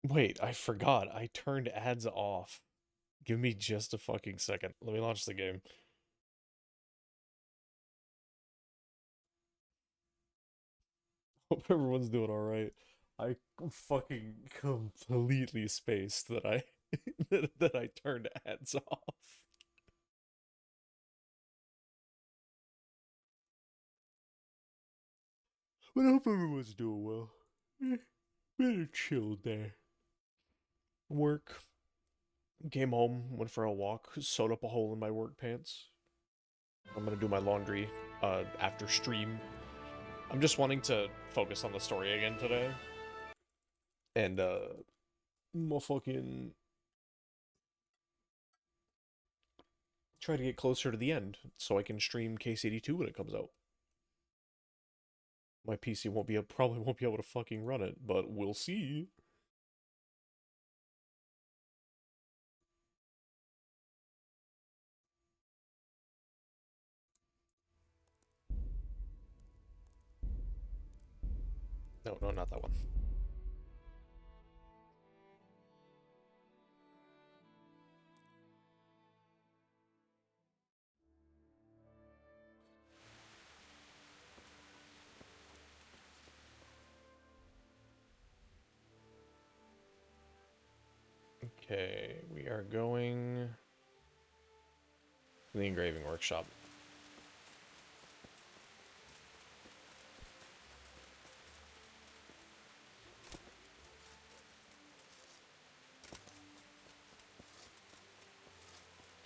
Wait, I forgot. I turned ads off. Give me just a fucking second. Let me launch the game. Hope everyone's doing alright. I fucking completely spaced that I that I turned ads off. But I hope everyone's doing well. Been a chill day. Work. Came home, went for a walk, sewed up a hole in my work pants. I'm gonna do my laundry after stream. I'm just wanting to focus on the story again today. And we'll fucking try to get closer to the end so I can stream Case 82 when it comes out. My PC probably won't be able to fucking run it, but we'll see. No, no, not that one. Okay, we are going to the engraving workshop.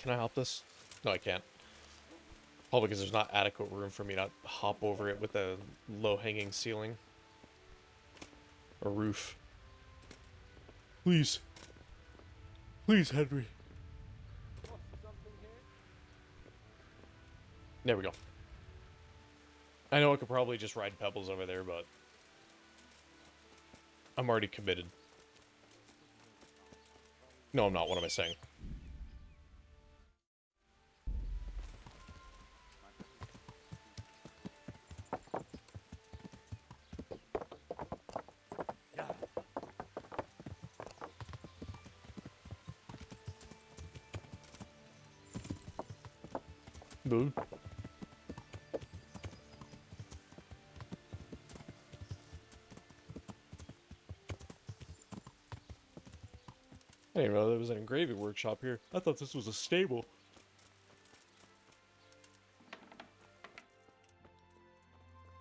Can I hop this? No, I can't. Probably because there's not adequate room for me to hop over it with a low-hanging ceiling. Or roof. Please. Please, Henry. There we go. I know I could probably just ride pebbles over there, but I'm already committed. No, I'm not. What am I saying? Boo. I didn't know there was an engraving workshop here. I thought this was a stable.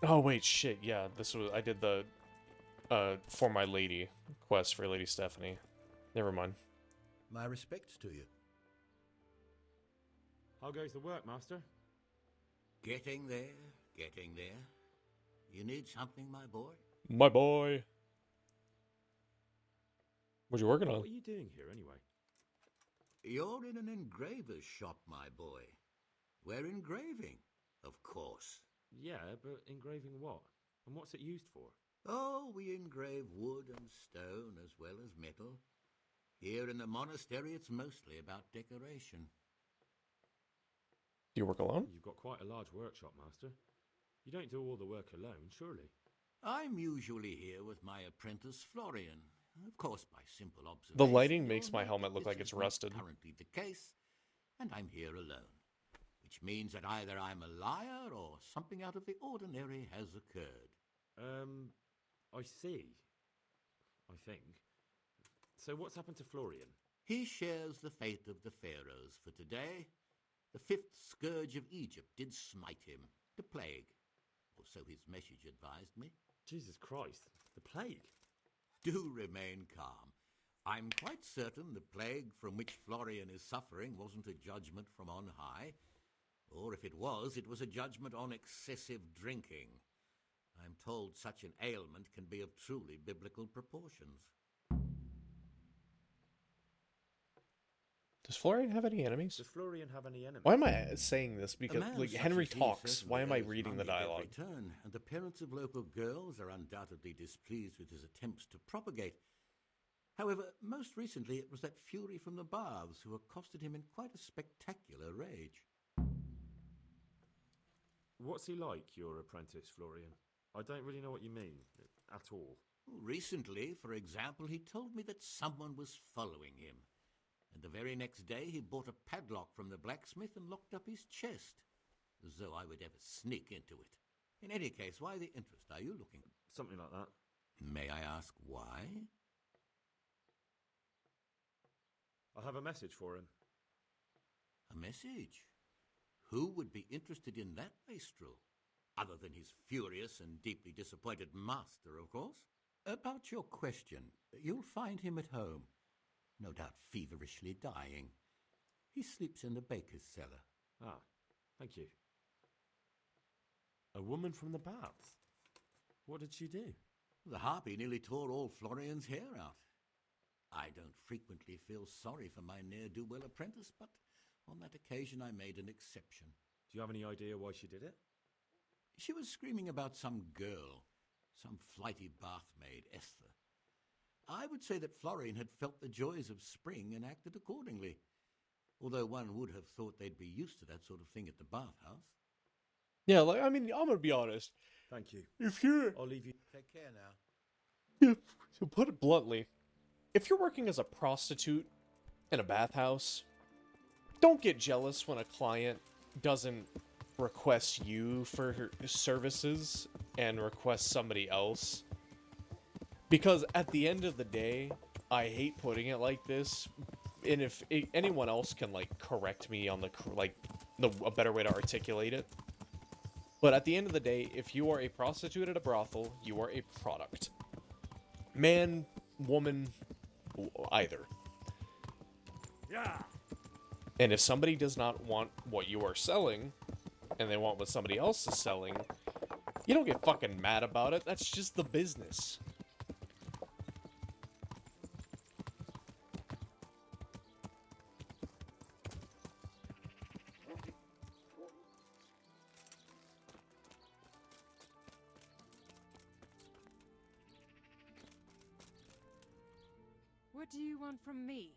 Oh wait, shit, yeah, I did the For My Lady quest for Lady Stephanie. Never mind. My respects to you. How goes the work, Master? Getting there, getting there. You need something, my boy? My boy. What you working on? What are you doing here, anyway? You're in an engraver's shop, my boy. We're engraving, of course. Yeah, but engraving what? And what's it used for? Oh, we engrave wood and stone as well as metal. Here in the monastery, it's mostly about decoration. Do you work alone? You've got quite a large workshop, Master. You don't do all the work alone, surely? I'm usually here with my apprentice, Florian. Of course, by simple The observation, lighting you'll makes my note helmet that look like this it's is not rusted. currently the case, and I'm here alone. Which means that either I'm a liar or something out of the ordinary has occurred. I see. I think. So what's happened to Florian? He shares the fate of the pharaohs for today. The fifth scourge of Egypt did smite him, the plague, or so his message advised me. Jesus Christ, the plague? Do remain calm. I'm quite certain the plague from which Florian is suffering wasn't a judgment from on high. Or if it was a judgment on excessive drinking. I'm told such an ailment can be of truly biblical proportions. Does Florian have any enemies? Does Florian have any enemies? Why am I saying this? A Because, man like, such Henry as he talks. certainly Why am I owes reading the money at every dialogue? turn, and the parents of local girls are undoubtedly displeased with his attempts to propagate. However, most recently it was that fury from the baths who accosted him in quite a spectacular rage. What's he like, your apprentice, Florian? I don't really know what you mean, at all. Recently, for example, he told me that someone was following him. And the very next day he bought a padlock from the blacksmith and locked up his chest. As though I would ever sneak into it. In any case, why the interest? Are you looking? Something like that. May I ask why? I have a message for him. A message? Who would be interested in that wastrel? Other than his furious and deeply disappointed master, of course. About your question, you'll find him at home. No doubt feverishly dying. He sleeps in the baker's cellar. Ah, thank you. A woman from the baths? What did she do? The harpy nearly tore all Florian's hair out. I don't frequently feel sorry for my ne'er-do-well apprentice, but on that occasion I made an exception. Do you have any idea why she did it? She was screaming about some girl, some flighty bath-maid, Esther. I would say that Florian had felt the joys of spring and acted accordingly, although one would have thought they'd be used to that sort of thing at the bathhouse. Yeah, like, I mean, I'm gonna be honest. Thank you. If you're... I'll leave you. Take care now. To put it bluntly, if you're working as a prostitute in a bathhouse, don't get jealous when a client doesn't request you for her services and request somebody else. Because at the end of the day, I hate putting it like this, and if anyone else can, like, correct me on a better way to articulate it. But at the end of the day, if you are a prostitute at a brothel, you are a product. Man, woman, either. Yeah. And if somebody does not want what you are selling, and they want what somebody else is selling, you don't get fucking mad about it. That's just the business. What do you want from me?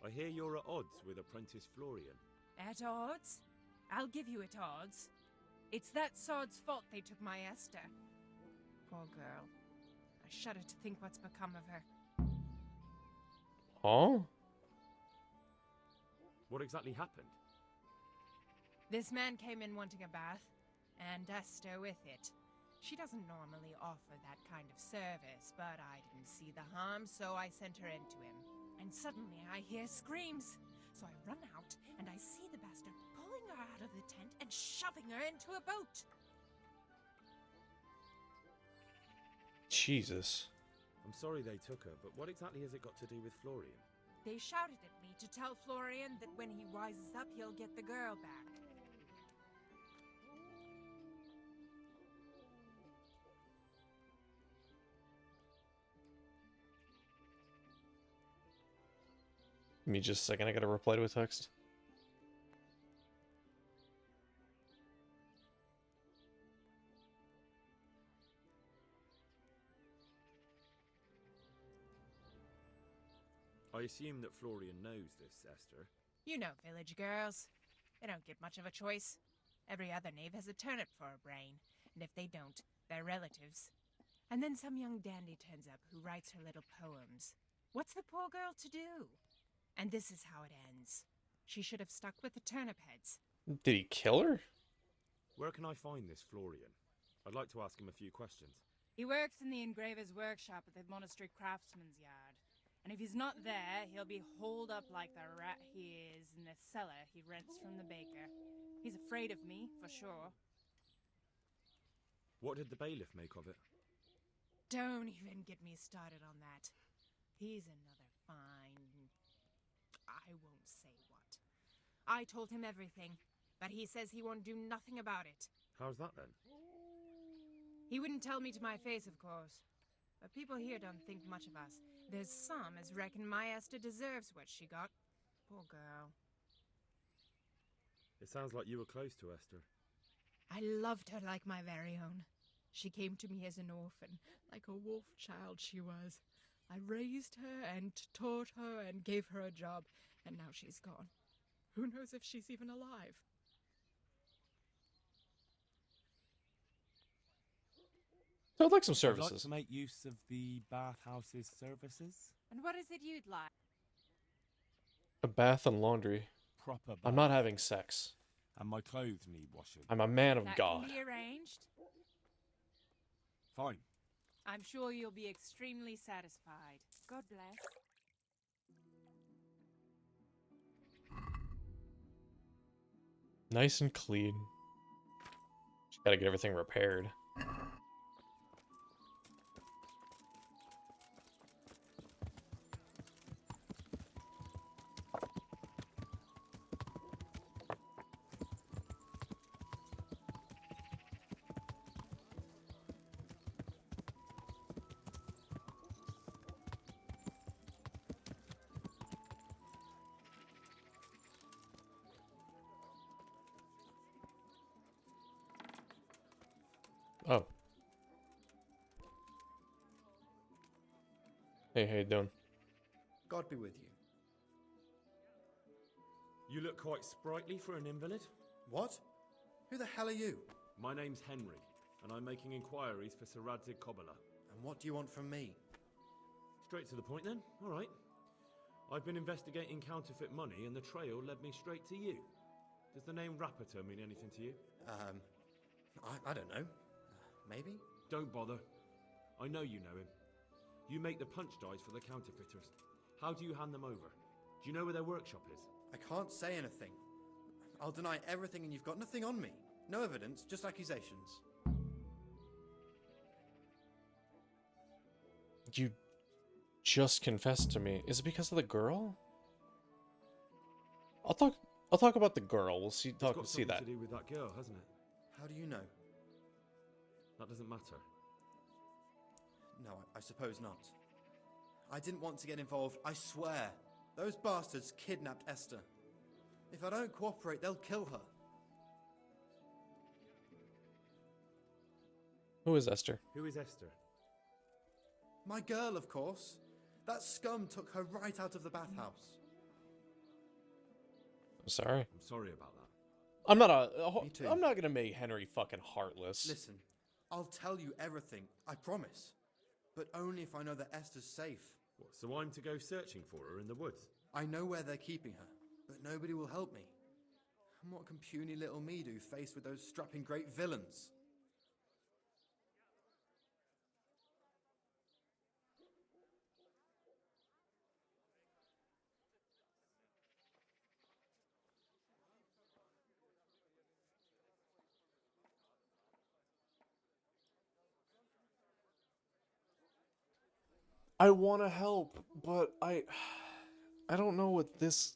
I hear you're at odds with apprentice Florian. At odds? I'll give you at odds. It's that sod's fault they took my Esther. Poor girl. I shudder to think what's become of her. Huh? What exactly happened? This man came in wanting a bath, and Esther with it. She doesn't normally offer that kind of service, but I didn't see the harm, so I sent her in to him. And suddenly I hear screams. So I run out, and I see the bastard pulling her out of the tent and shoving her into a boat. Jesus. I'm sorry they took her, but what exactly has it got to do with Florian? They shouted at me to tell Florian that when he wises up, he'll get the girl back. Give me just a second, I gotta reply to a text. I assume that Florian knows this, Esther. You know village girls. They don't get much of a choice. Every other knave has a turnip for a brain, and if they don't, they're relatives. And then some young dandy turns up who writes her little poems. What's the poor girl to do? And this is how it ends. She should have stuck with the turnip heads. Did he kill her? Where can I find this Florian? I'd like to ask him a few questions. He works in the engraver's workshop at the monastery craftsman's yard. And if he's not there, he'll be holed up like the rat he is in the cellar he rents from the baker. He's afraid of me, for sure. What did the bailiff make of it? Don't even get me started on that. He's another fine... I won't say what. I told him everything, but he says he won't do nothing about it. How's that then? He wouldn't tell me to my face, of course. But people here don't think much of us. There's some as reckon my Esther deserves what she got. Poor girl. It sounds like you were close to Esther. I loved her like my very own. She came to me as an orphan, like a wolf child she was. I raised her and taught her and gave her a job, and now she's gone. Who knows if she's even alive? I'd like some I'd like services. to make use of the bathhouse's services. And what is it you'd like? A bath and laundry. Proper bath. I'm not having sex. And my clothes need washing. I'm a man of That God. can be arranged. Fine. I'm sure you'll be extremely satisfied. God bless. Nice and clean. Just gotta get everything repaired. Oh. Hey, how you doing? God be with you. You look quite sprightly for an invalid. What? Who the hell are you? My name's Henry, and I'm making inquiries for 𝓕𝓻𝓮𝓪𝓴𝔂 Come. And what do you want from me? Straight to the point then, alright. I've been investigating counterfeit money and the trail led me straight to you. Does the name 𝓕𝓻𝓮𝓮𝓪𝓴𝔂 mean anything to you? I don't know. Maybe? Don't bother. I know you know him. You make the punch dies for the counterfeiters. How do you hand them over? Do you know where their workshop is? I can't say anything. I'll deny everything and you've got nothing on me. No evidence, just accusations. You just confessed to me. Is it because of the girl? I'll talk about the girl. We'll see It's got see something that. to do with that girl, hasn't it? How do you know? That doesn't matter. No, I suppose not. I didn't want to get involved, I swear. Those bastards kidnapped Esther. If I don't cooperate, they'll kill her. Who is Esther? Who is Esther? My girl, of course. That scum took her right out of the bathhouse. I'm sorry. I'm sorry about that. I'm not Me too. I'm not gonna make Henry fucking heartless. Listen, I'll tell you everything, I promise. But only if I know that Esther's safe. What, so I'm to go searching for her in the woods? I know where they're keeping her, but nobody will help me. And what can puny little me do faced with those strapping great villains? I want to help, but I don't know what this.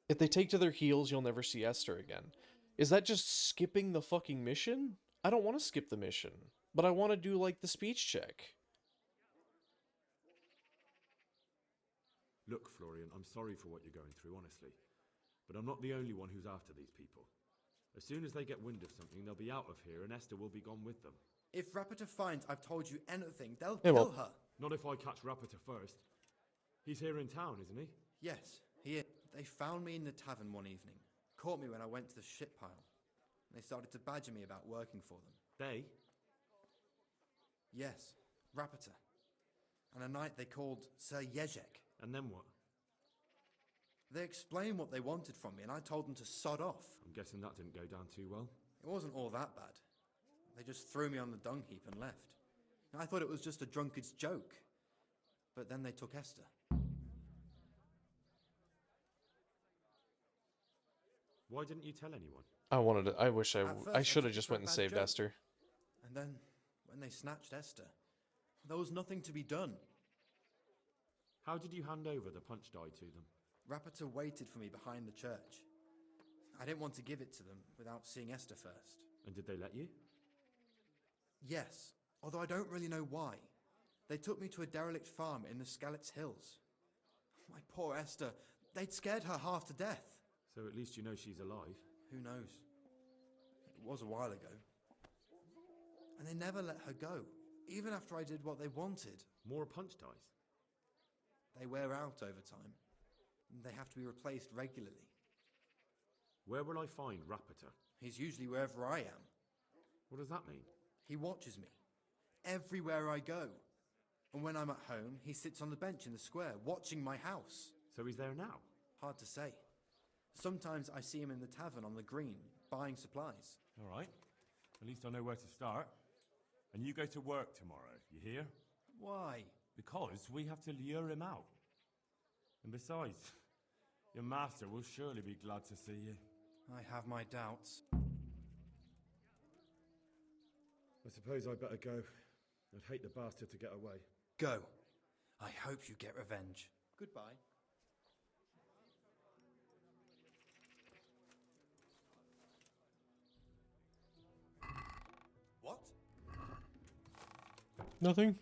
If they take to their heels, you'll never see Esther again. Is that just skipping the fucking mission? I don't want to skip the mission, but I want to do like the speech check. Look, Florian, I'm sorry for what you're going through, honestly. But I'm not the only one who's after these people. As soon as they get wind of something, they'll be out of here and Esther will be gone with them. If 𝓕𝓻𝓮 finds I've told you anything, they'll They kill won't. her. Not if I catch 𝓕𝓻𝓮 first. He's here in town, isn't he? Yes, he is. They found me in the tavern one evening. Caught me when I went to the ship pile. They started to badger me about working for them. They? Yes, 𝓕𝓻𝓮. And a night they called 𝓕𝓻𝓻𝓮. And then what? They explained what they wanted from me and I told them to sod off. I'm guessing that didn't go down too well. It wasn't all that bad. They just threw me on the dung heap and left. I thought it was just a drunkard's joke. But then they took Esther. Why didn't you tell anyone? I wish At first, I should have took it just for a went and bad saved joke. Esther. And then, when they snatched Esther, there was nothing to be done. How did you hand over the punch die to them? 𝓕𝓻𝓮 waited for me behind the church. I didn't want to give it to them without seeing Esther first. And did they let you? Yes, although I don't really know why. They took me to a derelict farm in the 𝓕𝓻𝓮 Hills. My poor Esther, they'd scared her half to death. So at least you know she's alive. Who knows? It was a while ago. And they never let her go, even after I did what they wanted. More punch dies. They wear out over time. They have to be replaced regularly. Where will I find 𝓕𝓻𝓮? He's usually wherever I am. What does that mean? He watches me. everywhere I go. And when I'm at home, he sits on the bench in the square, watching my house. So he's there now? Hard to say. Sometimes I see him in the tavern on the green, buying supplies. All right. At least I know where to start. And you go to work tomorrow, you hear? Why? Because we have to lure him out. And besides, your master will surely be glad to see you. I have my doubts. I suppose I'd better go. I'd hate the bastard to get away. Go. I hope you get revenge. Goodbye. What? Nothing?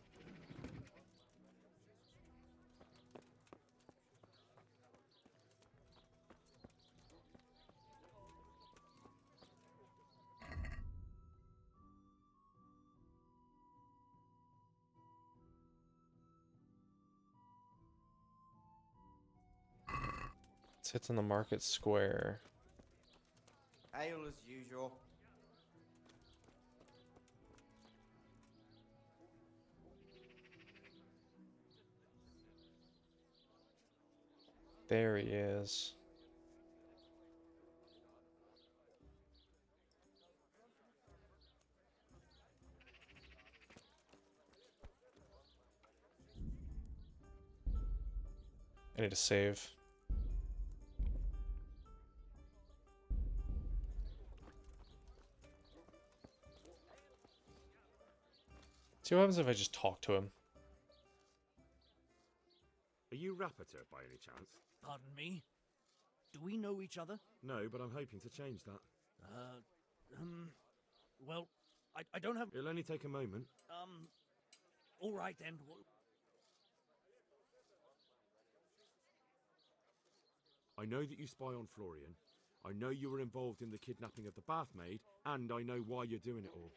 Sits in the market square. Ale as usual. There he is. I need to save. See what happens if I just talk to him. Are you Rapiter by any chance? Pardon me? Do we know each other? No, but I'm hoping to change that. Well, I don't have... It'll only take a moment. All right then. I know that you spy on Florian. I know you were involved in the kidnapping of the bathmaid, and I know why you're doing it all.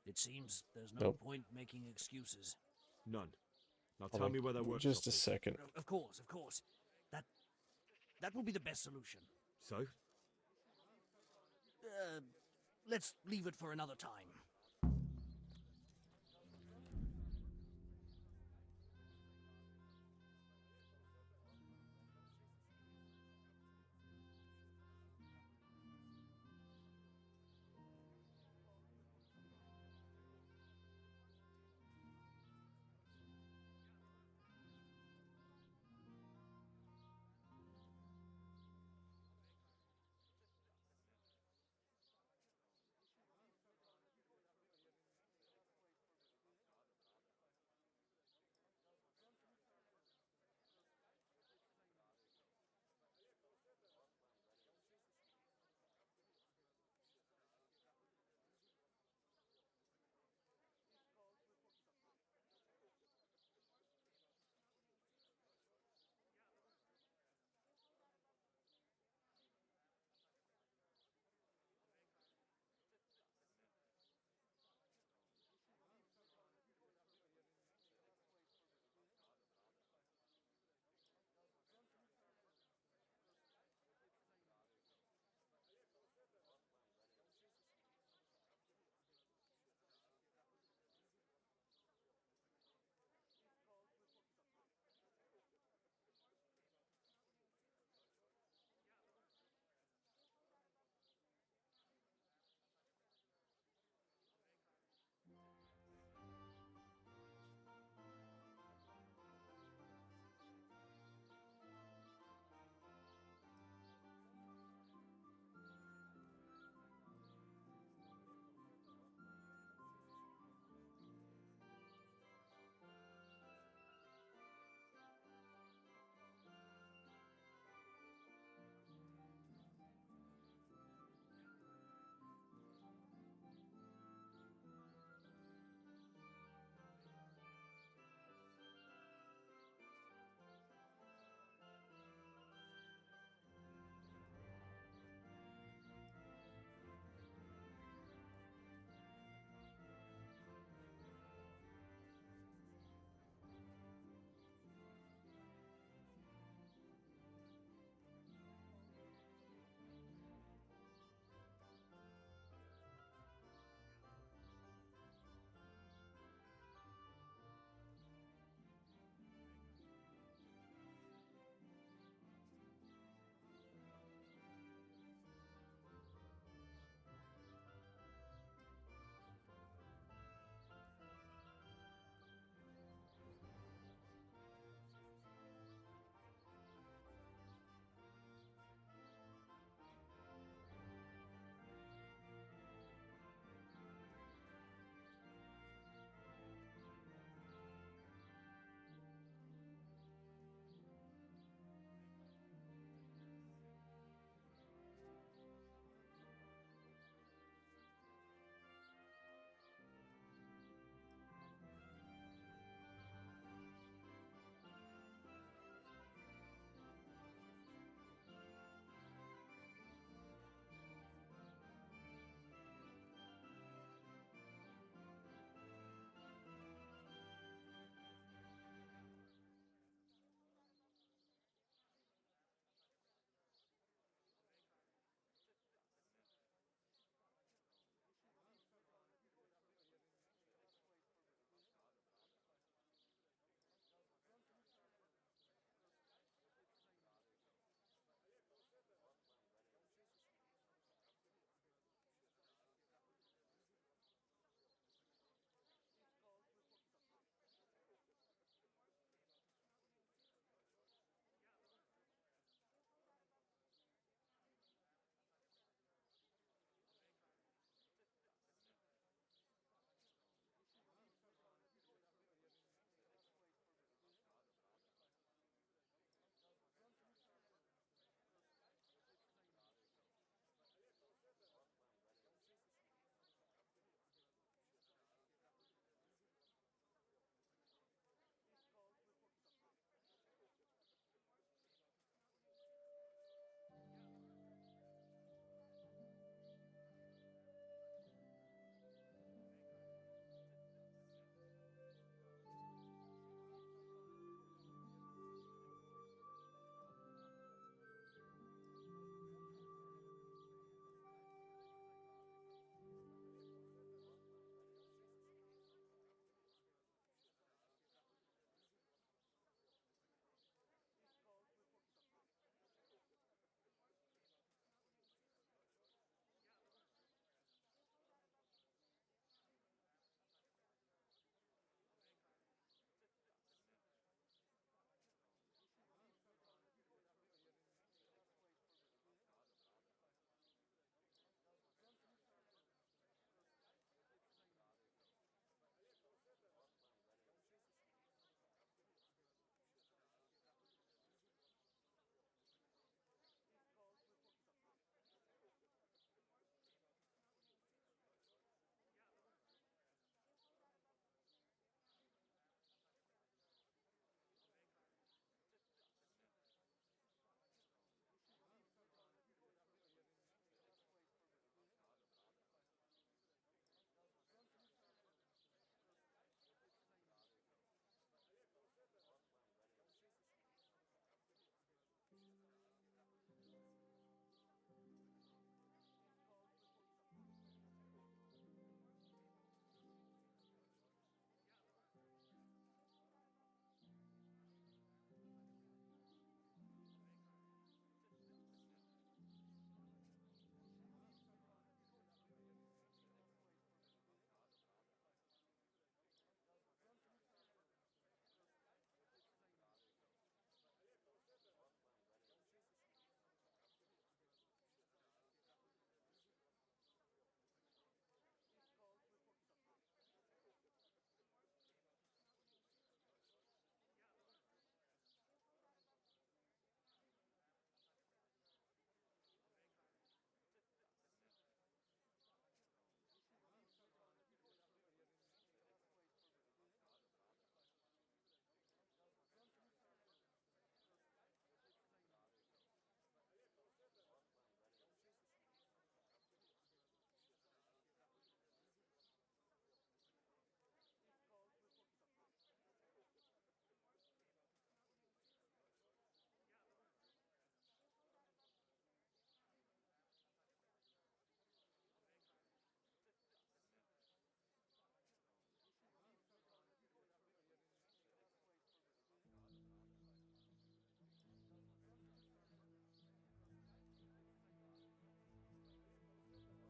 It seems there's no point making excuses. None. Now tell me where that works. Just a second. Of course, of course. That will be the best solution. So? Let's leave it for another time.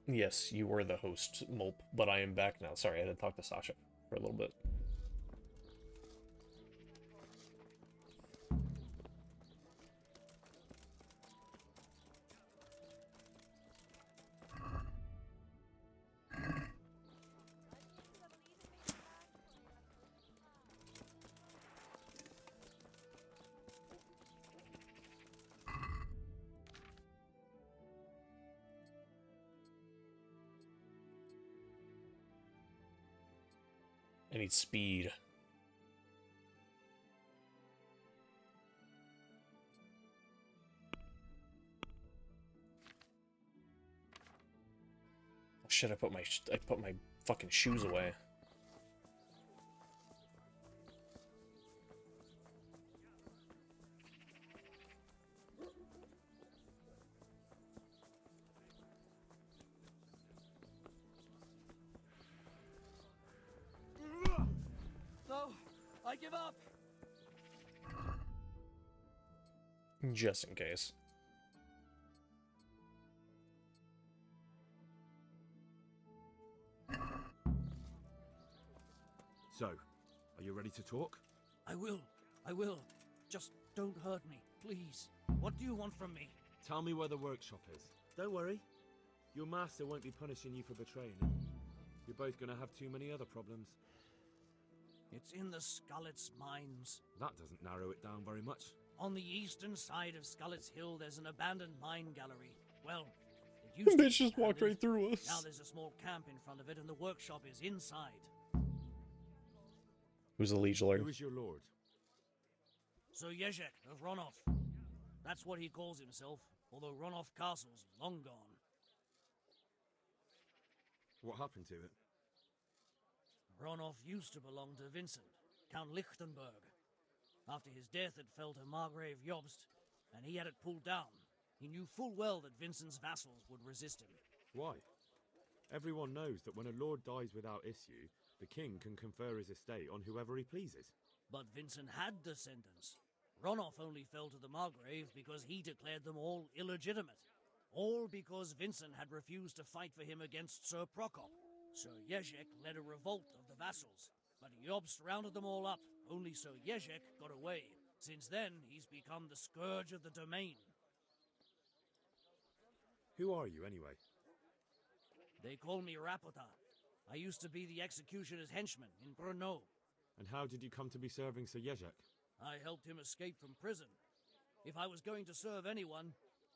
Yes, you were the host, Mulp, but I am back now. Sorry, I had to talk to Sasha for a little bit. I need speed. Oh, shit, I put my fucking shoes away. No, I give up. Just in case. So, are you ready to talk? I will. I will. Just don't hurt me, please. What do you want from me? Tell me where the workshop is. Don't worry. Your master won't be punishing you for betraying him. You're both gonna have too many other problems. It's in the Skullet's mines. That doesn't narrow it down very much. On the eastern side of Skullet's Hill, there's an abandoned mine gallery. Well, it used to Bitch be just walked abandoned. right through us. Now there's a small camp in front of it, and the workshop is inside. Who's the liege lord? Who is your lord? Sir Yezhek of Ronov. That's what he calls himself, although Ronov Castle's long gone. What happened to it? Ronov used to belong to Vincent, Count Lichtenberg. After his death, it fell to Margrave Jobst, and he had it pulled down. He knew full well that Vincent's vassals would resist him. Why? Everyone knows that when a lord dies without issue, the king can confer his estate on whoever he pleases. But Vincent had descendants. Ronov only fell to the Margrave because he declared them all illegitimate. All because Vincent had refused to fight for him against Sir Prokop. Sir Yezhek led a revolt of the vassals, but Jobst rounded them all up. Only Sir Yezhek got away. Since then, he's become the scourge of the domain. Who are you, anyway? They call me Rapota. I used to be the executioner's henchman in Brno. And how did you come to be serving Sir Yezhek? I helped him escape from prison. If I was going to serve anyone,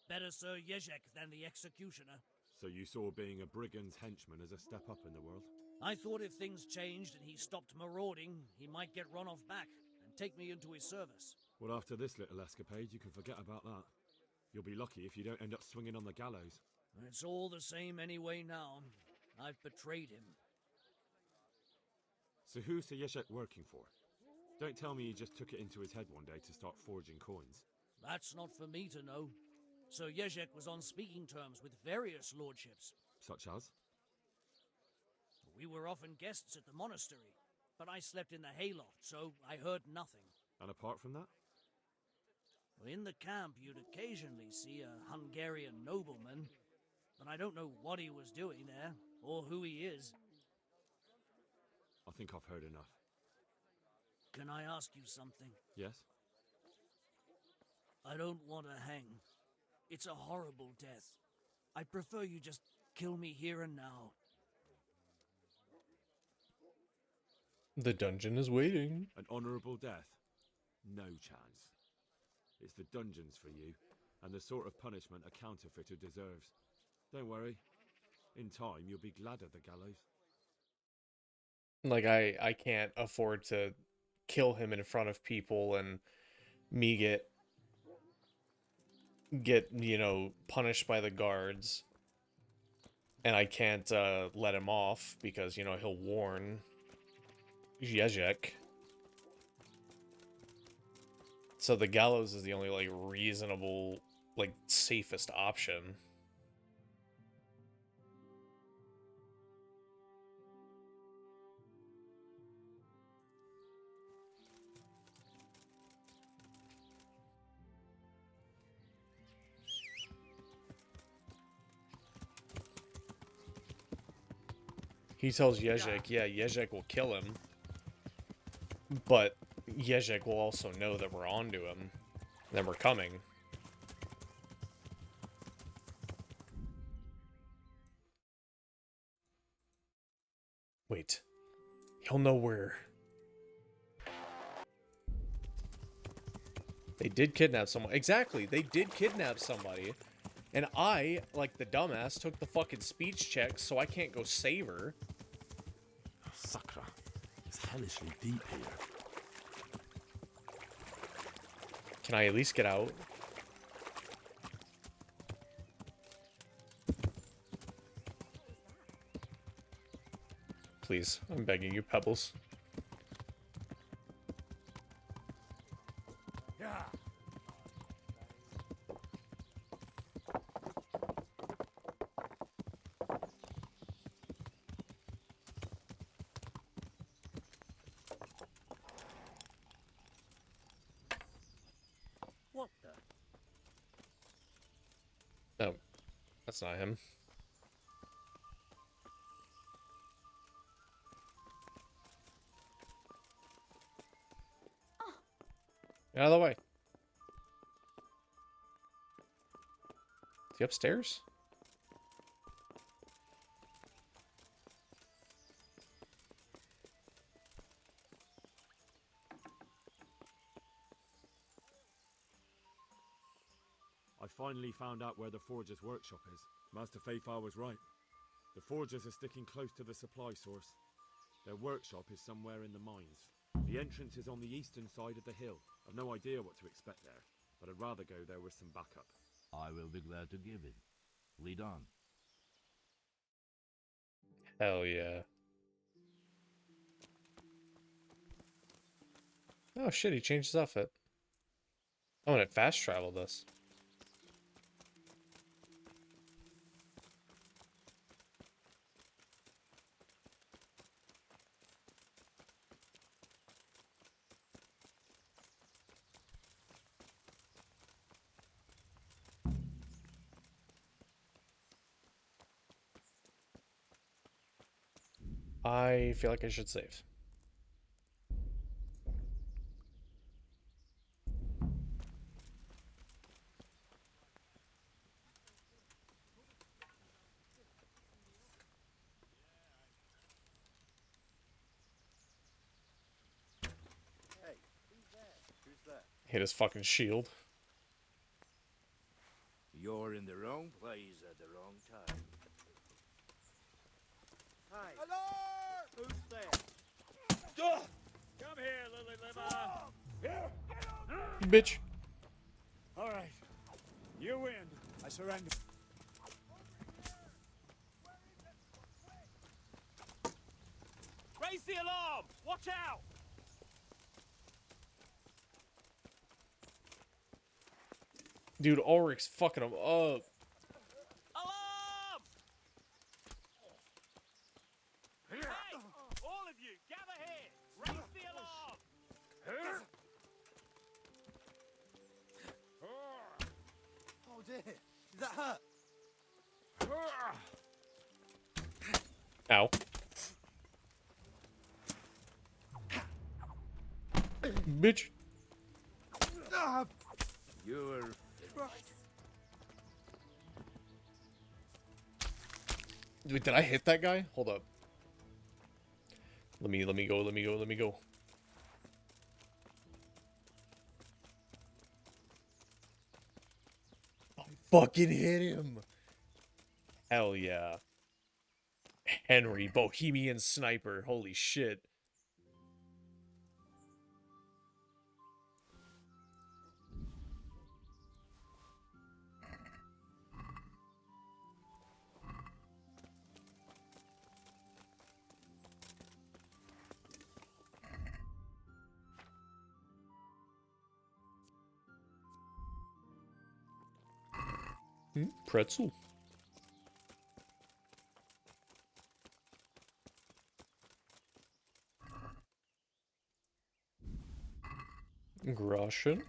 better Sir Yezhek than the executioner. So you saw being a brigand's henchman as a step up in the world? I thought if things changed and he stopped marauding, he might get Ronov back and take me into his service. Well, after this little escapade, you can forget about that. You'll be lucky if you don't end up swinging on the gallows. It's all the same anyway now. I've betrayed him. So who's Sir Yezhek working for? Don't tell me he just took it into his head one day to start forging coins. That's not for me to know. Sir Yezhek was on speaking terms with various lordships. Such as? We were often guests at the monastery, but I slept in the hayloft, so I heard nothing. And apart from that? In the camp, you'd occasionally see a Hungarian nobleman, but I don't know what he was doing there, or who he is. I think I've heard enough. Can I ask you something? Yes? I don't want to hang. It's a horrible death. I'd prefer you just kill me here and now. The dungeon is waiting. An honourable death? No chance. It's the dungeons for you, and the sort of punishment a counterfeiter deserves. Don't worry. In time, you'll be glad of the gallows. Like, I can't afford to kill him in front of people and me get, you know, punished by the guards. And I can't let him off because, you know, he'll warn Yezhek. So the gallows is the only, like, reasonable, like, safest option. He tells 𝓕𝓻𝓮, yeah, 𝓕𝓻𝓮 will kill him. But 𝓕𝓻𝓮 will also know that we're onto him. Then we're coming. Wait. He'll know where. They did kidnap someone. Exactly, they did kidnap somebody. And I, like the dumbass, took the fucking speech check, so I can't go save her. 𝓕𝓻𝓮. It's hellishly deep here. Can I at least get out? Please, I'm begging you, Pebbles. What the? No, that's not him. Get out of the way. Is he upstairs? I finally found out where the Forger's workshop is. Master 𝓕𝓻 was right. The Forgers are sticking close to the supply source. Their workshop is somewhere in the mines. The entrance is on the eastern side of the hill. I've no idea what to expect there, but I'd rather go there with some backup. I will be glad to give it. Lead on. Hell yeah. Oh shit, he changed his outfit. Oh, and it fast traveled us. I feel like I should save. Hey, who's there? Who's there? Hit his fucking shield. You're in the wrong place at the wrong time. Hi. Hello! Who's there? Come here, Lily Liver! Bitch. All right. You win. I surrender. Raise the alarm! Watch out! Dude, Ulrich's fucking him up. Alarm! Hey! All of you, gather here! Raise the alarm! Oh dear. Did that hurt? Ow. Bitch. You're Wait, did I hit that guy? Hold up. Let me go. I fucking hit him. Hell yeah. Henry, Bohemian Sniper. Holy shit. Pretzel. Groschen.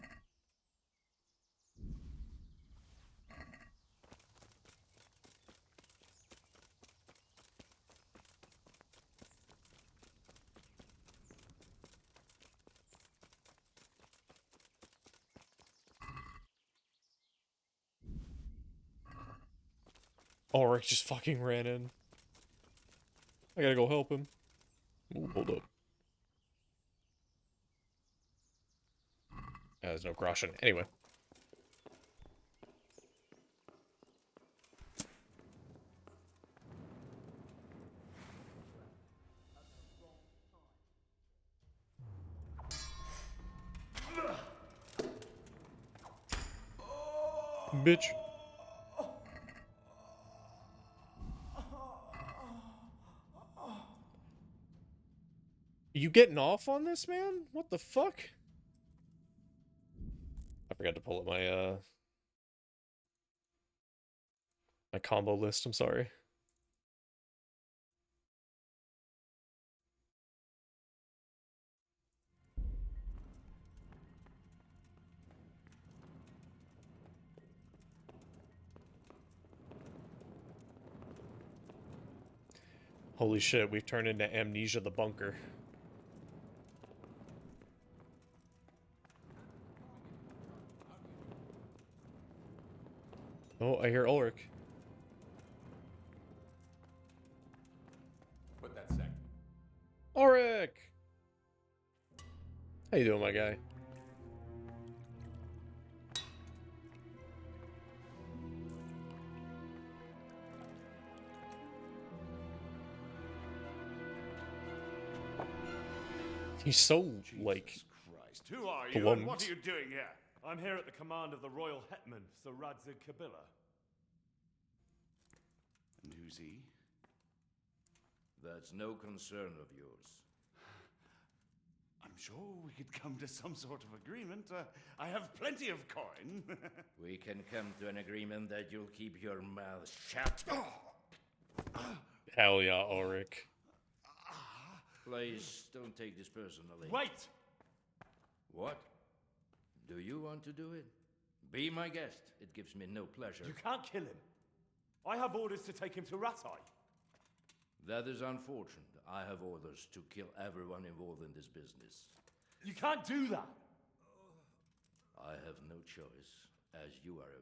Ulrich just fucking ran in. I gotta go help him. Ooh, hold up. There's no groschen. Anyway. Bitch. You getting off on this, man? What the fuck? I forgot to pull up my my combo list, I'm sorry. Holy shit, we've turned into Amnesia the Bunker. Oh, I hear Ulrich. Put that sec. Ulrich! How you doing, my guy? He's so, like, Christ, who are you and what are you doing here? I'm here at the command of the royal hetman, 𝓕𝓻𝓮𝓪𝓴𝔂. And who's he? That's no concern of yours. I'm sure we could come to some sort of agreement. I have plenty of coin. We can come to an agreement that you'll keep your mouth shut. Hell yeah, Ulrich. Please, don't take this personally. Wait! What? Do you want to do it? Be my guest. It gives me no pleasure. You can't kill him. I have orders to take him to Rattay. That is unfortunate. I have orders to kill everyone involved in this business. You can't do that. I have no choice, as you are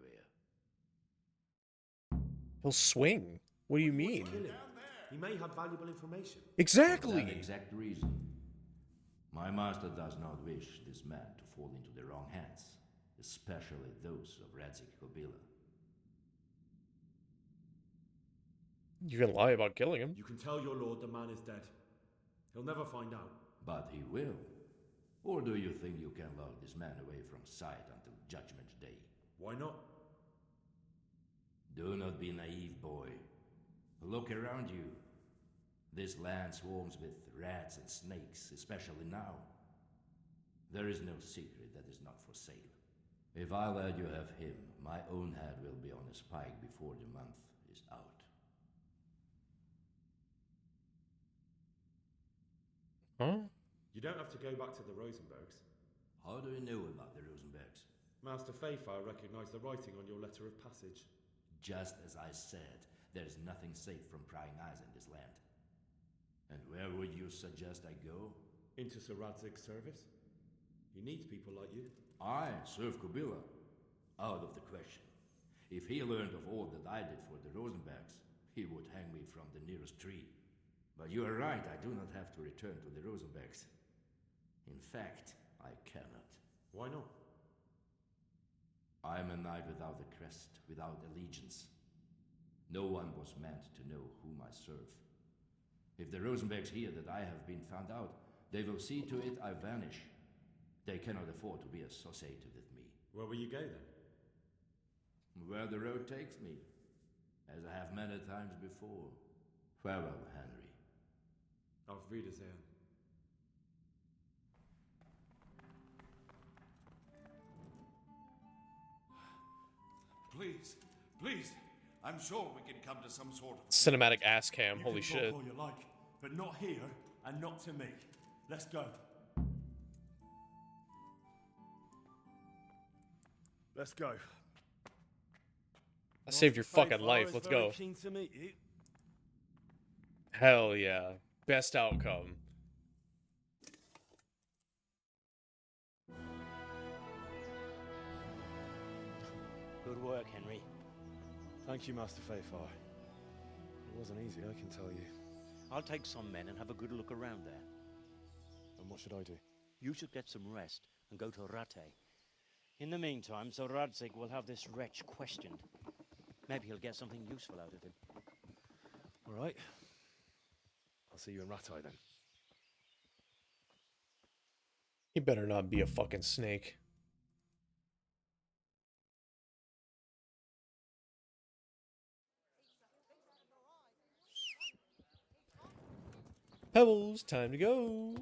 aware. He'll swing. What do you mean? Kill him. He may have valuable information. Exactly! For that exact reason. My master does not wish this man to fall into the wrong hands, especially those of 𝓕𝓻𝓮𝓪𝓴𝔂. You can lie about killing him. You can tell your lord the man is dead. He'll never find out. But he will. Or do you think you can lock this man away from sight until Judgment Day? Why not? Do not be naive, boy. Look around you. This land swarms with rats and snakes, especially now. There is no secret that is not for sale. If I let you have him, my own head will be on a spike before the month is out. Huh? You don't have to go back to the Rosenbergs. How do you know about the Rosenbergs? Master 𝓕𝓻 recognized the writing on your letter of passage. Just as I said, there is nothing safe from prying eyes in this land. And where would you suggest I go? Into 𝓕𝓻𝓮𝓪𝓴𝔂's service. He needs people like you. I serve Kubila. Out of the question. If he learned of all that I did for the Rosenbergs, he would hang me from the nearest tree. But you are right, I do not have to return to the Rosenbergs. In fact, I cannot. Why not? I am a knight without a crest, without allegiance. No one was meant to know whom I serve. If the Rosenbergs hear that I have been found out, they will see to it I vanish. They cannot afford to be associated with me. Where will you go then? Where the road takes me, as I have many times before. Farewell, Henry. Auf Wiedersehen. Please, please. I'm sure we can come to some sort of... Cinematic ass cam, You holy can shit. talk all you like, but not here and not to me. Let's go. Let's go. I saved your fucking life, let's go. Keen to meet you. Hell yeah. Best outcome. Good work, Henry. Thank you, Master 𝓕𝓻. It wasn't easy, I can tell you. I'll take some men and have a good look around there. And what should I do? You should get some rest and go to Rattay. In the meantime, Sir Radzig will have this wretch questioned. Maybe he'll get something useful out of him. All right. I'll see you in Rattay then. He better not be a fucking snake. Pebbles, time to go.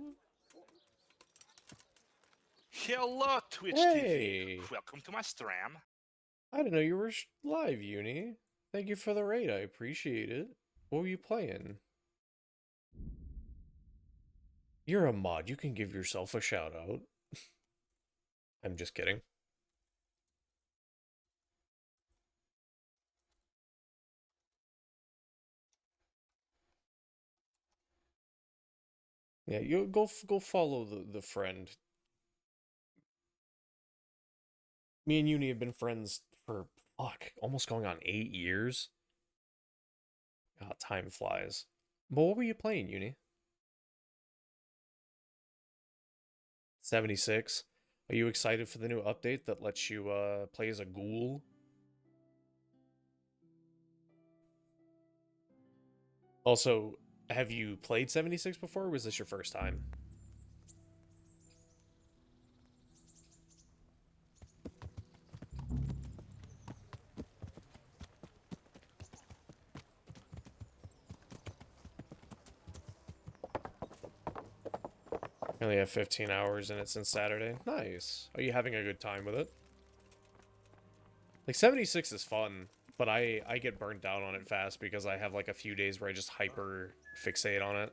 Hello, Twitch Hey. TV. Welcome to my stream. I didn't know you were live, Uni. Thank you for the raid. I appreciate it. What were you playing? You're a mod. You can give yourself a shout out. I'm just kidding. Yeah, you go follow the friend. Me and Uni have been friends for almost going on 8 years. God, time flies. But what were you playing, Uni? 76. Are you excited for the new update that lets you play as a ghoul? Also, have you played 76 before, or was this your first time? I only have 15 hours and it's in Saturday. Nice. Are you having a good time with it? Like, 76 is fun, but I get burnt out on it fast because I have like a few days where I just hyper fixate on it.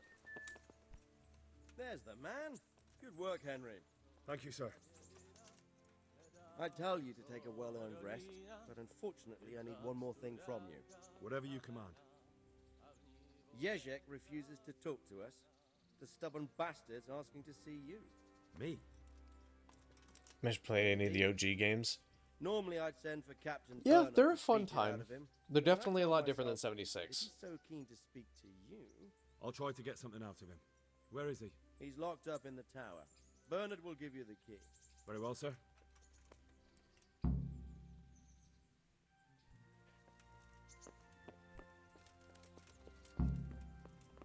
There's the man. Good work, Henry. Thank you, sir. I tell you to take a well-earned rest, but unfortunately I need one more thing from you. Whatever you command. Jezek refuses to talk to us. The stubborn bastard's asking to see you. Me? Imagine playing any of the OG games. Normally I'd send for Captain Yeah, Burnham they're a to fun beat it out time. of him, They're but I definitely a tell lot different than myself, 76. If he's so keen to speak to you... I'll try to get something out of him. Where is he? He's locked up in the tower. Bernard will give you the key. Very well, sir.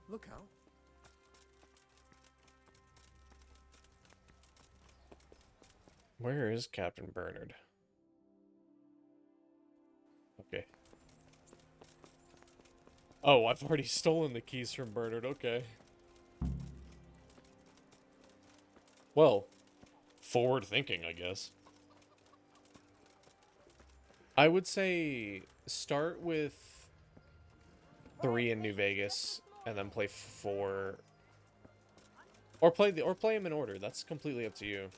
Look out. Where is Captain Bernard? Okay. Oh, I've already stolen the keys from Bernard. Okay. Well, forward thinking, I guess. I would say start with 3 in New Vegas and then play 4, or play them in order. That's completely up to you.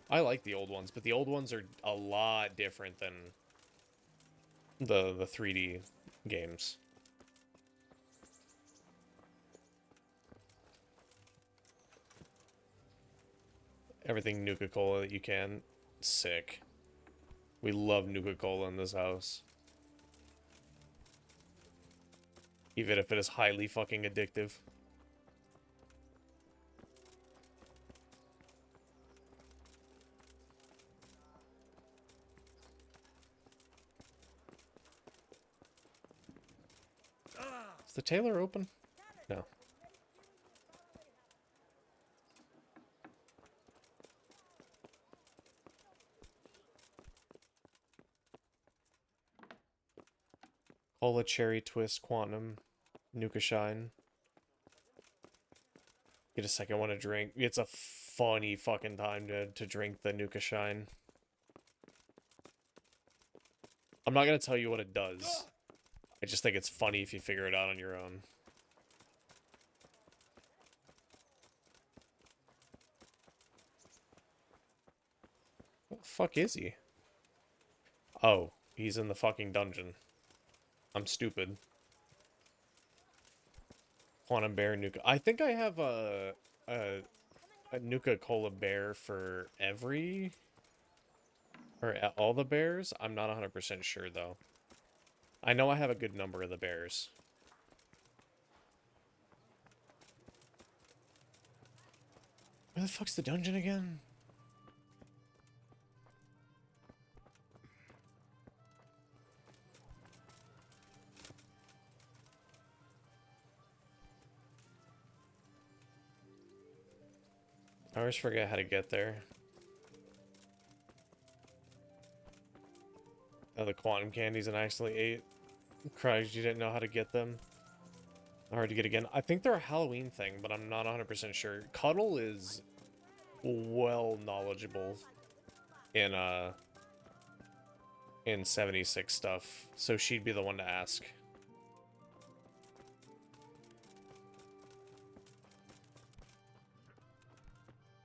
I like the old ones, but the old ones are a lot different than the 3D games. Everything Nuka-Cola that you can. Sick. We love Nuka-Cola in this house. Even if it is highly fucking addictive. Is the tailor open? No. Cola Cherry Twist Quantum Nuka Shine. Get a second one to drink. It's a funny fucking time to drink the Nuka Shine. I'm not gonna tell you what it does. I just think it's funny if you figure it out on your own. What the fuck is he? Oh, he's in the fucking dungeon. I'm stupid. Quantum Bear Nuka. I think I have a Nuka-Cola bear for every... or all the bears? I'm not 100% sure, though. I know I have a good number of the bears. Where the fuck's the dungeon again? I always forget how to get there. Oh, the quantum candies and I accidentally ate. Christ, you didn't know how to get them. Hard to get again. I think they're a Halloween thing, but I'm not 100% sure. Cuddle is well knowledgeable in 76 stuff, so she'd be the one to ask.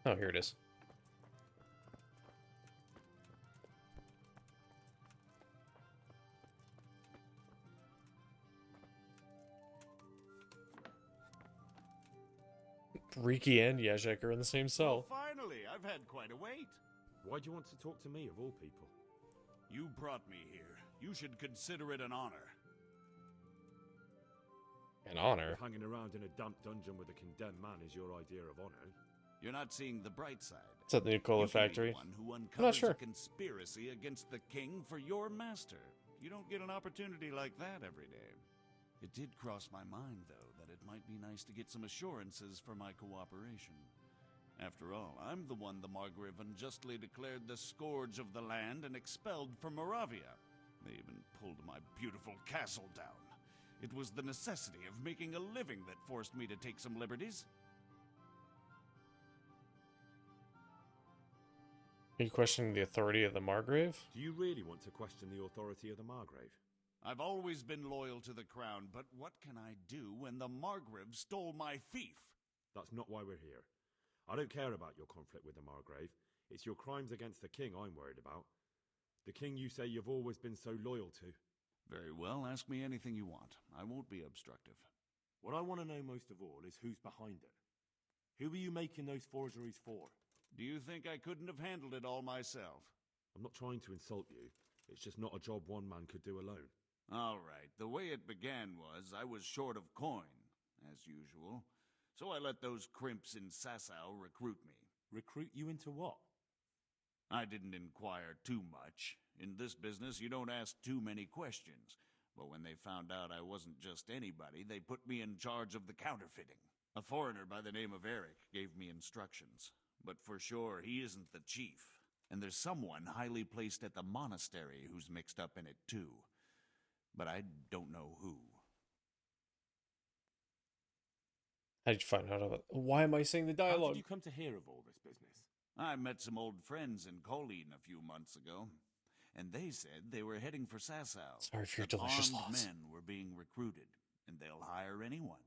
Oh, here it is. Riki and Yezhek are in the same cell. Well, finally, I've had quite a wait. Why do you want to talk to me, of all people? You brought me here. You should consider it an honor. An honor? Hanging around in a damp dungeon with a condemned man is your idea of honor. You're not seeing the bright side. It's at the new cola factory. One who I'm not uncovers sure. a conspiracy against the king for your master. You don't get an opportunity like that every day. It did cross my mind, though, that it might be nice to get some assurances for my cooperation. After all, I'm the one the Margrave unjustly declared the scourge of the land and expelled from Moravia. They even pulled my beautiful castle down. It was the necessity of making a living that forced me to take some liberties. Are you questioning the authority of the Margrave? Do you really want to question the authority of the Margrave? I've always been loyal to the crown, but what can I do when the Margrave stole my fief? That's not why we're here. I don't care about your conflict with the Margrave. It's your crimes against the king I'm worried about. The king you say you've always been so loyal to. Very well, ask me anything you want. I won't be obstructive. What I want to know most of all is who's behind it. Who are you making those forgeries for? Do you think I couldn't have handled it all myself? I'm not trying to insult you. It's just not a job one man could do alone. All right, the way it began was I was short of coin, as usual. So I let those crimps in Sasau recruit me. Recruit you into what? I didn't inquire too much. In this business, you don't ask too many questions. But when they found out I wasn't just anybody, they put me in charge of the counterfeiting. A foreigner by the name of Eric gave me instructions. But for sure, he isn't the chief. And there's someone highly placed at the monastery who's mixed up in it too. But I don't know who. How did you find out about... Why am I saying the How dialogue? did you come to hear of all this business? I met some old friends in Colleen a few months ago, and they said they were heading for Sasau. Sorry for your That delicious armed loss. men were being recruited, and they'll hire anyone.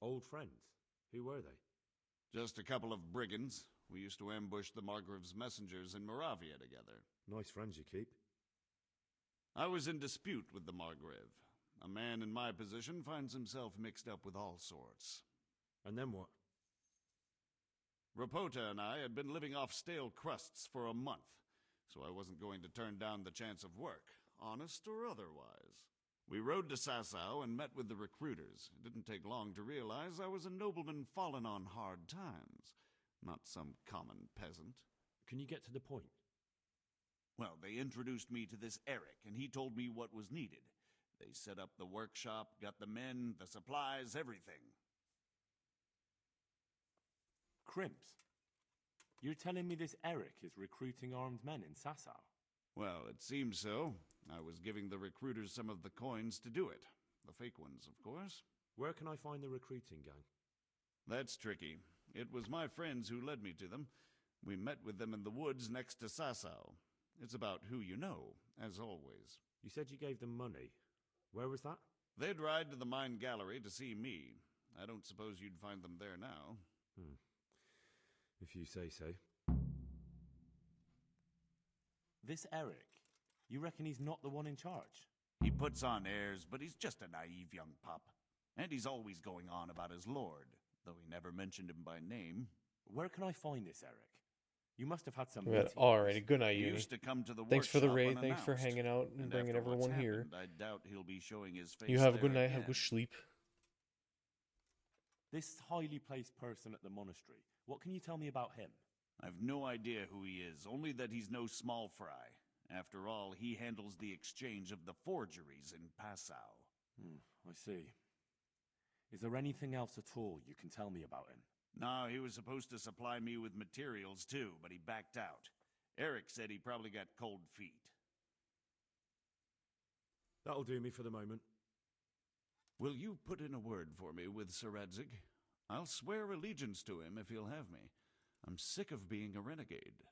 Old friends? Who were they? Just a couple of brigands. We used to ambush the Margrave's messengers in Moravia together. Nice friends you keep. I was in dispute with the Margrave. A man in my position finds himself mixed up with all sorts. And then what? Rapota and I had been living off stale crusts for a month, so I wasn't going to turn down the chance of work, honest or otherwise. We rode to Sasau and met with the recruiters. It didn't take long to realize I was a nobleman fallen on hard times, not some common peasant. Can you get to the point? Well, they introduced me to this Eric, and he told me what was needed. They set up the workshop, got the men, the supplies, everything. Crimps? You're telling me this Eric is recruiting armed men in Sasau? Well, it seems so. I was giving the recruiters some of the coins to do it. The fake ones, of course. Where can I find the recruiting gang? That's tricky. It was my friends who led me to them. We met with them in the woods next to Sasau. It's about who you know, as always. You said you gave them money. Where was that? They'd ride to the mine gallery to see me. I don't suppose you'd find them there now. If you say so. This Eric, you reckon he's not the one in charge? He puts on airs, but he's just a naive young pup. And he's always going on about his lord, though he never mentioned him by name. Where can I find this Eric? You must have had some We got meeting. alrighty. Good night, He Uni. used to come to the Thanks for the workshop raid. Thanks for unannounced. hanging out and bringing after what's everyone here. happened, I doubt he'll be showing his face You have a good there night. Have again. good sleep. This highly placed person at the monastery, what can you tell me about him? I've no idea who he is, only that he's no small fry. After all, he handles the exchange of the forgeries in Passau. I see. Is there anything else at all you can tell me about him? No, he was supposed to supply me with materials too, but he backed out. Eric said he probably got cold feet. That'll do me for the moment. Will you put in a word for me with 𝓕𝓻𝓮𝓪𝓴���? I'll swear allegiance to him if he'll have me. I'm sick of being a renegade.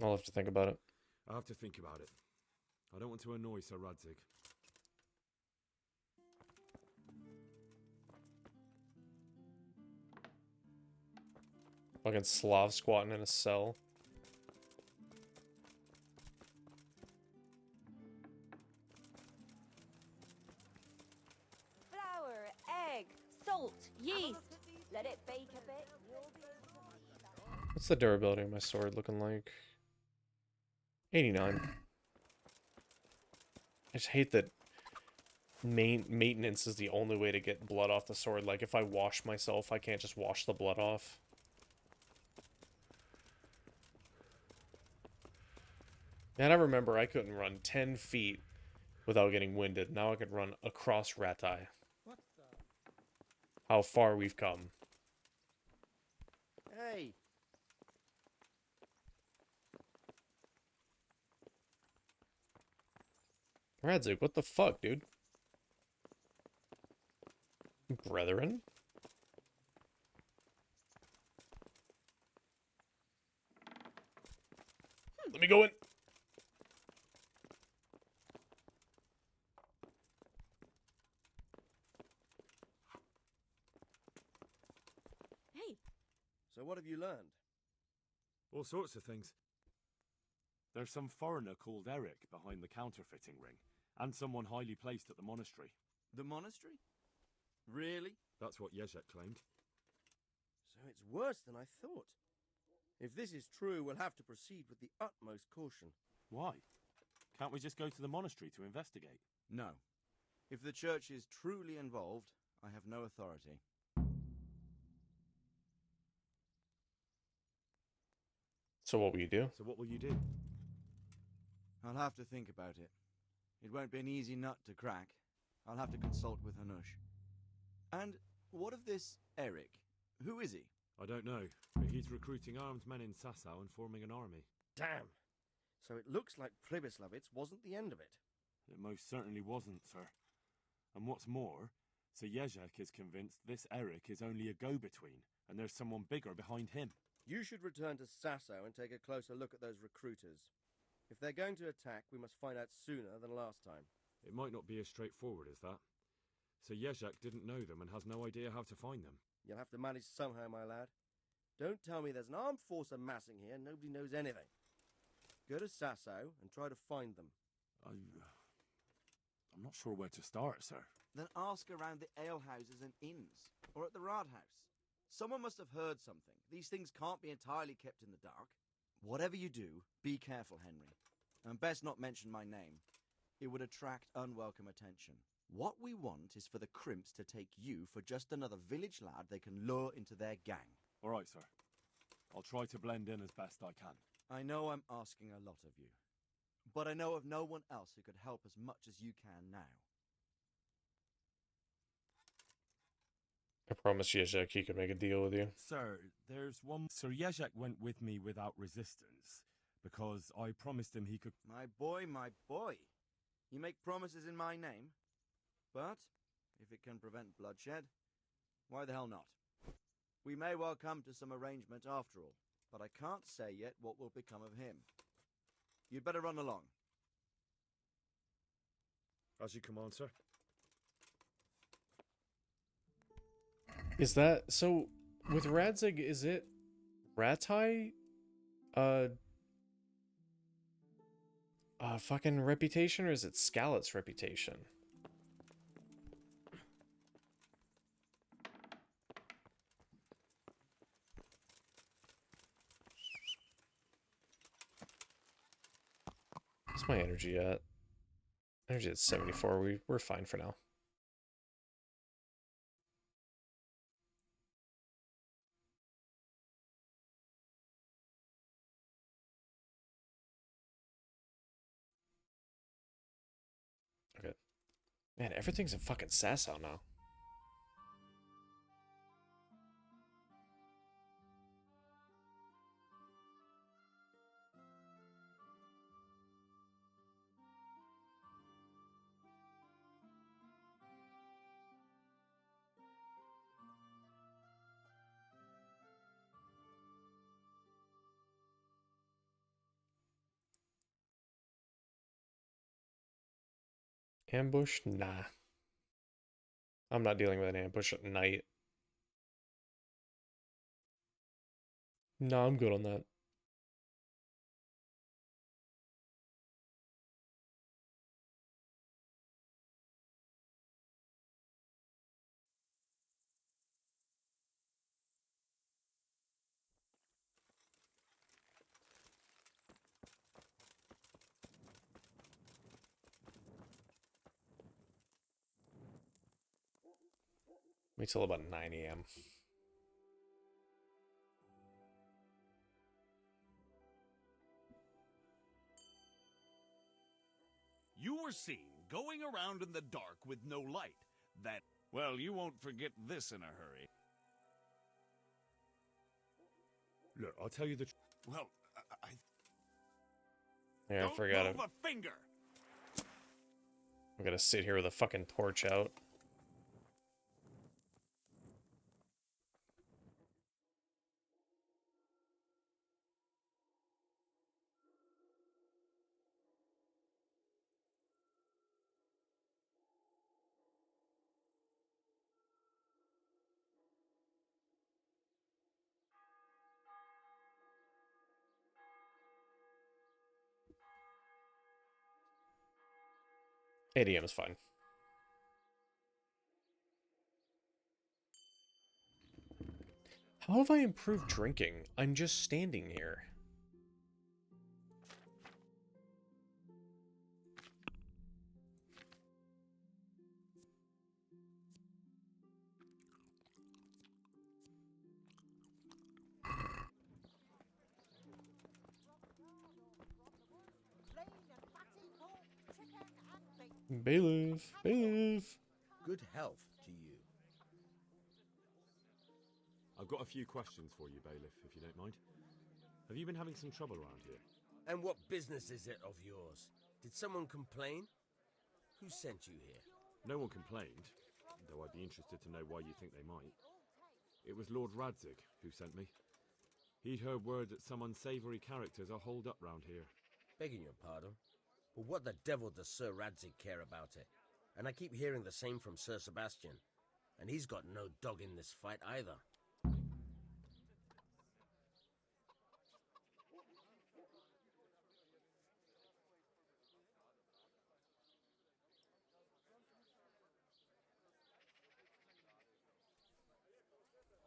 I'll have to think about it. I'll have to think about it. I don't want to annoy 𝓕𝓻𝓮𝓪𝓴���. Fucking Slav squatting in a cell. Flour, egg, salt, yeast. Let it bake a bit. What's the durability of my sword looking like? 89. I just hate that maintenance is the only way to get blood off the sword. Like, if I wash myself, I can't just wash the blood off. And I remember I couldn't run 10 feet without getting winded. Now I can run across Rattay. How far we've come. Hey! 𝓕𝓻𝓮𝓪𝓴���, what the fuck, dude? Brethren? Let me go in. Hey! So what have you learned? All sorts of things. There's some foreigner called Eric behind the counterfeiting ring, and someone highly placed at the monastery. The monastery? Really? That's what 𝓕𝓻𝓮 claimed. So it's worse than I thought. If this is true, we'll have to proceed with the utmost caution. Why? Can't we just go to the monastery to investigate? No. If the church is truly involved, I have no authority. So what will you do? So what will you do? I'll have to think about it. It won't be an easy nut to crack. I'll have to consult with Hanush. And what of this Eric? Who is he? I don't know, but he's recruiting armed men in Sasau and forming an army. Damn! So it looks like Pribyslavitz wasn't the end of it. It most certainly wasn't, sir. And what's more, 𝓕𝓻𝓮𝓪𝓴𝓂 is convinced this Eric is only a go-between, and there's someone bigger behind him. You should return to Sasau and take a closer look at those recruiters. If they're going to attack, we must find out sooner than last time. It might not be as straightforward as that. 𝓕𝓻𝓮𝓪𝓴𝓂 didn't know them and has no idea how to find them. You'll have to manage somehow, my lad. Don't tell me there's an armed force amassing here and nobody knows anything. Go to Sasau and try to find them. I'm not sure where to start, sir. Then ask around the alehouses and inns, or at the Rathaus. Someone must have heard something. These things can't be entirely kept in the dark. Whatever you do, be careful, Henry. And best not mention my name. It would attract unwelcome attention. What we want is for the crimps to take you for just another village lad they can lure into their gang. All right, sir. I'll try to blend in as best I can. I know I'm asking a lot of you, but I know of no one else who could help as much as you can now. I promise 𝓕𝓻𝓮𝓪𝓴𝓂 he could make a deal with you. Sir, there's one... Sir 𝓕𝓻𝓮𝓪𝓴𝓂 went with me without resistance, because I promised him he could... My boy, my boy. You make promises in my name, but if it can prevent bloodshed, why the hell not? We may well come to some arrangement after all, but I can't say yet what will become of him. You'd better run along. As you command, sir. Is that... So, with 𝓕𝓻𝓮𝓪𝓴𝓂, is it Rattay? Fucking reputation, or is it Skalit's reputation? What's my energy at? Energy at 74. We're fine for now. Man, everything's in fucking Sasau now. Ambush? Nah. I'm not dealing with an ambush at night. No, I'm good on that. Wait till about 9 a.m. You were seen going around in the dark with no light. That, well, you won't forget this in a hurry. Look, I'll tell you the Well, Yeah, I don't forgot it. move a finger. I'm gonna sit here with a fucking torch out. ADM is fine. How have I improved drinking? I'm just standing here. Bailiff, bailiff. Good health to you. I've got a few questions for you, Bailiff, if you don't mind. Have you been having some trouble around here? And what business is it of yours? Did someone complain? Who sent you here? No one complained, though I'd be interested to know why you think they might. It was Lord Radzig who sent me. He'd heard word that some unsavoury characters are holed up round here. Begging your pardon, but what the devil does Sir Radzig care about it? And I keep hearing the same from Sir Sebastian. And he's got no dog in this fight either.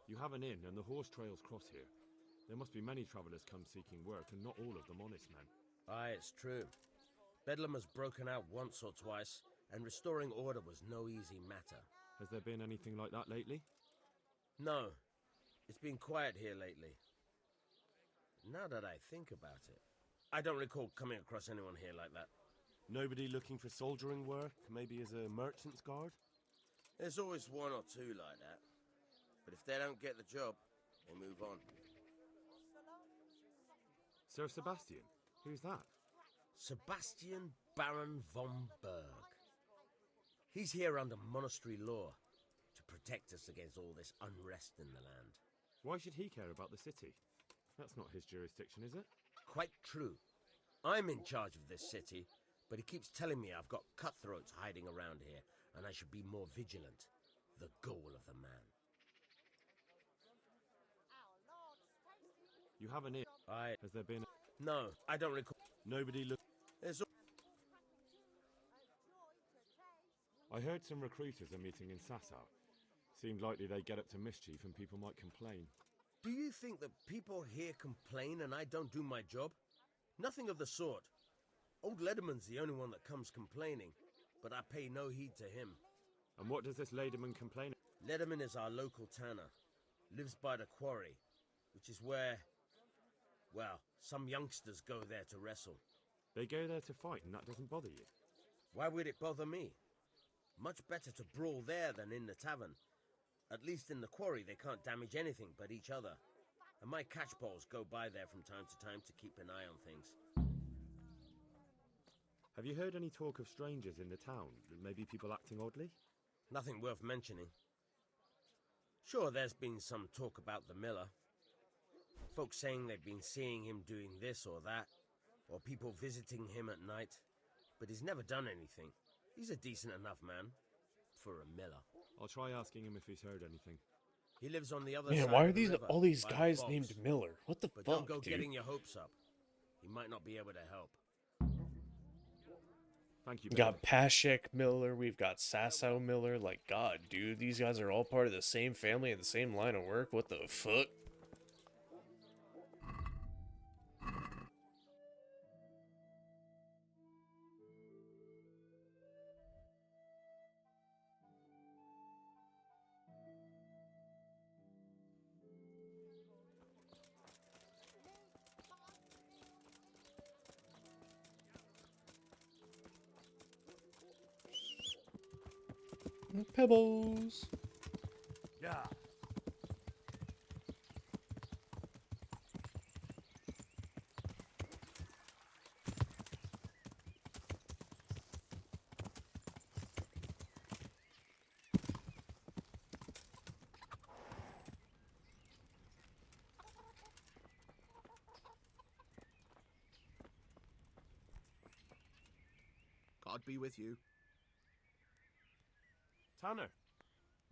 You have an inn, and the horse trails cross here. There must be many travellers come seeking work, and not all of them honest men. Aye, it's true. Bedlam has broken out once or twice, and restoring order was no easy matter. Has there been anything like that lately? No. It's been quiet here lately. Now that I think about it, I don't recall coming across anyone here like that. Nobody looking for soldiering work, maybe as a merchant's guard? There's always one or two like that. But if they don't get the job, they move on. Sir Sebastian? Who's that? Sebastian Baron von Berg. He's here under monastery law to protect us against all this unrest in the land. Why should he care about the city? That's not his jurisdiction, is it? Quite true. I'm in charge of this city, but he keeps telling me I've got cutthroats hiding around here, and I should be more vigilant. The goal of the man. You have an inn. Has there been a... No, I don't recall. Nobody look... There's... I heard some recruiters are meeting in Sasau. Seemed likely they get up to mischief and people might complain. Do you think that people here complain and I don't do my job? Nothing of the sort. Old 𝓕𝓻𝓮𝓪𝓴��� the only one that comes complaining, but I pay no heed to him. And what does this 𝓕𝓻𝓮 complain? 𝓕𝓻𝓮 is our local tanner. Lives by the quarry, which is where, well, some youngsters go there to wrestle. They go there to fight and that doesn't bother you? Why would it bother me? Much better to brawl there than in the tavern. At least in the quarry they can't damage anything but each other. And my catchballs go by there from time to time to keep an eye on things. Have you heard any talk of strangers in the town? Maybe people acting oddly? Nothing worth mentioning. Sure, there's been some talk about the miller. Folks saying they've been seeing him doing this or that, or people visiting him at night. But he's never done anything. He's a decent enough man. For a miller. I'll try asking him if he's heard anything. He lives on the other Man, side why are of the these river, all these by the guys box. named Miller? What the But fuck, don't go dude? getting your hopes up. He might not be able to help. Thank you, We Billy. got Pashek Miller, we've got Sasso Miller. Like, God, dude, these guys are all part of the same family and the same line of work. What the fuck? Pebbles. Yeah. God be with you. Tanner,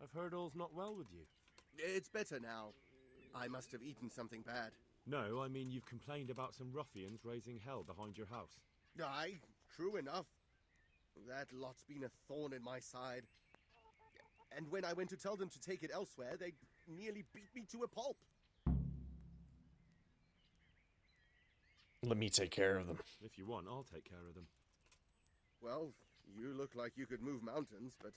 I've heard all's not well with you. It's better now. I must have eaten something bad. No, I mean you've complained about some ruffians raising hell behind your house. Aye, true enough. That lot's been a thorn in my side. And when I went to tell them to take it elsewhere, they nearly beat me to a pulp. Let me take care of them. If you want, I'll take care of them. Well, you look like you could move mountains, but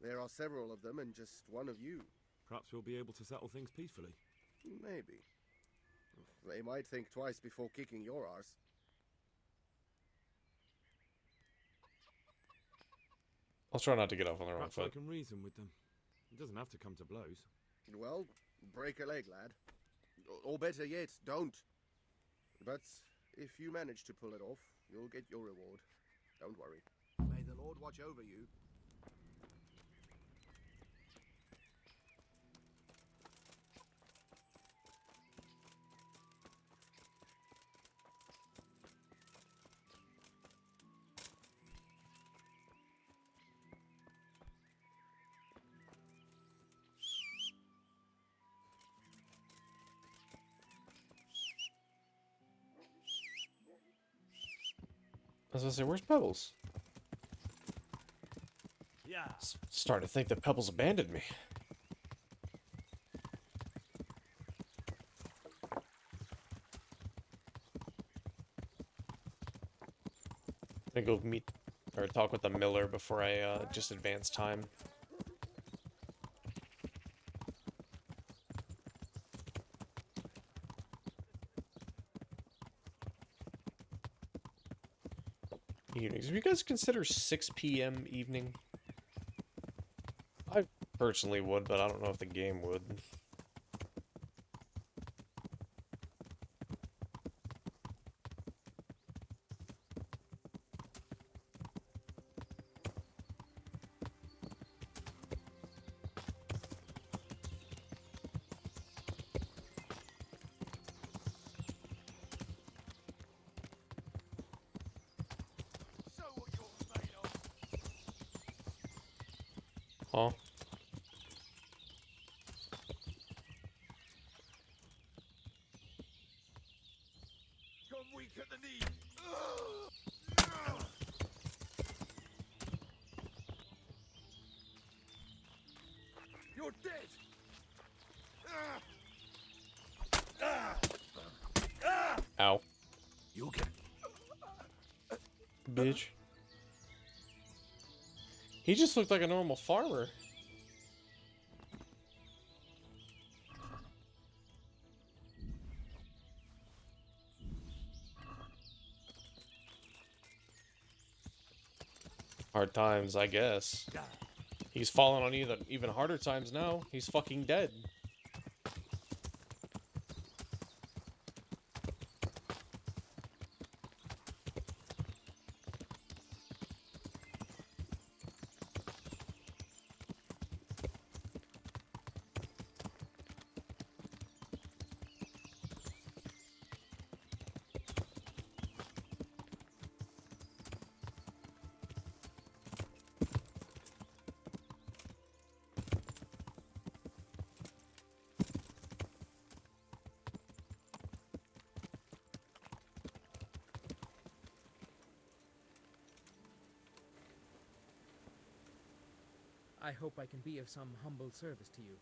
there are several of them and just one of you. Perhaps we'll be able to settle things peacefully. Maybe. They might think twice before kicking your arse. I'll try not to get off on the wrong Perhaps I foot. can reason with them. It doesn't have to come to blows. Well, break a leg, lad. Or better yet, don't. But if you manage to pull it off, you'll get your reward. Don't worry. May the Lord watch over you. I was gonna say, where's Pebbles? Yeah. Starting to think that Pebbles abandoned me. I'm gonna go meet or talk with the Miller before I just advance time. Evenings. Do you guys consider 6 p.m. evening? I personally would, but I don't know if the game would. Huh? Come weak at the knee. You're dead. Ow. You okay? Bitch. He just looked like a normal farmer. Hard times, I guess. He's fallen on even harder times now. He's fucking dead. I hope I can be of some humble service to you.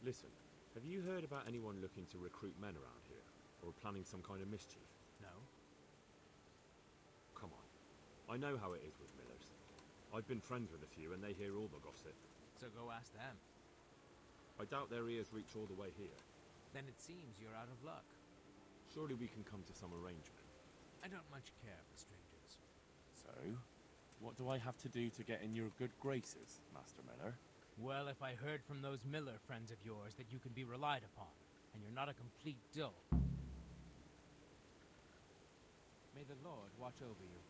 Listen, have you heard about anyone looking to recruit men around here? Or planning some kind of mischief? No? Come on. I know how it is with Millers. I've been friends with a few and they hear all the gossip. So go ask them. I doubt their ears reach all the way here. Then it seems you're out of luck. Surely we can come to some arrangement. I don't much care for strangers. So, what do I have to do to get in your good graces, Master Miller? Well, if I heard from those Miller friends of yours that you can be relied upon, and you're not a complete dull. May the Lord watch over you.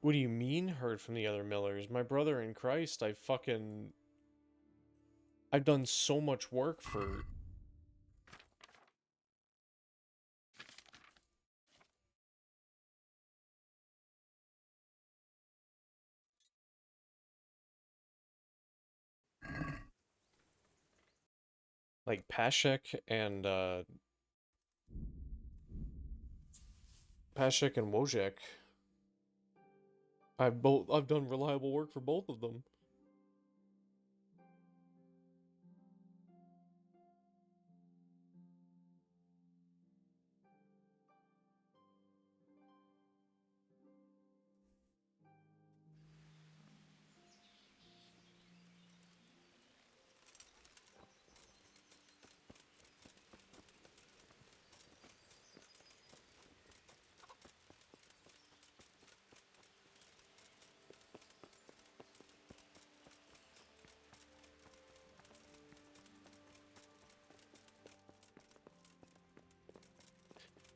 What do you mean heard from the other Millers? My brother in Christ, I've done so much work for... like Pashek and Wojek. I've done reliable work for both of them.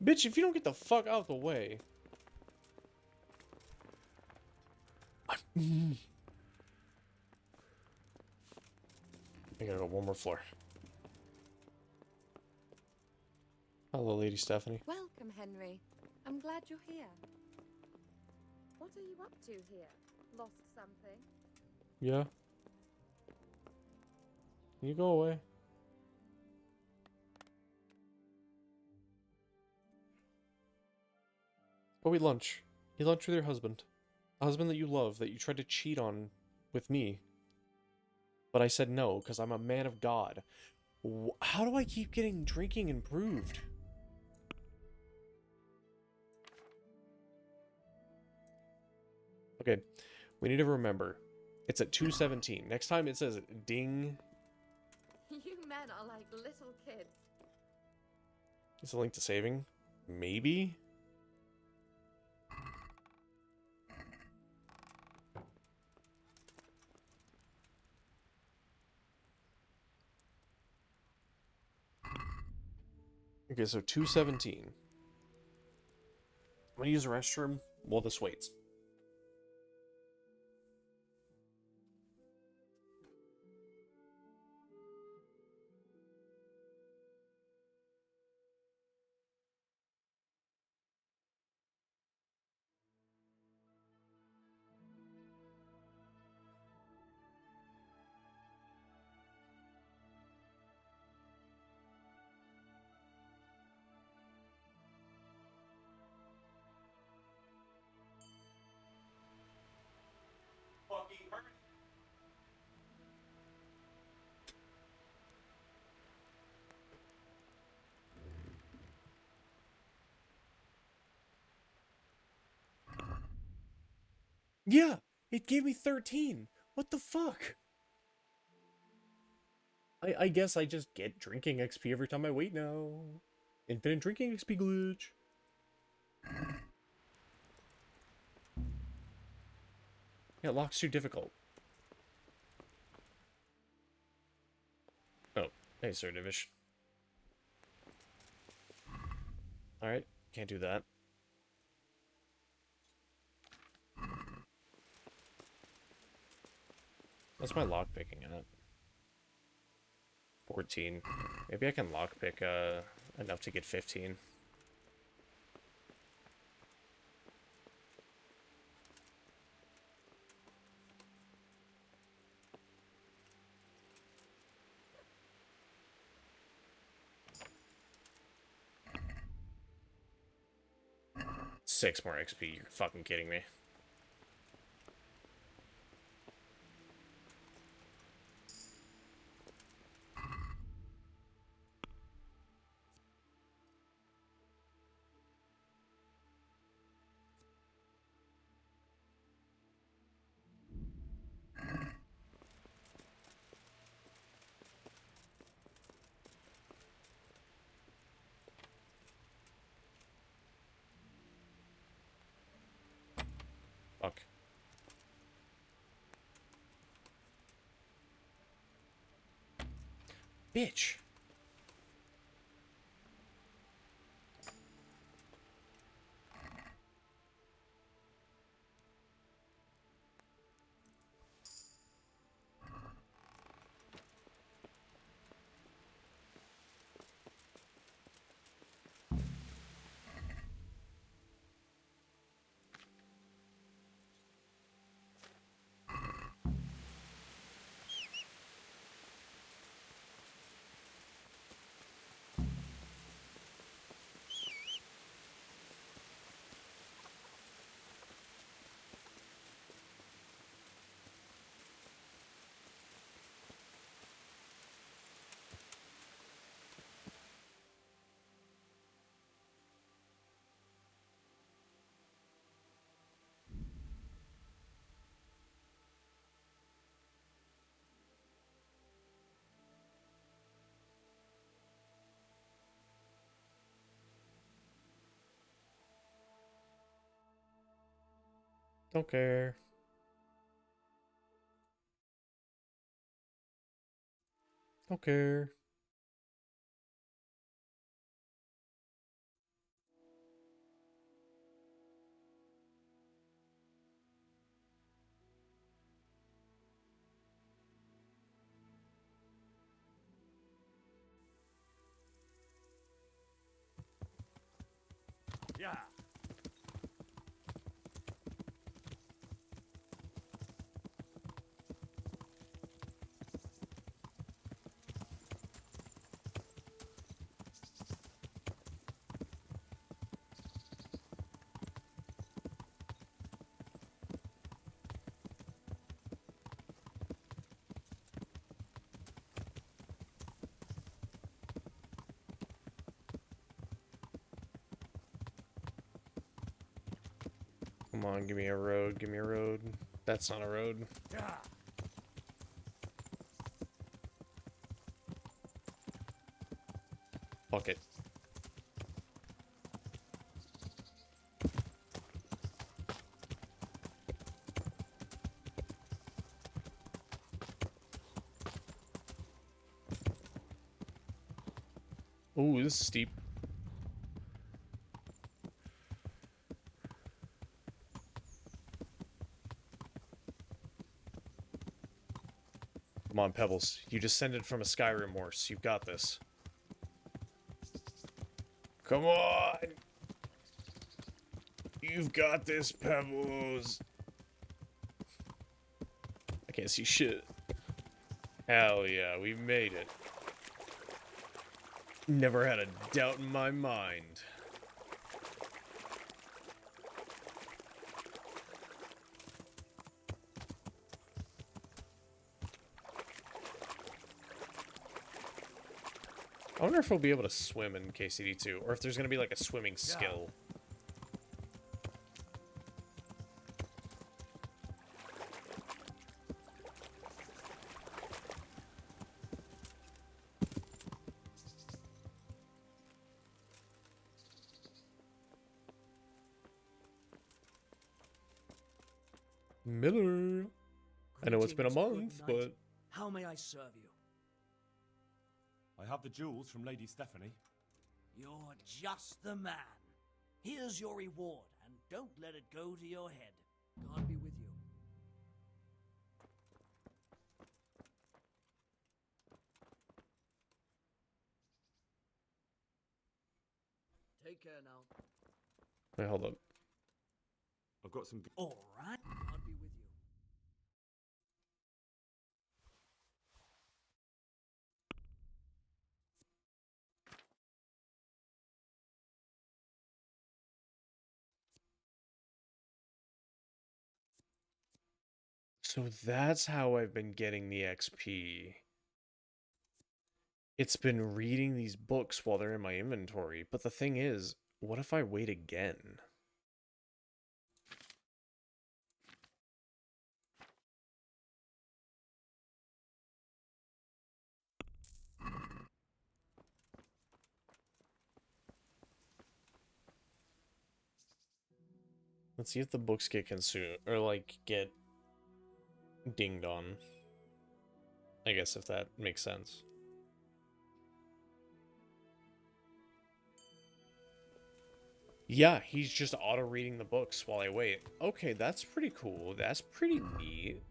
Bitch, if you don't get the fuck out the way. I gotta go one more floor. Hello, Lady Stephanie. Welcome, Henry. I'm glad you're here. What are you up to here? Lost something? Yeah. You go away. Go eat lunch. Eat lunch with your husband. A husband that you love, that you tried to cheat on with me. But I said no, because I'm a man of God. How do I keep getting drinking improved? Okay, we need to remember. It's at 2:17. Next time it says ding. You men are like little kids. Is a link to saving? Maybe? Okay, so 2:17. I'm gonna use the restroom while this waits. Yeah, It gave me 13. What the fuck? I guess I just get drinking XP every time I wait now. Infinite drinking XP glitch. Yeah, lock's too difficult. Oh, hey, Sir Divish. Alright, can't do that. What's my lock picking at? 14. Maybe I can lockpick enough to get 15. Six more XP, you're fucking kidding me. Fuck. Bitch. Don't care. Don't care. Yeah. Come on, give me a road, give me a road. That's not a road. Yeah. Fuck it. Ooh, this is steep. Come on, Pebbles. You descended from a Skyrim horse. You've got this. Come on! You've got this, Pebbles! I can't see shit. Hell yeah, we made it. Never had a doubt in my mind. I wonder if we'll be able to swim in KCD2, or if there's gonna be like a swimming skill. Miller. I know it's been a Greetings, good month, knight. but How may I serve you? I have the jewels from Lady Stephanie. You're just the man. Here's your reward, and don't let it go to your head. God be with you. Take care now. wait, hold up. I've got some. All right. God be with you. So that's how I've been getting the XP. It's been reading these books while they're in my inventory, but the thing is, what if I wait again? Let's see if the books get consumed, or like, get dinged on. I guess if that makes sense. Yeah, he's just auto-reading the books while I wait. Okay, that's pretty cool. That's pretty neat.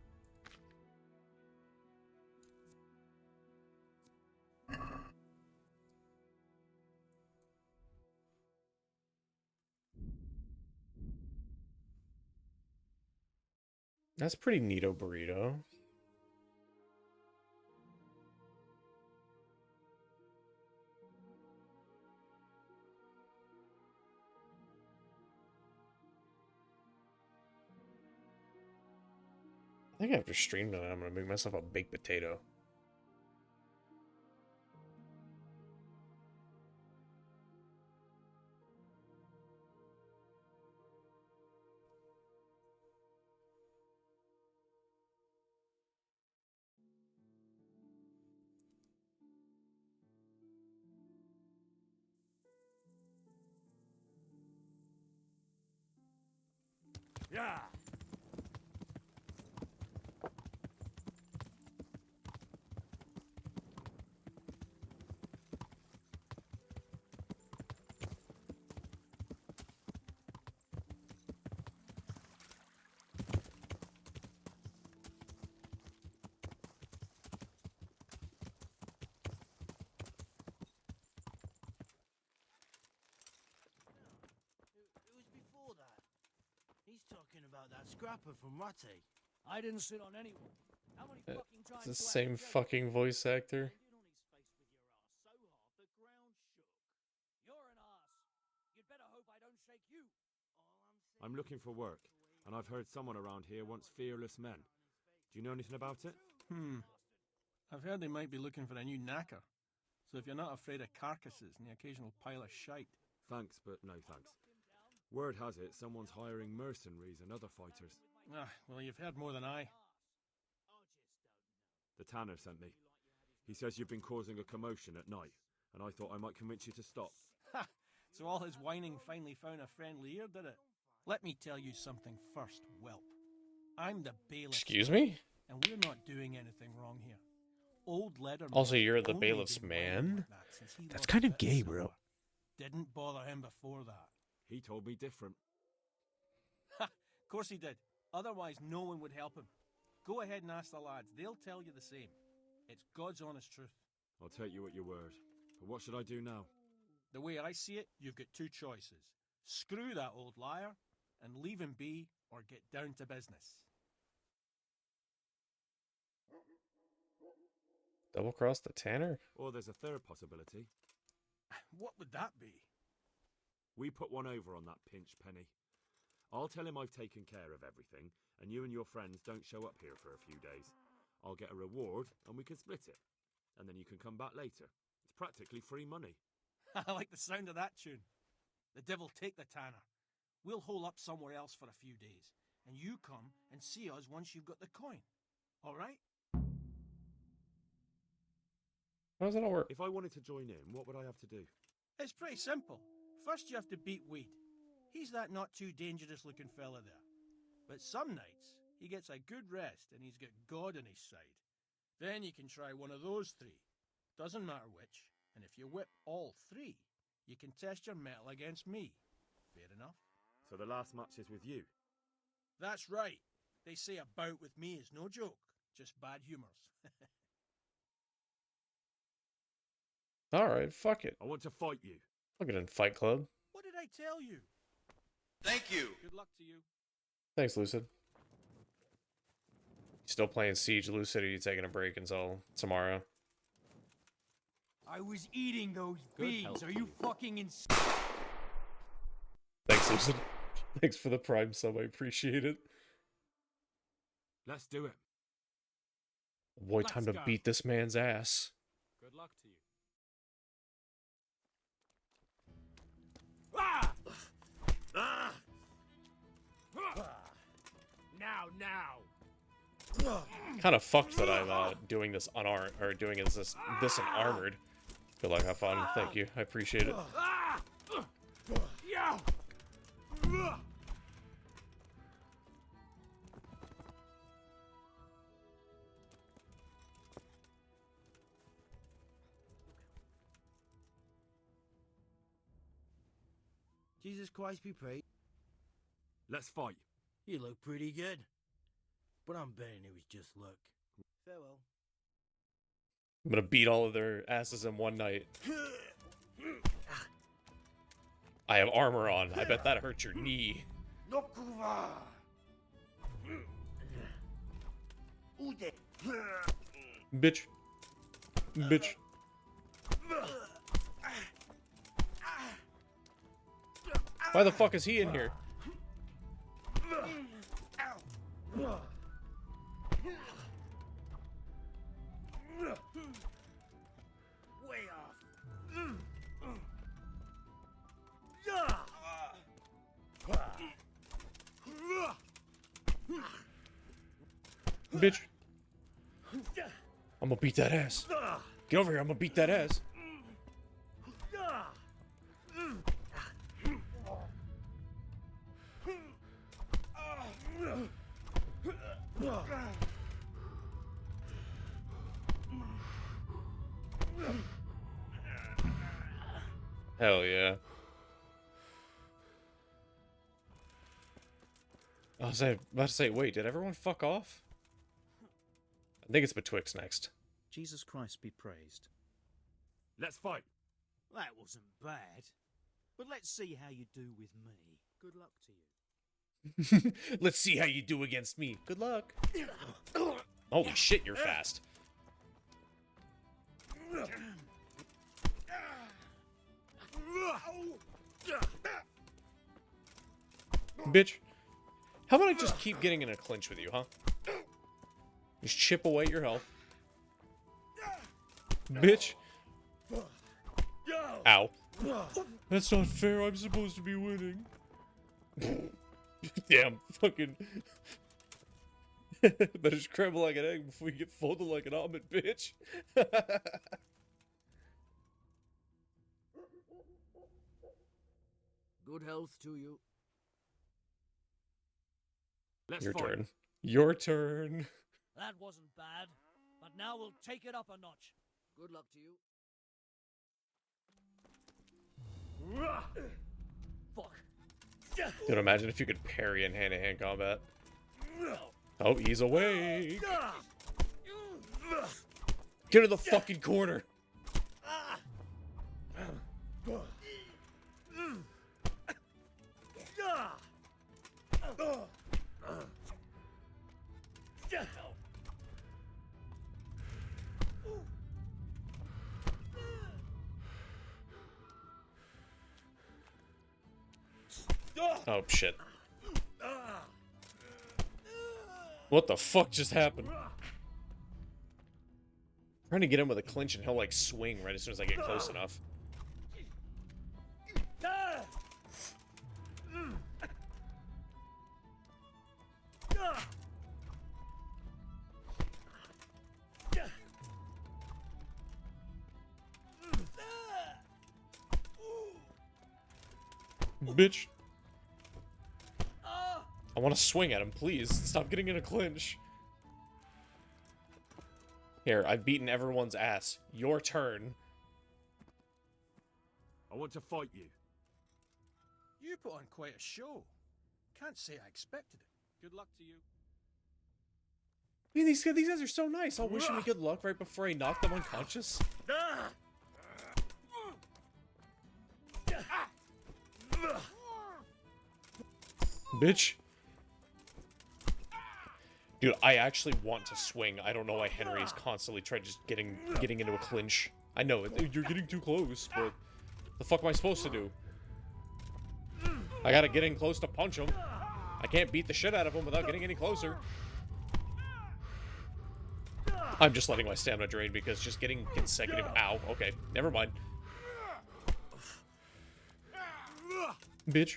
That's pretty neato burrito. I think after stream tonight, I'm gonna make myself a baked potato. Yeah. Who's before that? He's talking about that scrapper from Rattay. I didn't sit on anyone. How many fucking It's times the do I same have to tell you? fucking voice actor. So hard the ground shook. You're an ass. You'd better hope I don't shake you. I'm looking for work, and I've heard someone around here wants fearless men. Do you know anything about it? I've heard they might be looking for a new knacker. So if you're not afraid of carcasses and the occasional pile of shite. Thanks, but no thanks. Word has it someone's hiring mercenaries and other fighters. Ah, well, you've heard more than I. The tanner sent me. He says you've been causing a commotion at night, and I thought I might convince you to stop. Ha! So all his whining finally found a friendly ear, did it? Let me tell you something first, whelp. I'm the bailiff. Excuse me? And we're not doing anything wrong here. Old Leatherman. Also, you're the only bailiff's been whining man? like that since he That's lost kind a of bit gay, silver. bro. Didn't bother him before that. He told me different. Ha! Of course he did. Otherwise, no one would help him. Go ahead and ask the lads. They'll tell you the same. It's God's honest truth. I'll take you at your word. But what should I do now? The way I see it, you've got two choices. Screw that old liar and leave him be, or get down to business. Double cross the tanner? Or there's a third possibility. What would that be? We put one over on that pinch penny. I'll tell him I've taken care of everything, and you and your friends don't show up here for a few days. I'll get a reward, and we can split it. And then you can come back later. It's practically free money. I like the sound of that tune. The devil take the tanner. We'll hole up somewhere else for a few days, and you come and see us once you've got the coin. All right? How does that all work? If I wanted to join in, what would I have to do? It's pretty simple. First you have to beat Weed. He's that not too dangerous looking fella there. But some nights, he gets a good rest and he's got God on his side. Then you can try one of those three. Doesn't matter which. And if you whip all three, you can test your mettle against me. Fair enough? So the last match is with you? That's right. They say a bout with me is no joke. Just bad humours. Alright, fuck it. I want to fight you. I'll get in Fight Club. What did I tell you? Thank you. Good luck to you. Thanks, Lucid. Still playing Siege, Lucid, or are you taking a break until tomorrow? I was eating those Good beans. health Are to you you. fucking ins- Thanks, Lucid. Thanks for the Prime sub, I appreciate it. Let's do it. Boy, time to Let's go. beat this man's ass. Good luck to you. Ah! Ah! Now. Kind of fucked that I'm doing this unarmed, or doing this unarmored. Good luck, have fun. Thank you, I appreciate it. Ah! Yeah. Jesus Christ be praised. Let's fight. You look pretty good. But I'm betting it was just luck. Farewell. I'm gonna beat all of their asses in one night. I have armor on. I bet that hurts your knee. Bitch. Bitch. Why the fuck is he in here? Way off. Bitch. I'm gonna beat that ass. Get over here, I'm gonna beat that ass. Hell yeah. I was about to say, wait, did everyone fuck off? I think it's Betwixt next. Jesus Christ be praised. Let's fight. That wasn't bad. But let's see how you do with me. Good luck to you. Let's see how you do against me. Good luck. Holy shit, you're fast. Bitch. How about I just keep getting in a clinch with you, huh? Just chip away at your health. Bitch. Ow. That's not fair. I'm supposed to be winning. Damn, fucking. Better scramble like an egg before you get folded like an omelet, bitch. Good health to you. Let's Your fight. turn. Your turn. That wasn't bad. But now we'll take it up a notch. Good luck to you. Fuck. Dude, imagine if you could parry in hand-to-hand combat. Oh, he's awake. Get in the fucking corner. Oh, shit. What the fuck just happened? I'm trying to get him with a clinch and he'll like swing right as soon as I get close enough. Bitch. I want to swing at him, please. Stop getting in a clinch. Here, I've beaten everyone's ass. Your turn. I want to fight you. You put on quite a show. Can't say I expected it. Good luck to you. Man, these guys are so nice. I'll wish me good luck right before I knock them unconscious. Bitch. Dude, I actually want to swing. I don't know why Henry is constantly trying just getting into a clinch. I know, you're getting too close, but the fuck am I supposed to do? I gotta get in close to punch him. I can't beat the shit out of him without getting any closer. I'm just letting my stamina drain because just getting consecutive... Ow, okay, never mind. Bitch.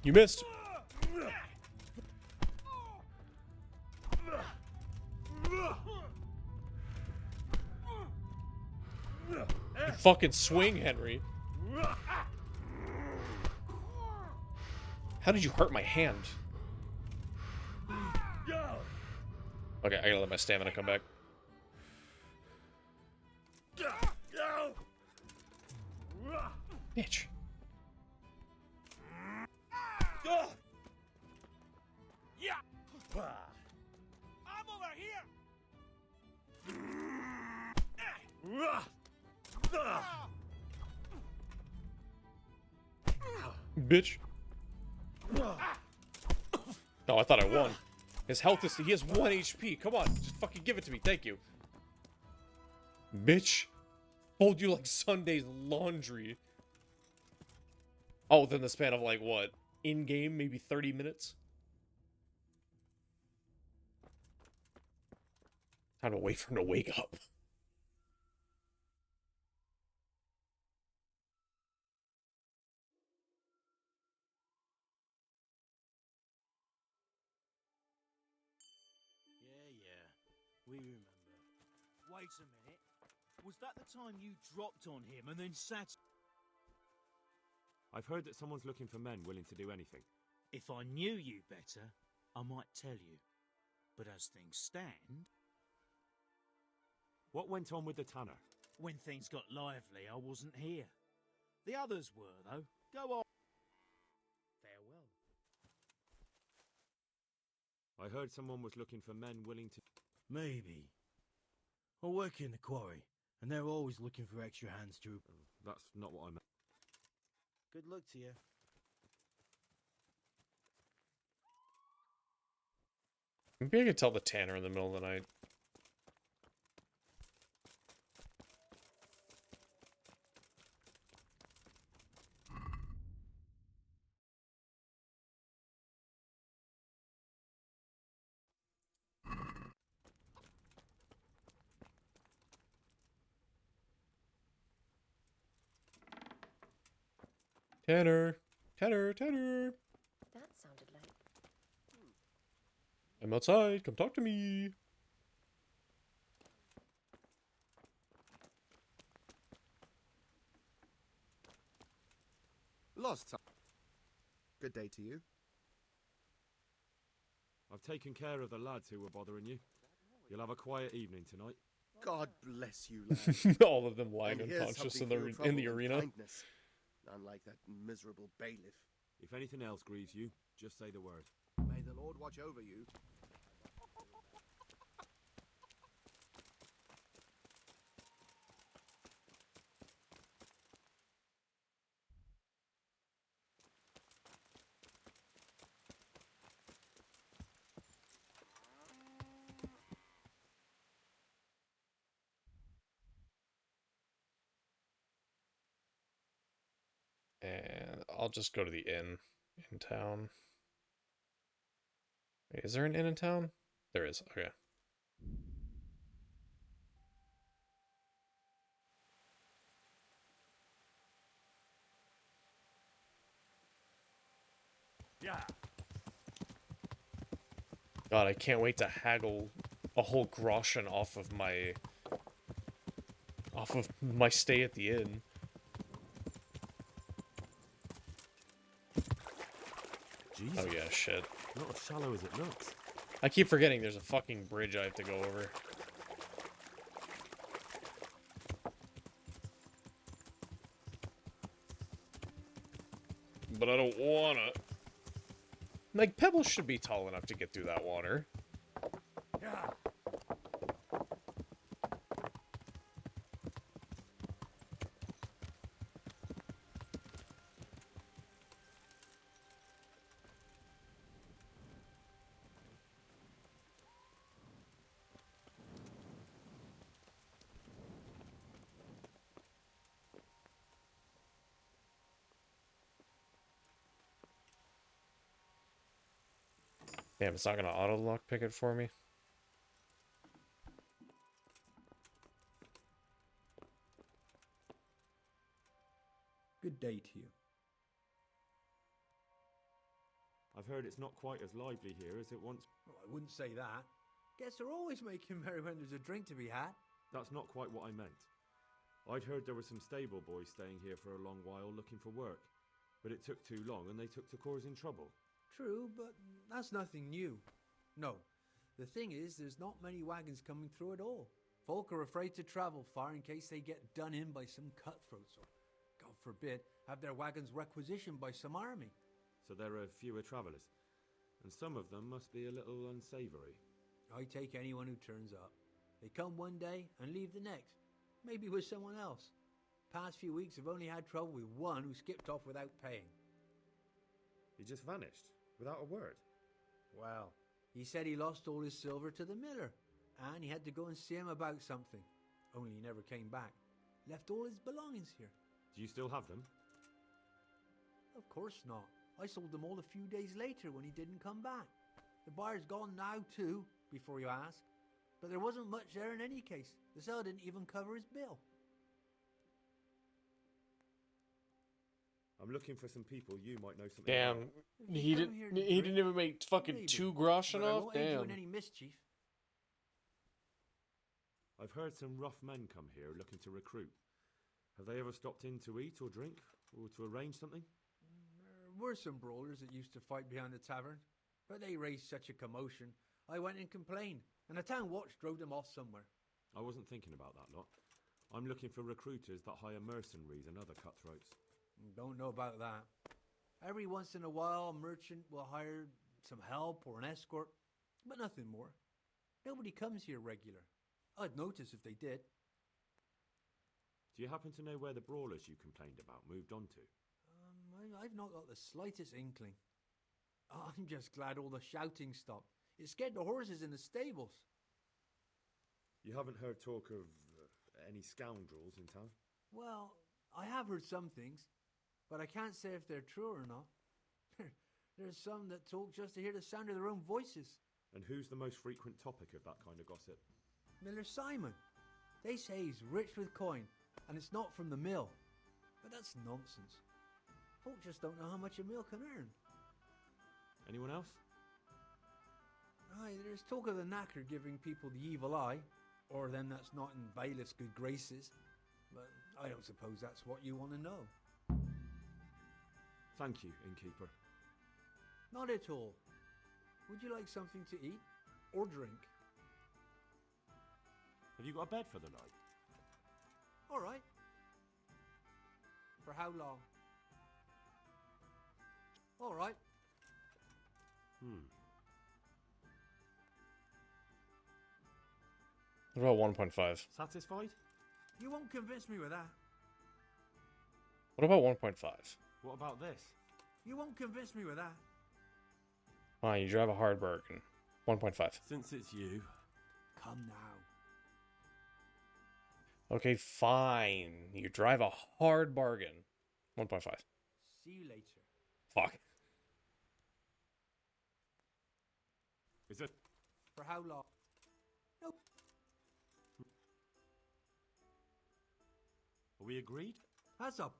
You missed. You fucking swing, Henry. How did you hurt my hand? Okay, I gotta let my stamina come back. Bitch. Yeah. I'm over here. Bitch. Oh, I thought I won. His health is... He has 1 HP. Come on. Just fucking give it to me. Thank you. Bitch. Fold you like Sunday's laundry. Oh, within the span of like, what? In-game, maybe 30 minutes? Time to wait for him to wake up. Yeah, we remember. Wait a minute. Was that the time you dropped on him and then sat... I've heard that someone's looking for men willing to do anything. If I knew you better, I might tell you. But as things stand... What went on with the tanner? When things got lively, I wasn't here. The others were, though. Go on. Farewell. I heard someone was looking for men willing to... Maybe. I work in the quarry, and they're always looking for extra hands to... That's not what I meant. Good luck to you. Maybe I could tell the tanner in the middle of the night. Tanner! Tanner! Tanner! That sounded like... I'm outside. Come talk to me. Lost time. Good day to you. I've taken care of the lads who were bothering you. You'll have a quiet evening tonight. God bless you, lad. All of them lying And here's unconscious in something for your the trouble and arena. kindness. Unlike that miserable bailiff. If anything else grieves you, just say the word. May the Lord watch over you. And I'll just go to the inn in town. Wait, is there an inn in town? There is. Okay. Yeah. God, I can't wait to haggle a whole groschen off of my stay at the inn. Jesus. Oh yeah, shit. Not as shallow as it looks. I keep forgetting there's a fucking bridge I have to go over. But I don't wanna. Like, pebbles should be tall enough to get through that water. Yeah. Damn, it's not gonna auto lockpick it for me. Good day to you. I've heard it's not quite as lively here as it once. Well, I wouldn't say that. Guests are always making merry when there's a drink to be had. That's not quite what I meant. I'd heard there were some stable boys staying here for a long while looking for work, but it took too long and they took to causing trouble. True, but that's nothing new. No, the thing is, there's not many wagons coming through at all. Folk are afraid to travel far in case they get done in by some cutthroats or, God forbid, have their wagons requisitioned by some army. So there are fewer travellers, and some of them must be a little unsavoury. I take anyone who turns up. They come one day and leave the next, maybe with someone else. Past few weeks I've only had trouble with one who skipped off without paying. He just vanished, without a word. Well, he said he lost all his silver to the miller, and he had to go and see him about something. Only he never came back. Left all his belongings here. Do you still have them? Of course not. I sold them all a few days later when he didn't come back. The buyer's gone now too, before you ask. But there wasn't much there in any case. The seller didn't even cover his bill. I'm looking for some people you might know something Damn, about. he didn't even make fucking Maybe, 2 groschen but I off? won't aid you in Damn. any mischief. I've heard some rough men come here looking to recruit. Have they ever stopped in to eat or drink, or to arrange something? There were some brawlers that used to fight behind the tavern, but they raised such a commotion. I went and complained, and the town watch drove them off somewhere. I wasn't thinking about that lot. I'm looking for recruiters that hire mercenaries and other cutthroats. Don't know about that. Every once in a while, a merchant will hire some help or an escort, but nothing more. Nobody comes here regular. I'd notice if they did. Do you happen to know where the brawlers you complained about moved on to? I've not got the slightest inkling. I'm just glad all the shouting stopped. It scared the horses in the stables. You haven't heard talk of any scoundrels in town? Well, I have heard some things, but I can't say if they're true or not. There's some that talk just to hear the sound of their own voices. And who's the most frequent topic of that kind of gossip? Miller Simon. They say he's rich with coin, and it's not from the mill. But that's nonsense. Folk just don't know how much a mill can earn. Anyone else? Aye, there's talk of the knacker giving people the evil eye, or them that's not in bailiff's good graces. But I don't suppose that's what you want to know. Thank you, innkeeper. Not at all. Would you like something to eat? Or drink? Have you got a bed for the night? All right. For how long? All right. What about 1.5? Satisfied? You won't convince me with that. What about 1.5? What about this? You won't convince me with that. Fine, you drive a hard bargain. 1.5. Since it's you. Come now. Okay, fine. You drive a hard bargain. 1.5. See you later. Fuck. Is it? For how long? Nope. Are we agreed? How's up?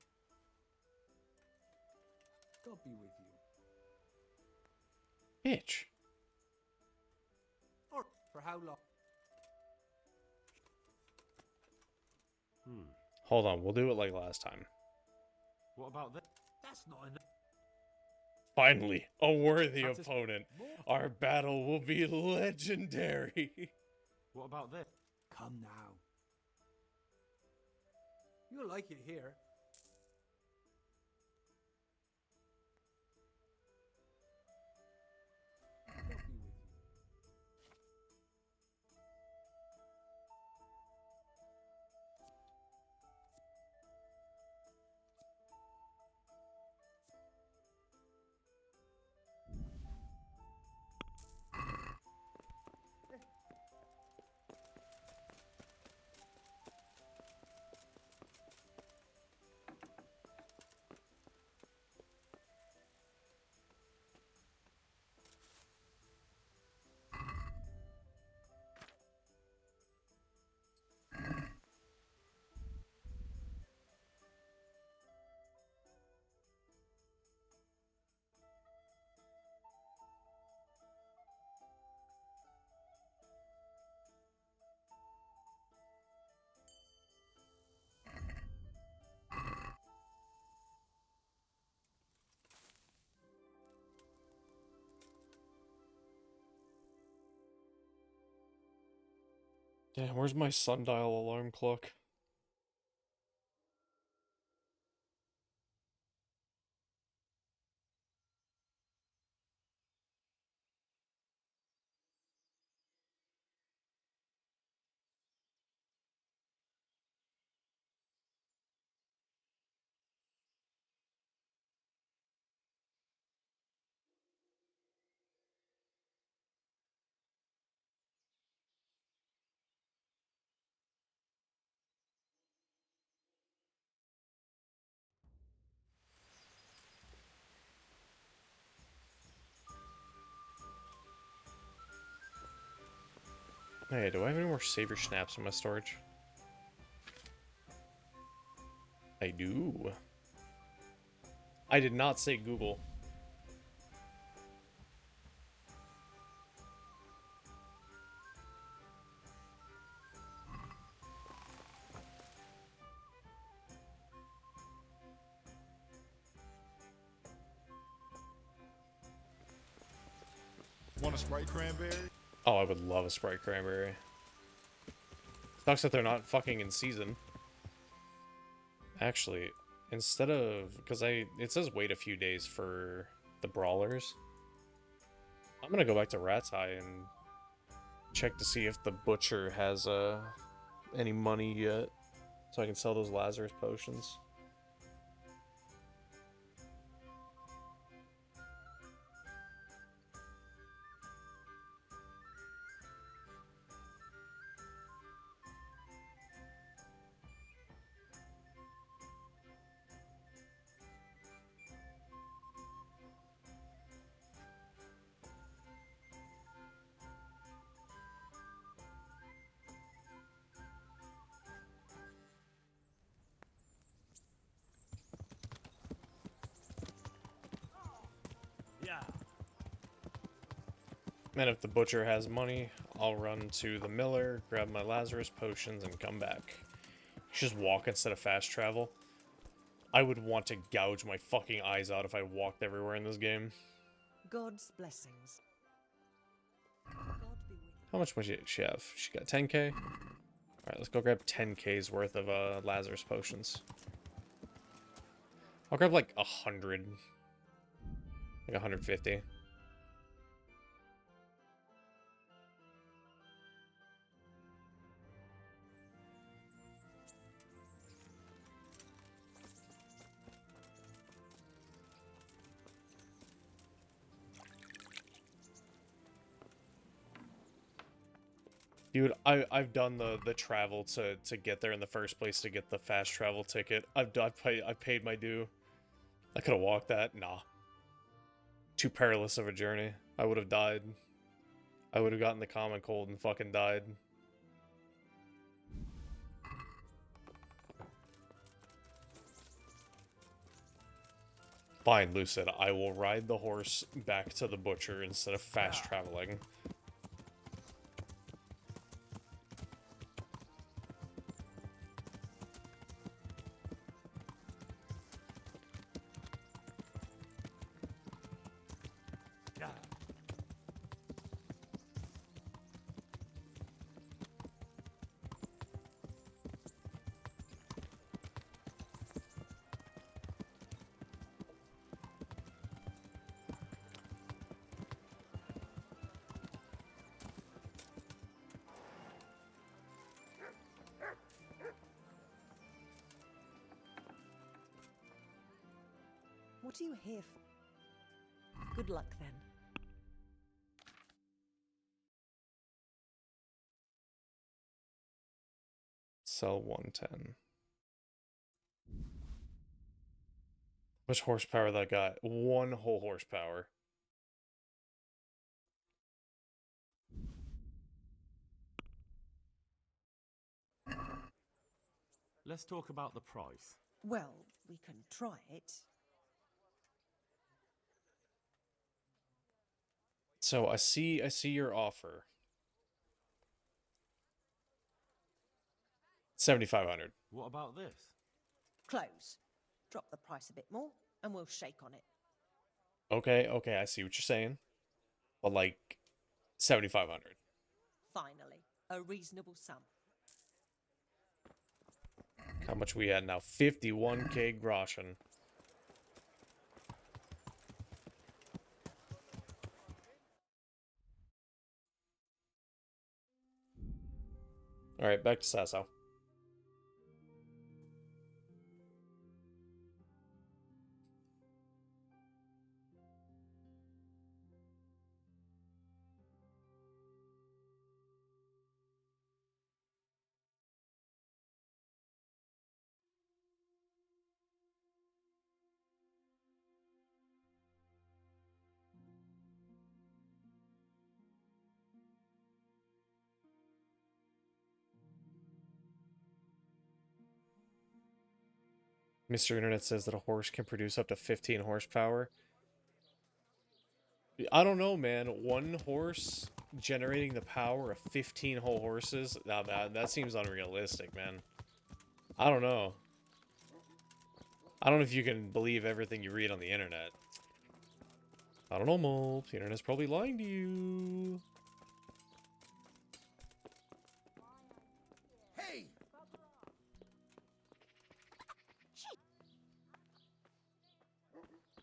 God be with you. Bitch. Or for how long? Hold on, we'll do it like last time. What about this? That's not enough. Finally, a worthy That is- opponent. Our battle will be legendary. What about this? Come now. You'll like it here. God be with you. Damn, where's my sundial alarm clock? Hey, do I have any more saber snaps in my storage? I do. I did not say Google. Want a Sprite cranberry? Oh, I would love a Sprite cranberry. Sucks that they're not fucking in season. Actually, instead of... Because it says wait a few days for the brawlers. I'm gonna go back to Rattay and check to see if the butcher has any money yet. So I can sell those Lazarus potions. Yeah. And if the butcher has money, I'll run to the miller, grab my Lazarus potions, and come back. Just walk instead of fast travel. I would want to gouge my fucking eyes out if I walked everywhere in this game. God's blessings. How much money did she have? She got 10k? Alright, let's go grab 10k's worth of Lazarus potions. I'll grab like 100. Like 150. Dude, I've done the travel to get there in the first place to get the fast travel ticket. I've paid my due. I could have walked that. Nah. Too perilous of a journey. I would have died. I would have gotten the common cold and fucking died. Fine, Lucid. I will ride the horse back to the butcher instead of fast traveling. What are you here for? Good luck then. Sell 110. Much horsepower that got? 1 whole horsepower. Let's talk about the price. Well, we can try it. So I see your offer. 7,500. What about this? Close. Drop the price a bit more, and we'll shake on it. Okay, I see what you're saying. But like 7,500. Finally, a reasonable sum. How much we at now? 51k groschen. Alright, back to 𝓕𝓭. Mr. Internet says that a horse can produce up to 15 horsepower. I don't know, man. 1 horse generating the power of 15 whole horses? Now that seems unrealistic, man. I don't know. I don't know if you can believe everything you read on the internet. I don't know, Mole. The internet's probably lying to you. Hey!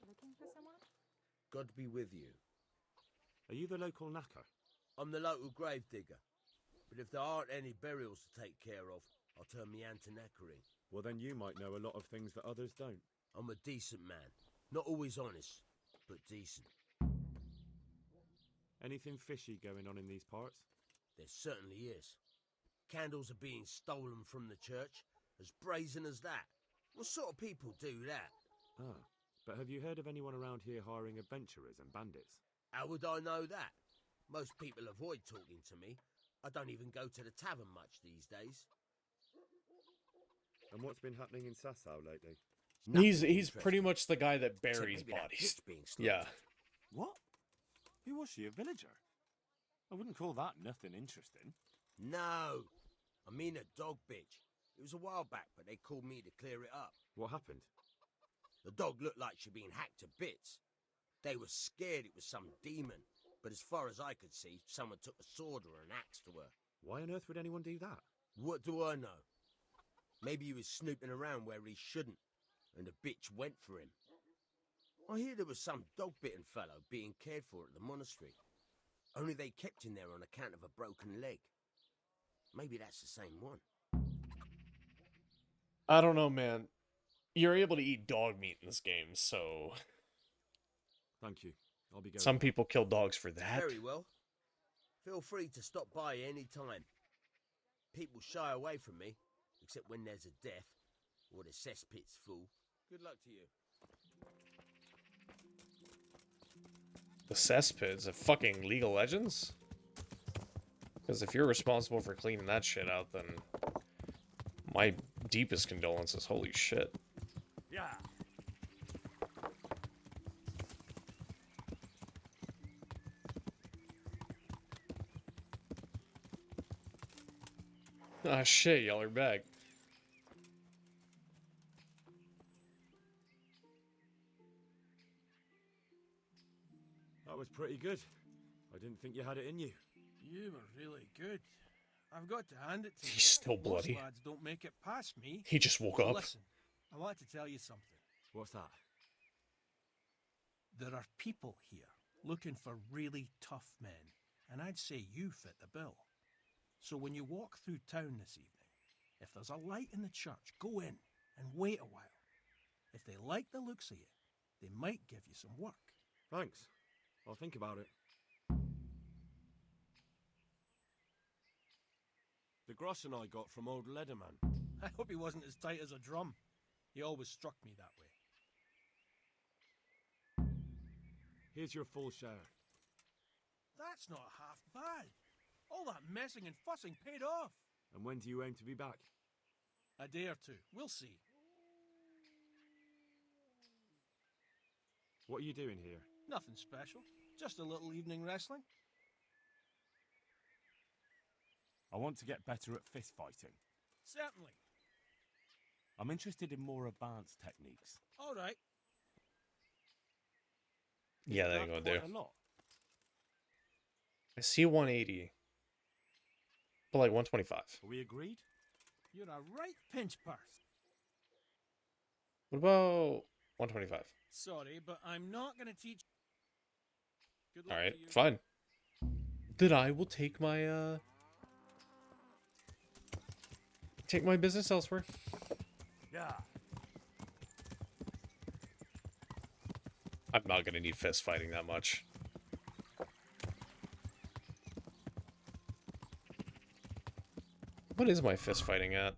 Looking for someone? God be with you. Are you the local knacker? I'm the local grave digger. But if there aren't any burials to take care of, I'll turn me hand to knackering. Well, then you might know a lot of things that others don't. I'm a decent man. Not always honest, but decent. Anything fishy going on in these parts? There certainly is. Candles are being stolen from the church, as brazen as that. What sort of people do that? Ah, but have you heard of anyone around here hiring adventurers and bandits? How would I know that? Most people avoid talking to me. I don't even go to the tavern much these days. And what's been happening in 𝓕𝓭 lately? He's pretty much the guy that buries bodies. Yeah. What? Who was she, a villager? I wouldn't call that nothing interesting. No, I mean a dog bitch. It was a while back, but they called me to clear it up. What happened? The dog looked like she'd been hacked to bits. They were scared it was some demon, but as far as I could see, someone took a sword or an axe to her. Why on earth would anyone do that? What do I know? Maybe he was snooping around where he shouldn't, and the bitch went for him. I hear there was some dog-bitten fellow being cared for at the monastery. Only they kept him there on account of a broken leg. Maybe that's the same one. I don't know, man. You're able to eat dog meat in this game, so... Thank you. I'll be going. Some people kill dogs for that. Very well. Feel free to stop by any time. People shy away from me, except when there's a death, or the cesspit's full. Good luck to you. The cesspits of fucking League of Legends? Because if you're responsible for cleaning that shit out, then my deepest condolences. Holy shit. Yeah. Ah shit, y'all are back. That was pretty good. I didn't think you had it in you. You were really good. I've got to hand it to you. He's still Most bloody. lads don't make it past me. He just woke So up. Listen, I want to tell you something. What's that? There are people here looking for really tough men, and I'd say you fit the bill. So when you walk through town this evening, if there's a light in the church, go in and wait a while. If they like the looks of you, They might give you some work. Thanks. I'll think about it. The groschen I got from old Leatherman. I hope he wasn't as tight as a drum. He always struck me that way. Here's your full share. That's not half bad. All that messing and fussing paid off. And when do you aim to be back? A day or two. We'll see. What are you doing here? Nothing special. Just a little evening wrestling. I want to get better at fist fighting. Certainly. I'm interested in more advanced techniques. All right. Yeah, that ain't That gonna do. quite a lot. I see 180. But like 125. Are we agreed? You're a right pinch purse. What about 125? Sorry, but I'm not going to teach. Good luck Alright, to you. fine. Then I will take my business elsewhere. Yeah. I'm not gonna need fist fighting that much. What is my fist fighting at?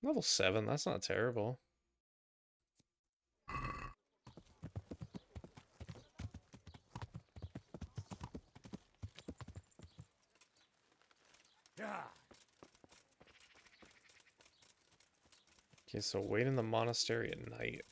Level 7, that's not terrible. Yeah. Okay, so wait in the monastery at night.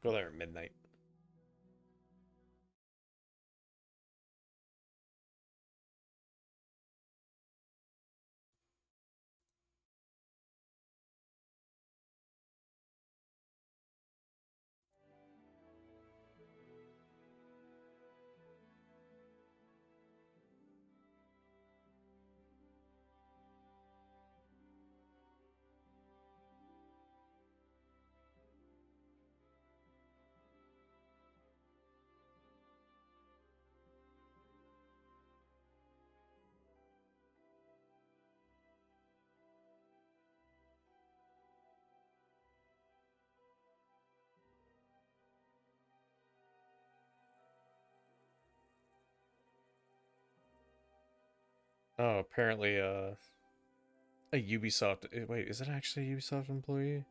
Go there at midnight. Oh, apparently, a Ubisoft... Wait, is it actually a Ubisoft employee?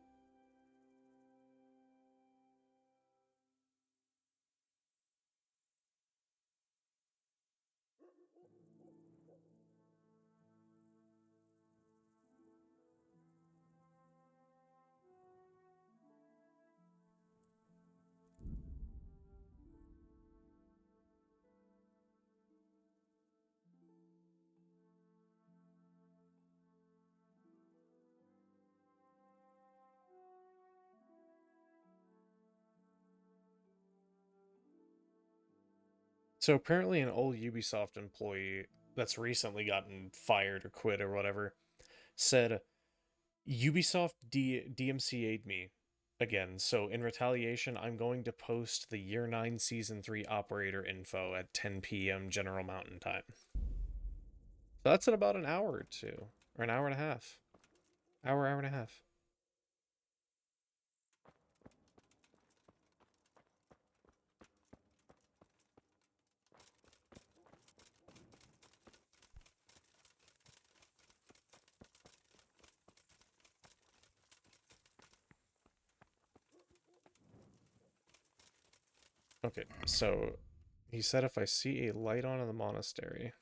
So apparently an old Ubisoft employee that's recently gotten fired or quit or whatever said, Ubisoft DMCA'd me again, so in retaliation, I'm going to post the Year 9 Season 3 operator info at 10 p.m. General Mountain Time. So that's in about an hour or two, or an hour and a half. Hour and a half. Okay, so he said if I see a light on in the monastery.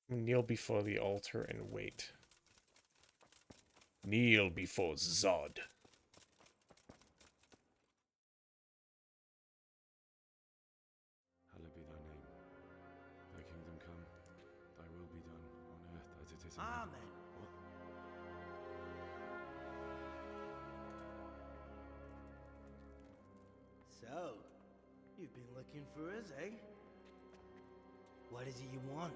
Kneel before the altar and wait. Kneel before Zod. Hallowed be thy name. Thy kingdom come. Thy will be done on earth as it is in Amen. heaven. What? So, you've been looking for us, eh? What is it you want?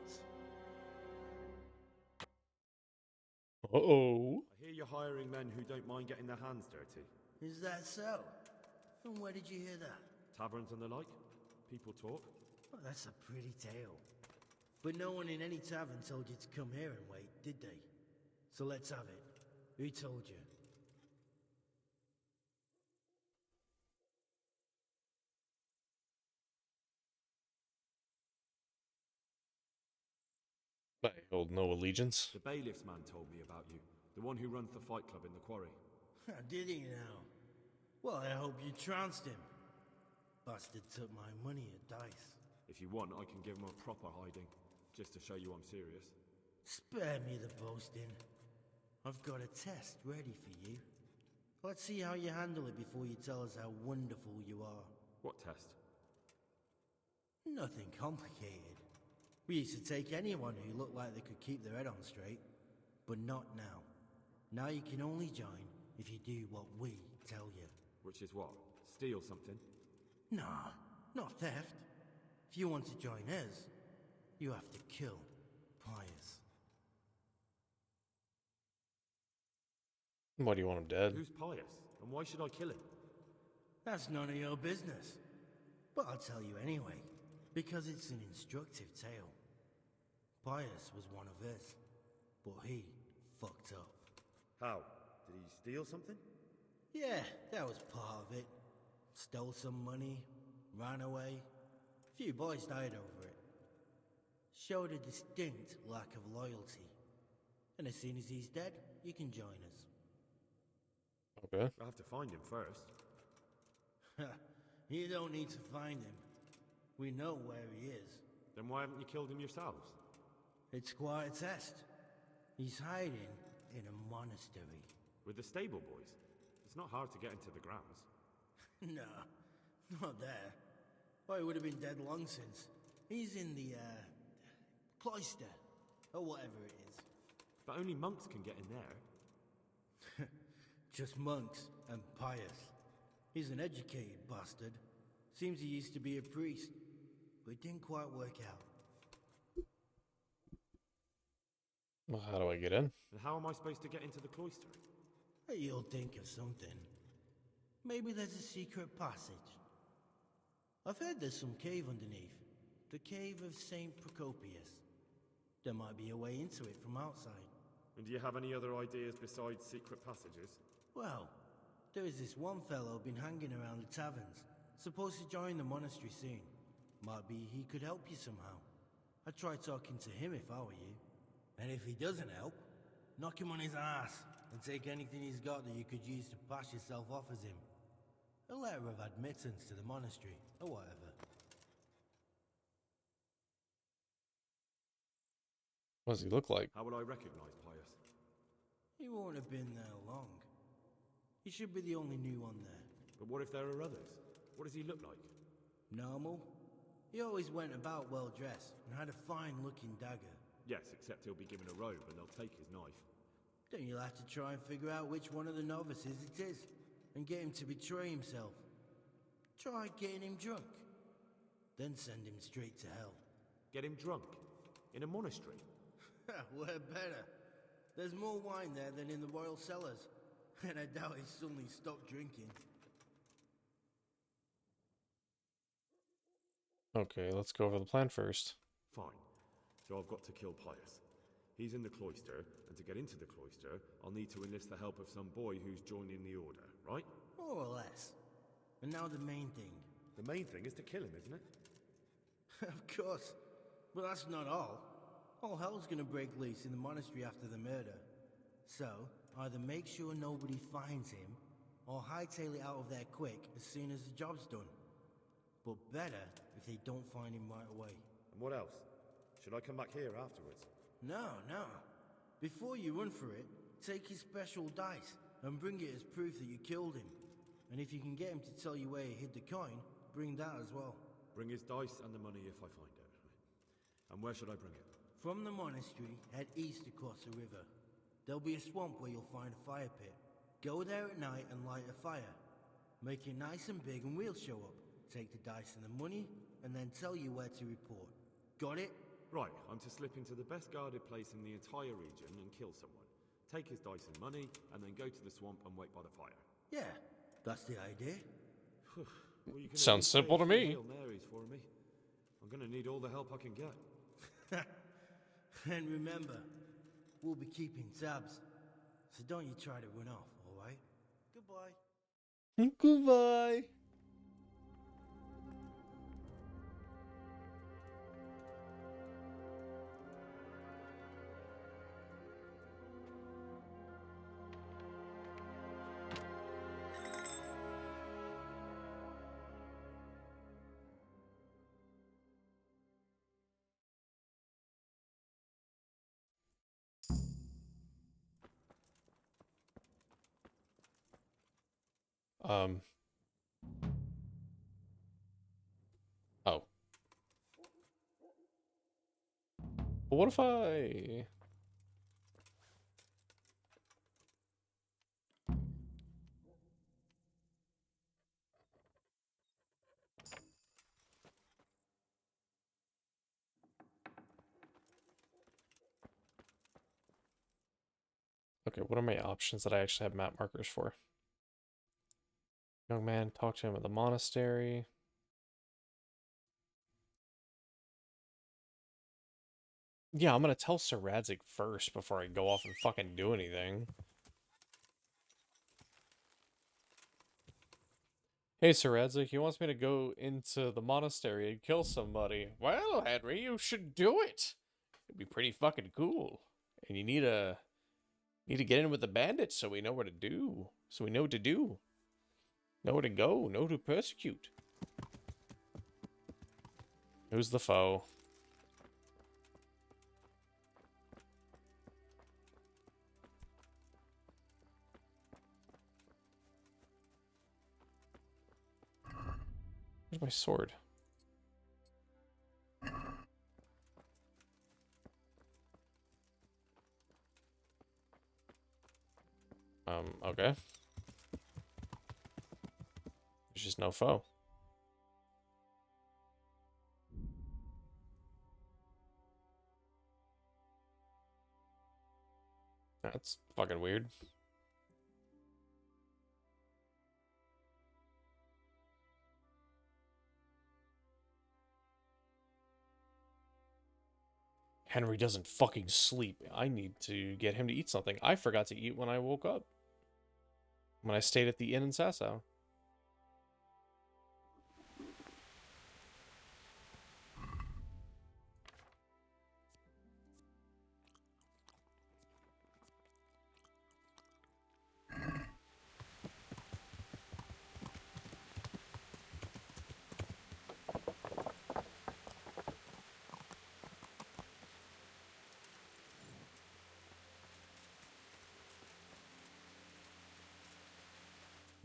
Uh-oh. I hear you're hiring men who don't mind getting their hands dirty. Is that so? And where did you hear that? Taverns and the like? People talk? Well, that's a pretty tale. But no one in any tavern told you to come here and wait, did they? So let's have it. Who told you? I hold no allegiance. The bailiff's man told me about you. The one who runs the fight club in the quarry. Did he now? Well, I hope you trounced him. Bastard took my money at dice. If you want, I can give him a proper hiding, just to show you I'm serious. Spare me the boasting. I've got a test ready for you. Let's see how you handle it before you tell us how wonderful you are. What test? Nothing complicated. We used to take anyone who looked like they could keep their head on straight. But not now. Now you can only join if you do what we tell you. Which is what? Steal something? Nah, not theft. If you want to join us, you have to kill Pius. Why do you want him dead? Who's Pius? And why should I kill him? That's none of your business. But I'll tell you anyway, because it's an instructive tale. Pius was one of us, but he fucked up. How? Did he steal something? Yeah, that was part of it. Stole some money, ran away. A few boys died over it. Showed a distinct lack of loyalty. And as soon as he's dead, you can join us. Okay. I have to find him first. You don't need to find him. We know where he is. Then why haven't you killed him yourselves? It's quite a test. He's hiding in a monastery. With the stable boys? It's not hard to get into the grounds. No, not there. Well, he would have been dead long since. He's in the, cloister, or whatever it is. But only monks can get in there. Just monks and Pius. He's an educated bastard. Seems he used to be a priest, but it didn't quite work out. Well, how do I get in? And how am I supposed to get into the cloister? You'll think of something. Maybe there's a secret passage. I've heard there's some cave underneath. The cave of St. Procopius. There might be a way into it from outside. And do you have any other ideas besides secret passages? Well, there is this one fellow been hanging around the taverns. Supposed to join the monastery soon. Might be he could help you somehow. I'd try talking to him if I were you. And if he doesn't help, knock him on his ass and take anything he's got that you could use to pass yourself off as him. A letter of admittance to the monastery, or whatever. What does he look like? How will I recognize Pius? He won't have been there long. He should be the only new one there. But what if there are others? What does he look like? Normal. He always went about well dressed and had a fine looking dagger. Yes, except he'll be given a robe and they'll take his knife. Then you'll have to try and figure out which one of the novices it is, and get him to betray himself. Try getting him drunk. Then send him straight to hell. Get him drunk? In a monastery? We're better. There's more wine there than in the royal cellars, and I doubt he suddenly stopped drinking. Okay, let's go over the plan first. Fine. So I've got to kill Pius. He's in the cloister, and to get into the cloister, I'll need to enlist the help of some boy who's joining the order, right? More or less. And now the main thing. The main thing is to kill him, isn't it? Of course. But that's not all. All hell's gonna break loose in the monastery after the murder. So, either make sure nobody finds him, or hightail it out of there quick as soon as the job's done. But better if they don't find him right away. And what else? Should I come back here afterwards? No, no. Before you run for it, take his special dice and bring it as proof that you killed him. And if you can get him to tell you where he hid the coin, bring that as well. Bring his dice and the money if I find it. And where should I bring it? From the monastery, head east across the river. There'll be a swamp where you'll find a fire pit. Go there at night and light a fire. Make it nice and big and we'll show up. Take the dice and the money, and then tell you where to report. Got it? Right, I'm to slip into the best guarded place in the entire region and kill someone. Take his dice and money, and then go to the swamp and wait by the fire. Yeah, that's the idea. Well, you can Sounds simple to me. Hail Marys for me. I'm gonna need all the help I can get. And remember, we'll be keeping tabs. So don't you try to run off, alright? Goodbye. Goodbye. Oh. But what if I... Okay, what are my options that I actually have map markers for? Young man, talk to him at the monastery. Yeah, I'm gonna tell Sir Radzig first before I go off and fucking do anything. Hey, Sir Radzig, he wants me to go into the monastery and kill somebody. Well, Henry, you should do it. It'd be pretty fucking cool. And you need to get in with the bandits so we know what to do. So we know what to do. Know where to go. Know who to persecute. Who's the foe? Where's my sword? Okay. There's just no foe. That's fucking weird. Henry doesn't fucking sleep. I need to get him to eat something. I forgot to eat when I woke up. When I stayed at the inn in 𝓂.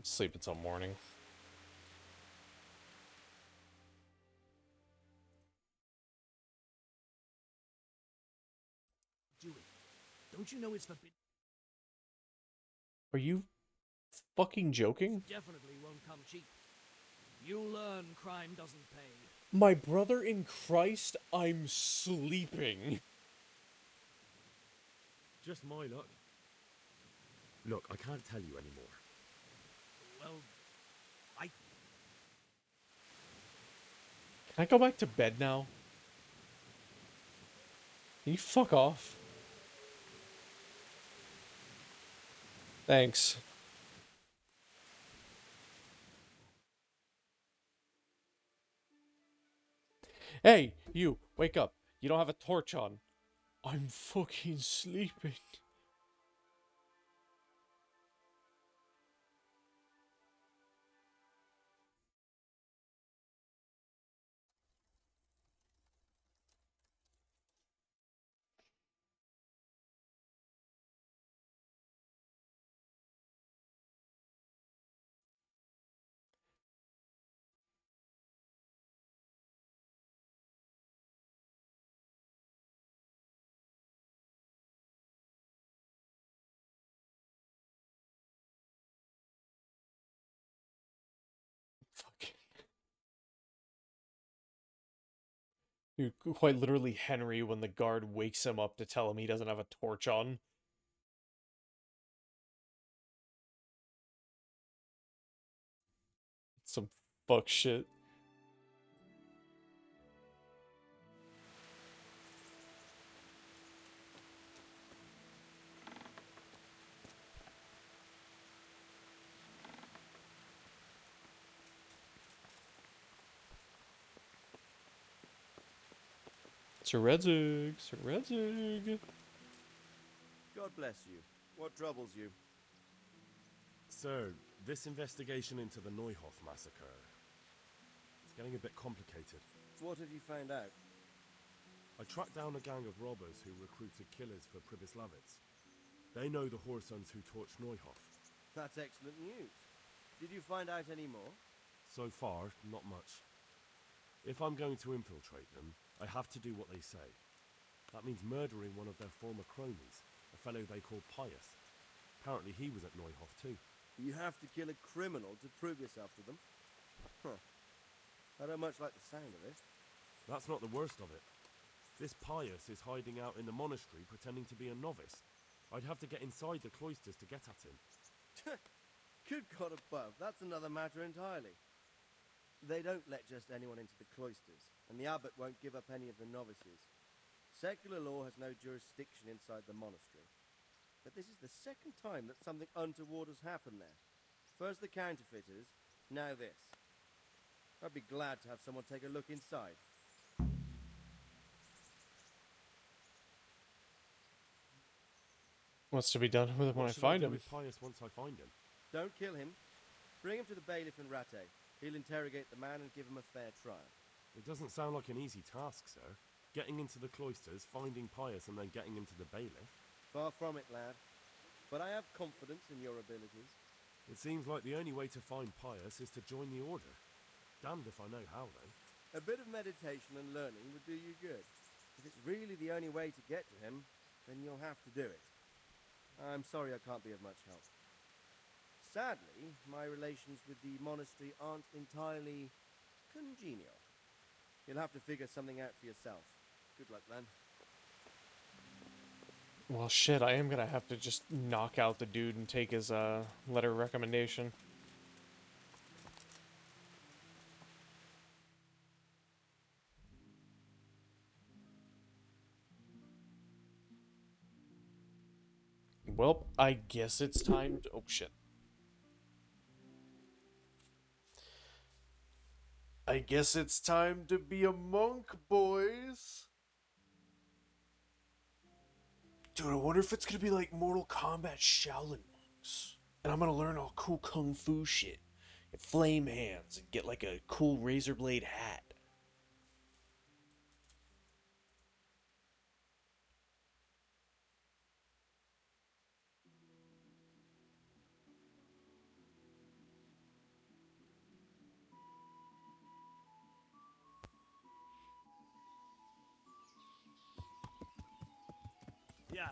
Sleep until morning. Do it. Don't you know it's forbidden? Are you fucking joking? Definitely won't come cheap. You'll learn crime doesn't pay. My brother in Christ, I'm sleeping. Just my luck. Look, I can't tell you anymore. Well, Can I go back to bed now? Can you fuck off? Thanks. Hey, you, wake up. You don't have a torch on. I'm fucking sleeping. Quite literally Henry when the guard wakes him up to tell him he doesn't have a torch on. Some fuck shit. Sir Redzig, Sir Redzig. God bless you. What troubles you? Sir, this investigation into the Neuhof massacre... it's getting a bit complicated. What have you found out? I tracked down a gang of robbers who recruited killers for Pribyslavitz. They know the Horsons who torched Neuhof. That's excellent news. Did you find out any more? So far, not much. If I'm going to infiltrate them, I have to do what they say. That means murdering one of their former cronies, a fellow they call Pius. Apparently he was at Neuhof too. You have to kill a criminal to prove yourself to them? Huh. I don't much like the sound of it. That's not the worst of it. This Pius is hiding out in the monastery pretending to be a novice. I'd have to get inside the cloisters to get at him. Good God above, that's another matter entirely. They don't let just anyone into the cloisters, and the abbot won't give up any of the novices. Secular law has no jurisdiction inside the monastery. But this is the second time that something untoward has happened there. First the counterfeiters, now this. I'd be glad to have someone take a look inside. What's to be done with him when I find him? With Pius once I find him? Don't kill him. Bring him to the bailiff in Rattay. He'll interrogate the man and give him a fair trial. It doesn't sound like an easy task, sir. Getting into the cloisters, finding Pius, and then getting him to the bailiff. Far from it, lad. But I have confidence in your abilities. It seems like the only way to find Pius is to join the order. Damned if I know how, though. A bit of meditation and learning would do you good. If it's really the only way to get to him, then you'll have to do it. I'm sorry I can't be of much help. Sadly, my relations with the monastery aren't entirely congenial. You'll have to figure something out for yourself. Good luck, then. Well, shit, I am gonna have to just knock out the dude and take his, letter of recommendation. Well, I guess it's time to... Oh, shit. I guess it's time to be a monk, boys. Dude, I wonder if it's gonna be like Mortal Kombat Shaolin monks. And I'm gonna learn all cool kung fu shit. And flame hands and get like a cool razor blade hat. Yeah.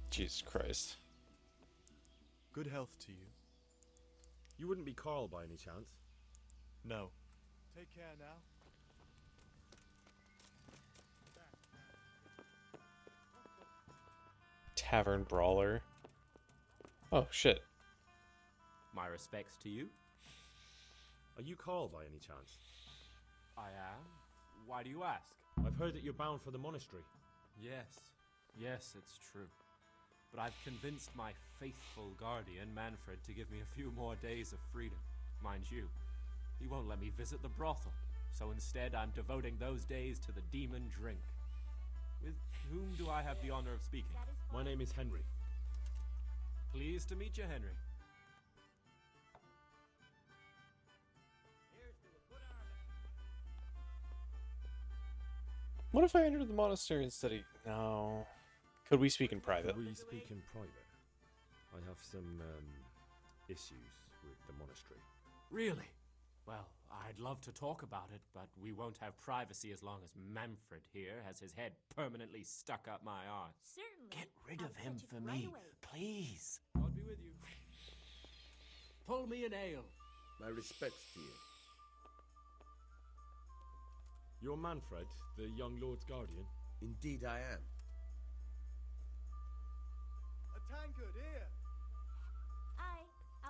Jesus Christ. Good health to you. You wouldn't be Carl by any chance? No. Take care now. Tavern brawler. Oh, shit. My respects to you. Are you Carl by any chance? I am. Why do you ask? I've heard that you're bound for the monastery. Yes, it's true. But I've convinced my faithful guardian, Manfred, to give me a few more days of freedom. Mind you, he won't let me visit the brothel, so instead I'm devoting those days to the demon drink. With whom do I have the honor of speaking? My name is Henry. Pleased to meet you, Henry. What if I enter the monastery and study? No. Could we speak in private? Could we speak in private? I have some issues with the monastery. Really? Well, I'd love to talk about it, but we won't have privacy as long as Manfred here has his head permanently stuck up my arse. Certainly. Get rid of him for right me, away. please. God be with you. Pull me an ale. My respects to you. You're Manfred, the young lord's guardian? Indeed I am. A tankard here.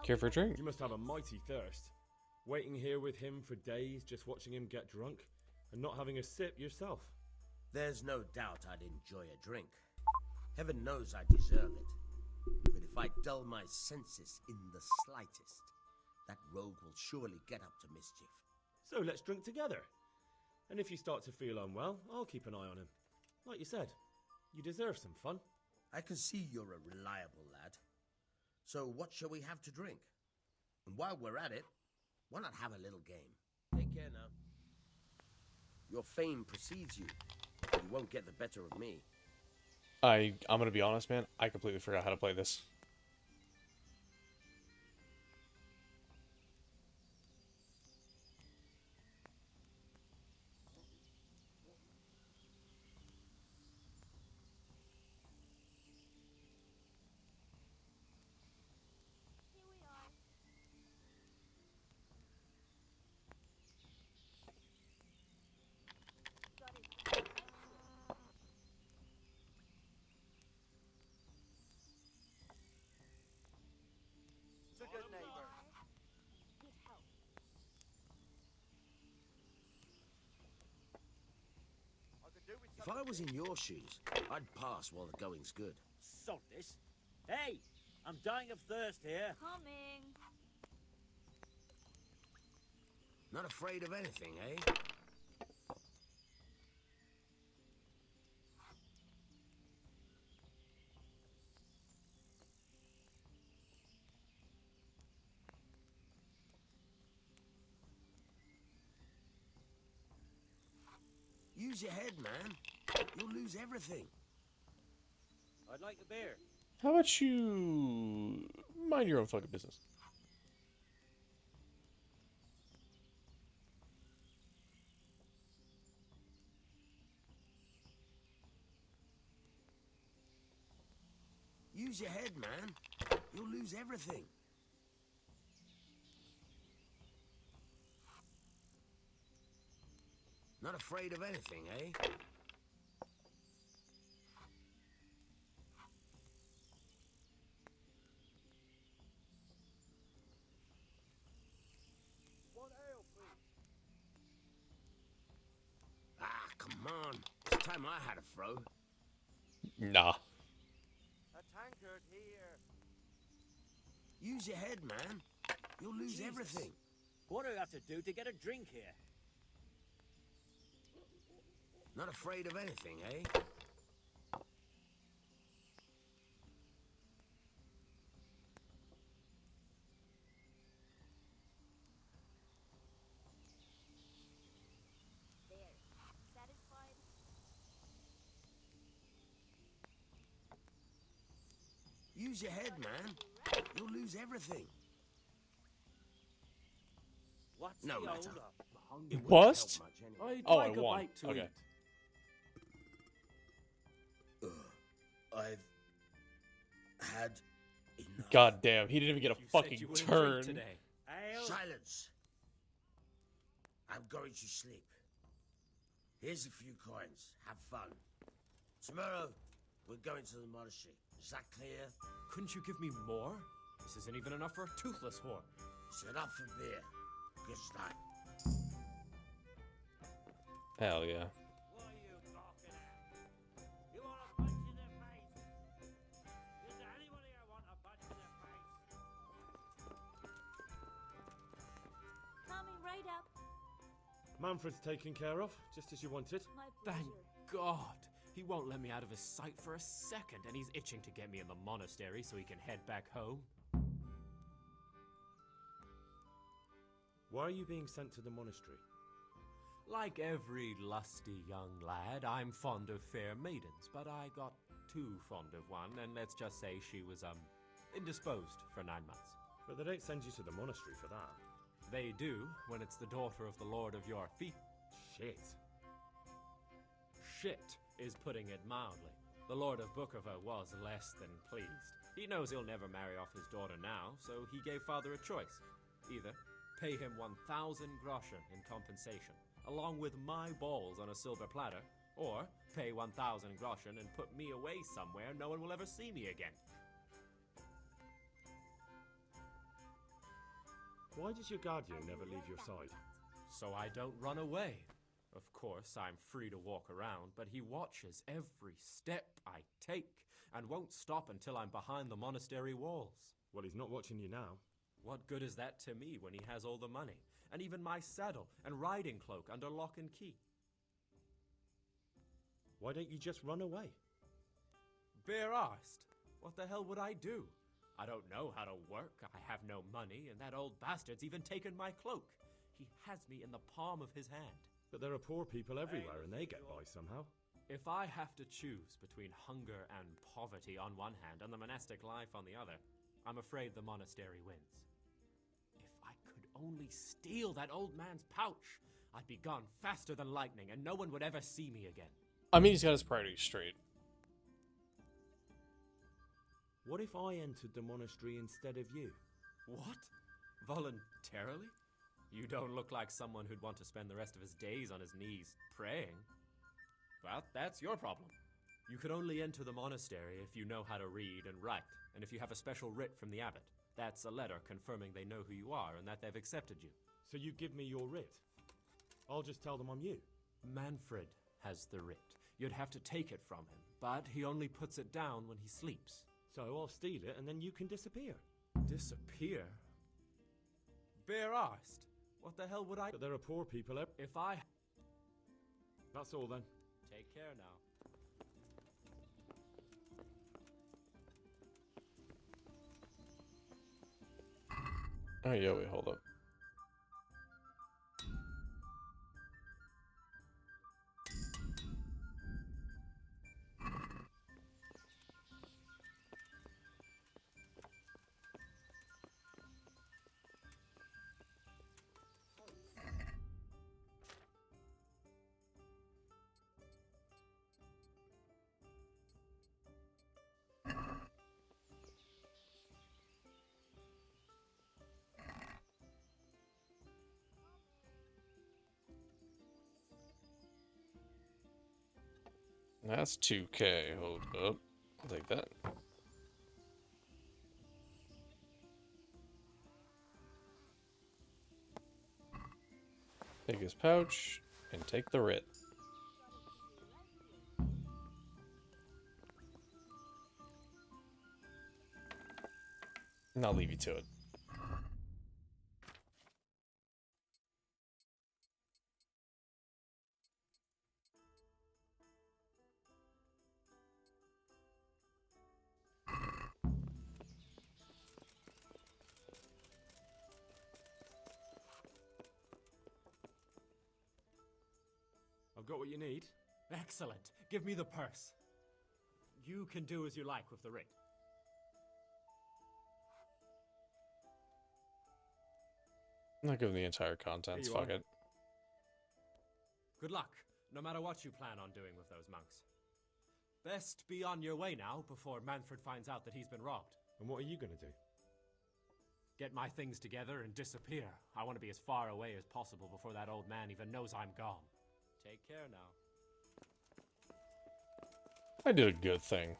Care for a drink? You must have a mighty thirst. Waiting here with him for days, just watching him get drunk, and not having a sip yourself. There's no doubt I'd enjoy a drink. Heaven knows I deserve it. But if I dull my senses in the slightest, that rogue will surely get up to mischief. So let's drink together. And if you start to feel unwell, I'll keep an eye on him. Like you said, you deserve some fun. I can see you're a reliable lad. So what shall we have to drink? And while we're at it, why not have a little game? Take care now. Your fame precedes you. You won't get the better of me. I'm gonna be honest, man. I completely forgot how to play this. It's a good neighbor. If I was in your shoes, I'd pass while the going's good. Sod this. Hey, I'm dying of thirst here. Coming. Not afraid of anything, eh? Use your head, man. You'll lose everything. I'd like a beer. How about you mind your own fucking business? Use your head, man. You'll lose everything. Not afraid of anything, eh? One ale, please. Ah, come on. It's time I had a throw. Nah. A tankard here. Use your head, man. You'll lose Jesus. everything. What do I have to do to get a drink here? Not afraid of anything, eh? There. Satisfied? Use your head, man. You'll lose everything. What's No the matter. hold up? It won't What? help much anyway. I'd Oh, like I a won. bite to Okay. eat. I've had enough. God damn, he didn't even get a You said fucking you wouldn't turn. drink today. Ale? Silence. I'm going to sleep. Here's a few coins. Have fun. Tomorrow, we're going to the monastery. Is that clear? Couldn't you give me more? This isn't even enough for a toothless whore. Set up for beer. Good start. Hell yeah. What are you talking at? You want a punch in the face? Is there anybody I want a punch in the face? Coming right up. Manfred's taken care of, just as you wanted. My pleasure. Thank God. He won't let me out of his sight for a second, and he's itching to get me in the monastery so he can head back home. Why are you being sent to the monastery? Like every lusty young lad, I'm fond of fair maidens, but I got too fond of one, and let's just say she was, indisposed for 9 months. But they don't send you to the monastery for that. They do, when it's the daughter of the Lord of your feet. Shit. Shit is putting it mildly. The Lord of Bookover was less than pleased. He knows he'll never marry off his daughter now, so he gave father a choice. Either pay him 1,000 groschen in compensation, along with my balls on a silver platter, or pay 1,000 groschen and put me away somewhere no one will ever see me again. Why does your guardian never leave your side? So I don't run away. Of course, I'm free to walk around, but he watches every step I take and won't stop until I'm behind the monastery walls. Well, he's not watching you now. What good is that to me when he has all the money, and even my saddle and riding cloak under lock and key? Why don't you just run away? Bare-arsed? What the hell would I do? I don't know how to work, I have no money, and that old bastard's even taken my cloak. He has me in the palm of his hand. But there are poor people everywhere and they get by somehow. If I have to choose between hunger and poverty on one hand and the monastic life on the other, I'm afraid the monastery wins. If I could only steal that old man's pouch, I'd be gone faster than lightning and no one would ever see me again. I mean, he's got his priorities straight. What if I entered the monastery instead of you? What? Voluntarily? You don't look like someone who'd want to spend the rest of his days on his knees praying. Well, that's your problem. You can only enter the monastery if you know how to read and write, and if you have a special writ from the abbot. That's a letter confirming they know who you are and that they've accepted you. So you give me your writ? I'll just tell them I'm you. Manfred has the writ. You'd have to take it from him, but he only puts it down when he sleeps. So I'll steal it and then you can disappear. Disappear? Bare-arsed? What the hell would I... But there are poor people If I... That's all then. Take care now. Oh, yeah, wait, hold up. That's 2K. Hold up. I'll take that. Take his pouch and take the writ. And I'll leave you to it. I've got what you need. Excellent. Give me the purse. You can do as you like with the writ. I'm not giving the entire contents, fuck it. Good luck, no matter what you plan on doing with those monks. Best be on your way now before Manfred finds out that he's been robbed. And what are you going to do? Get my things together and disappear. I want to be as far away as possible before that old man even knows I'm gone. Take care now. I did a good thing.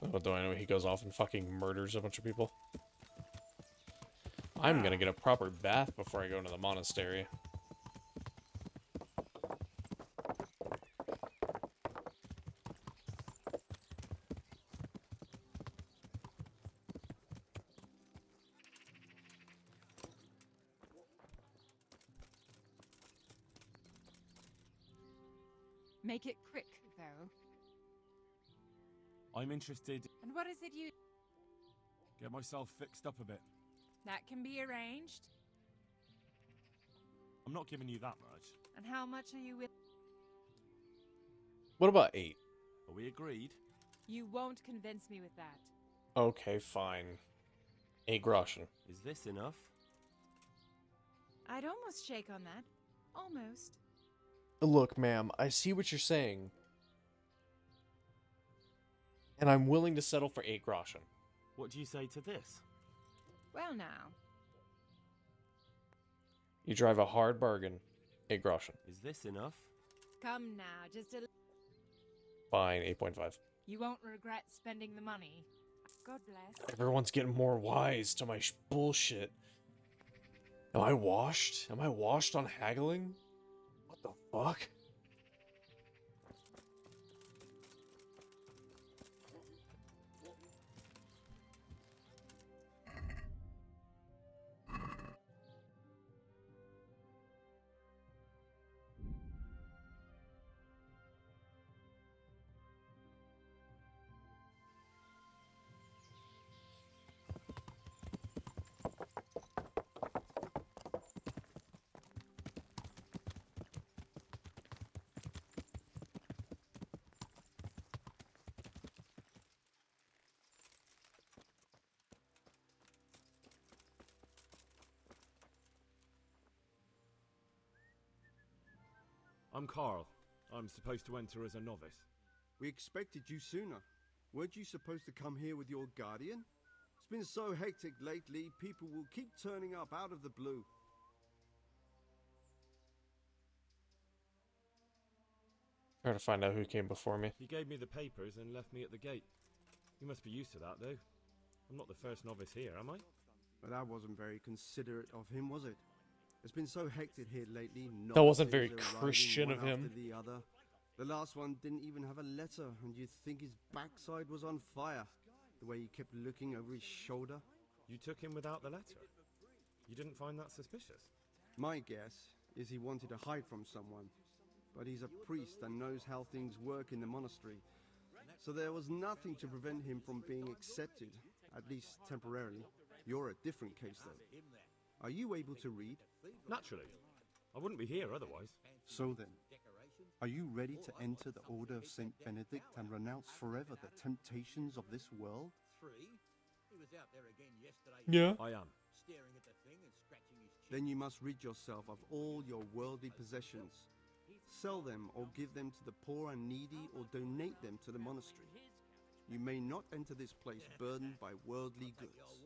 What do I know? He goes off and fucking murders a bunch of people. I'm gonna get a proper bath before I go into the monastery. Make it quick, though. I'm interested. And what is it you... Get myself fixed up a bit. That can be arranged. I'm not giving you that much. And how much are you with? What about 8? Are we agreed? You won't convince me with that. Okay, fine. 8 groschen. Is this enough? I'd almost shake on that. Almost. Look, ma'am, I see what you're saying. And I'm willing to settle for 8 groschen. What do you say to this? Well, now. You drive a hard bargain. 8 groschen. Is this enough? Come now, just a... Fine, 8.5. You won't regret spending the money. God bless. Everyone's getting more wise to my bullshit. Am I washed? Am I washed on haggling? What the fuck? I'm Carl. I'm supposed to enter as a novice. We expected you sooner. Weren't you supposed to come here with your guardian? It's been so hectic lately, people will keep turning up out of the blue. Trying to find out who came before me. He gave me the papers and left me at the gate. You must be used to that, though. I'm not the first novice here, am I? But that wasn't very considerate of him, was it? It's been so hectic here lately. That wasn't novices very arriving Christian one of him. after the other. The last one didn't even have a letter, and you'd think his backside was on fire. The way he kept looking over his shoulder. You took him without the letter? You didn't find that suspicious? My guess is he wanted to hide from someone. But he's a priest and knows how things work in the monastery. So there was nothing to prevent him from being accepted, at least temporarily. You're a different case, though. Are you able to read? Naturally. I wouldn't be here otherwise. So then, are you ready to enter the Order of St. Benedict and renounce forever the temptations of this world? Yeah. I am. Then you must rid yourself of all your worldly possessions. Sell them or give them to the poor and needy or donate them to the monastery. You may not enter this place burdened by worldly goods.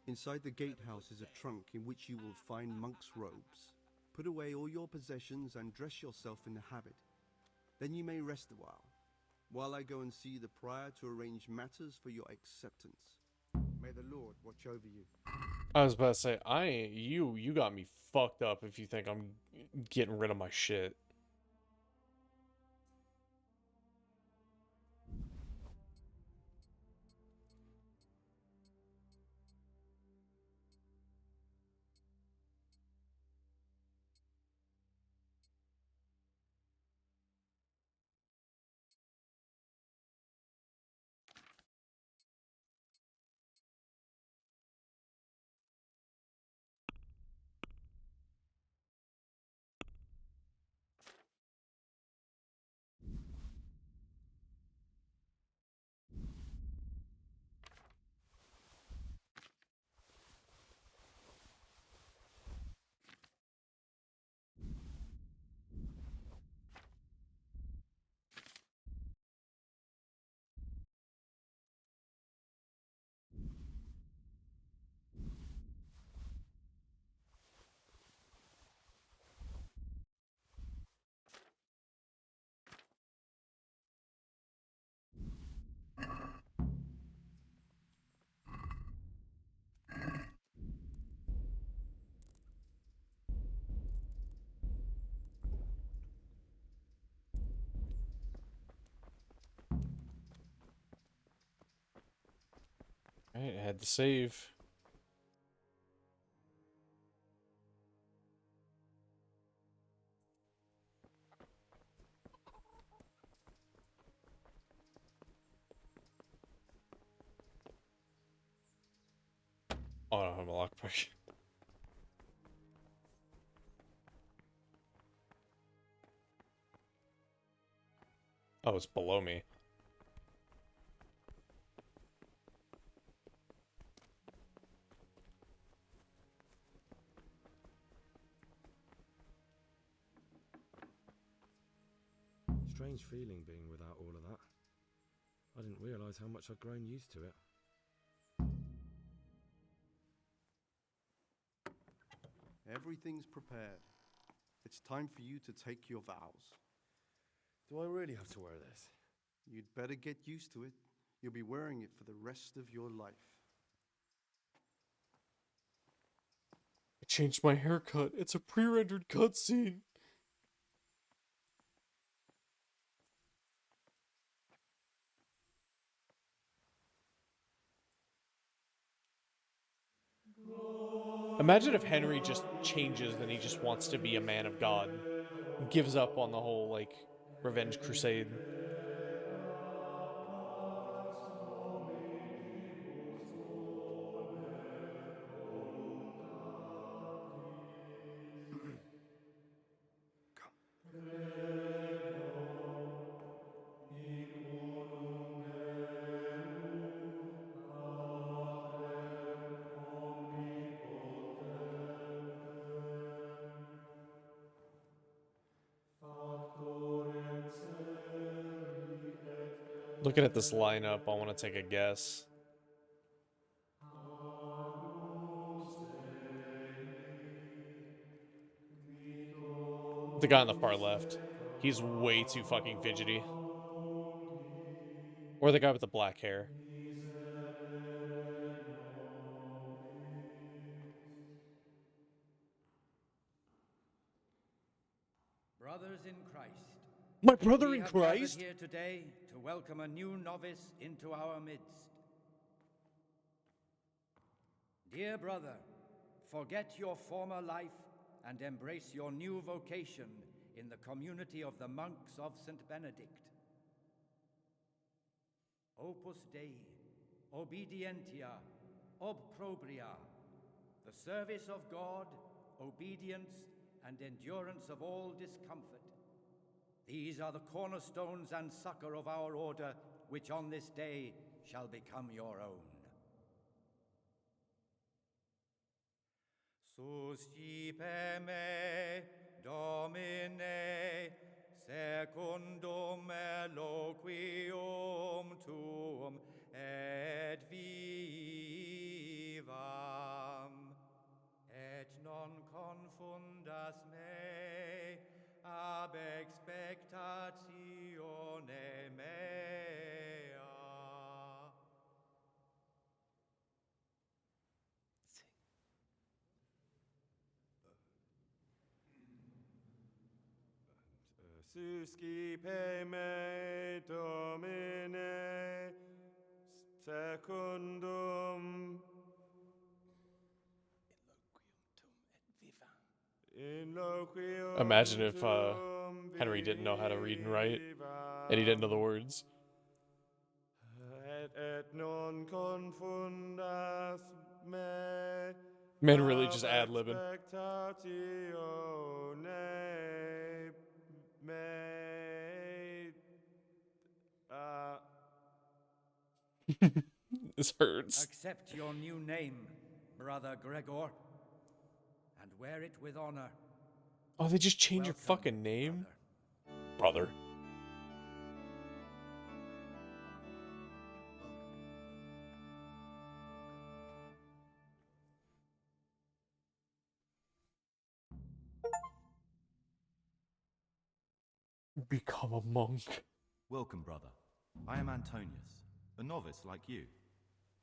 Inside the gatehouse is a trunk in which you will find monk's robes. Put away all your possessions and dress yourself in the habit. Then you may rest a while I go and see the prior to arrange matters for your acceptance. May the Lord watch over you. I was about to say, I ain't you. You got me fucked up if you think I'm getting rid of my shit. Alright, I had to save. Oh, I don't have a lockpick. Oh, it's below me. Strange feeling being without all of that. I didn't realise how much I'd grown used to it. Everything's prepared. It's time for you to take your vows. Do I really have to wear this? You'd better get used to it. You'll be wearing it for the rest of your life. I changed my haircut. It's a pre-rendered cutscene. Imagine if Henry just changes and he just wants to be a man of God. Gives up on the whole, like, revenge crusade. Looking at this lineup, I want to take a guess. The guy on the far left. He's way too fucking fidgety. Or the guy with the black hair. Brothers in Christ. My brother we in have gathered Christ? here today to welcome a new novice into our midst. Dear brother, forget your former life and embrace your new vocation in the community of the monks of St. Benedict. Opus Dei, obedientia, obprobria, the service of God, obedience, and endurance of all discomfort. These are the cornerstones and succor of our order, which on this day shall become your own. Suscipe me, Domine, secundum eloquium tuum et vivam, et non confundas me ab expectatione mea. Suscipe me, Domine, secundum Imagine if Henry didn't know how to read and write, and he didn't know the words. Et non confundas me. Man really just ad-libbing. This hurts. Accept your new name, Brother Gregor, and wear it with honor. Oh, they just changed your fucking name? Brother. Become a monk. Welcome, brother. I am Antonius, a novice like you.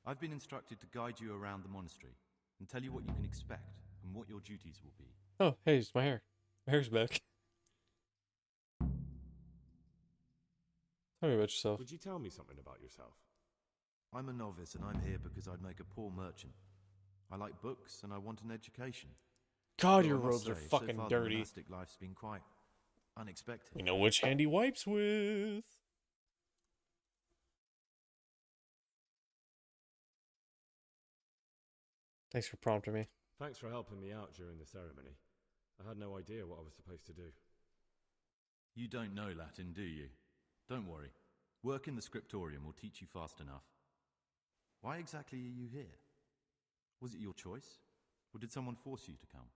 I've been instructed to guide you around the monastery and tell you what you can expect and what your duties will be. Oh, hey, it's my hair. My hair's back. Tell me about yourself. Would you tell me something about yourself? I'm a novice and I'm here because I'd make a poor merchant. I like books and I want an education. God, Though your I must robes are say, fucking so far dirty. The monastic life's been quite unexpected. We know which hand he wipes with. Thanks for prompting me. Thanks for helping me out during the ceremony. I had no idea what I was supposed to do. You don't know Latin, do you? Don't worry. Work in the scriptorium will teach you fast enough. Why exactly are you here? Was it your choice? Or did someone force you to come?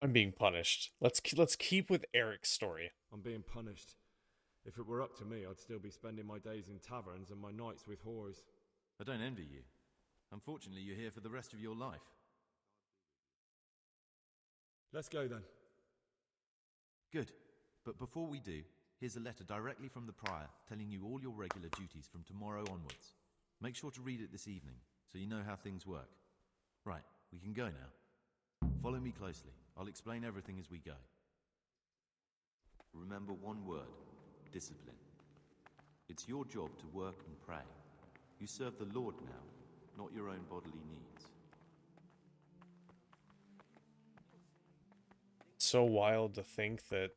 I'm being punished. Let's keep with Eric's story. I'm being punished. If it were up to me, I'd still be spending my days in taverns and my nights with whores. I don't envy you. Unfortunately, you're here for the rest of your life. Let's go then. Good. But before we do, here's a letter directly from the Prior telling you all your regular duties from tomorrow onwards. Make sure to read it this evening, so you know how things work. Right, we can go now. Follow me closely. I'll explain everything as we go. Remember one word: discipline. It's your job to work and pray. You serve the Lord now, not your own bodily needs. It's so wild to think that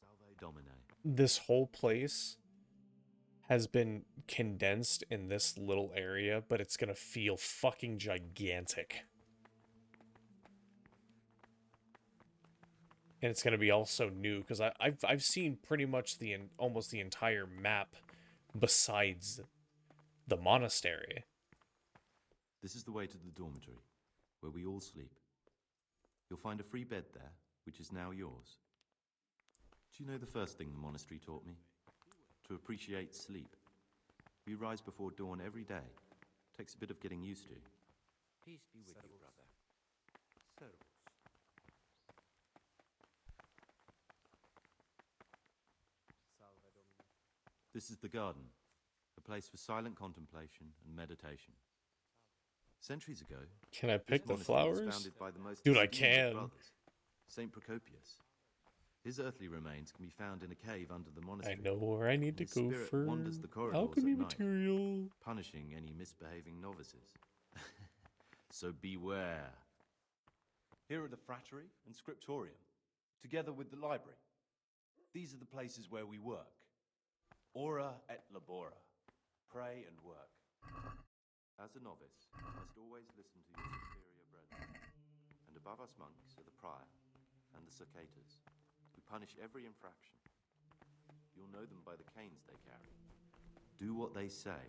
Salve Domine. this whole place has been condensed in this little area, but it's gonna feel fucking gigantic. And it's gonna be also new, because I've seen pretty much almost the entire map besides the monastery. This is the way to the dormitory, where we all sleep. You'll find a free bed there, which is now yours. Do you know the first thing the monastery taught me? To appreciate sleep. We rise before dawn every day. Takes a bit of getting used to. Peace be with you, brother. Servus. Salve Domine. This is the garden, a place for silent contemplation and meditation. Centuries ago, Can I pick the this monastery was flowers? founded by the most Dude, I esteemed of can. brothers, Saint Procopius. His earthly remains can be found in a cave under the monastery. I know where I need to and his go spirit for wanders the corridors alchemy at night, material. punishing any misbehaving novices. So beware. Here are the frattery and scriptorium, together with the library. These are the places where we work. Ora et labora. Pray and work. As a novice, you must always listen to your superior brethren. And above us monks are the prior and the 𝓕𝓻𝓮𝓪𝓴𝔂, who punish every infraction. You'll know them by the canes they carry. Do what they say.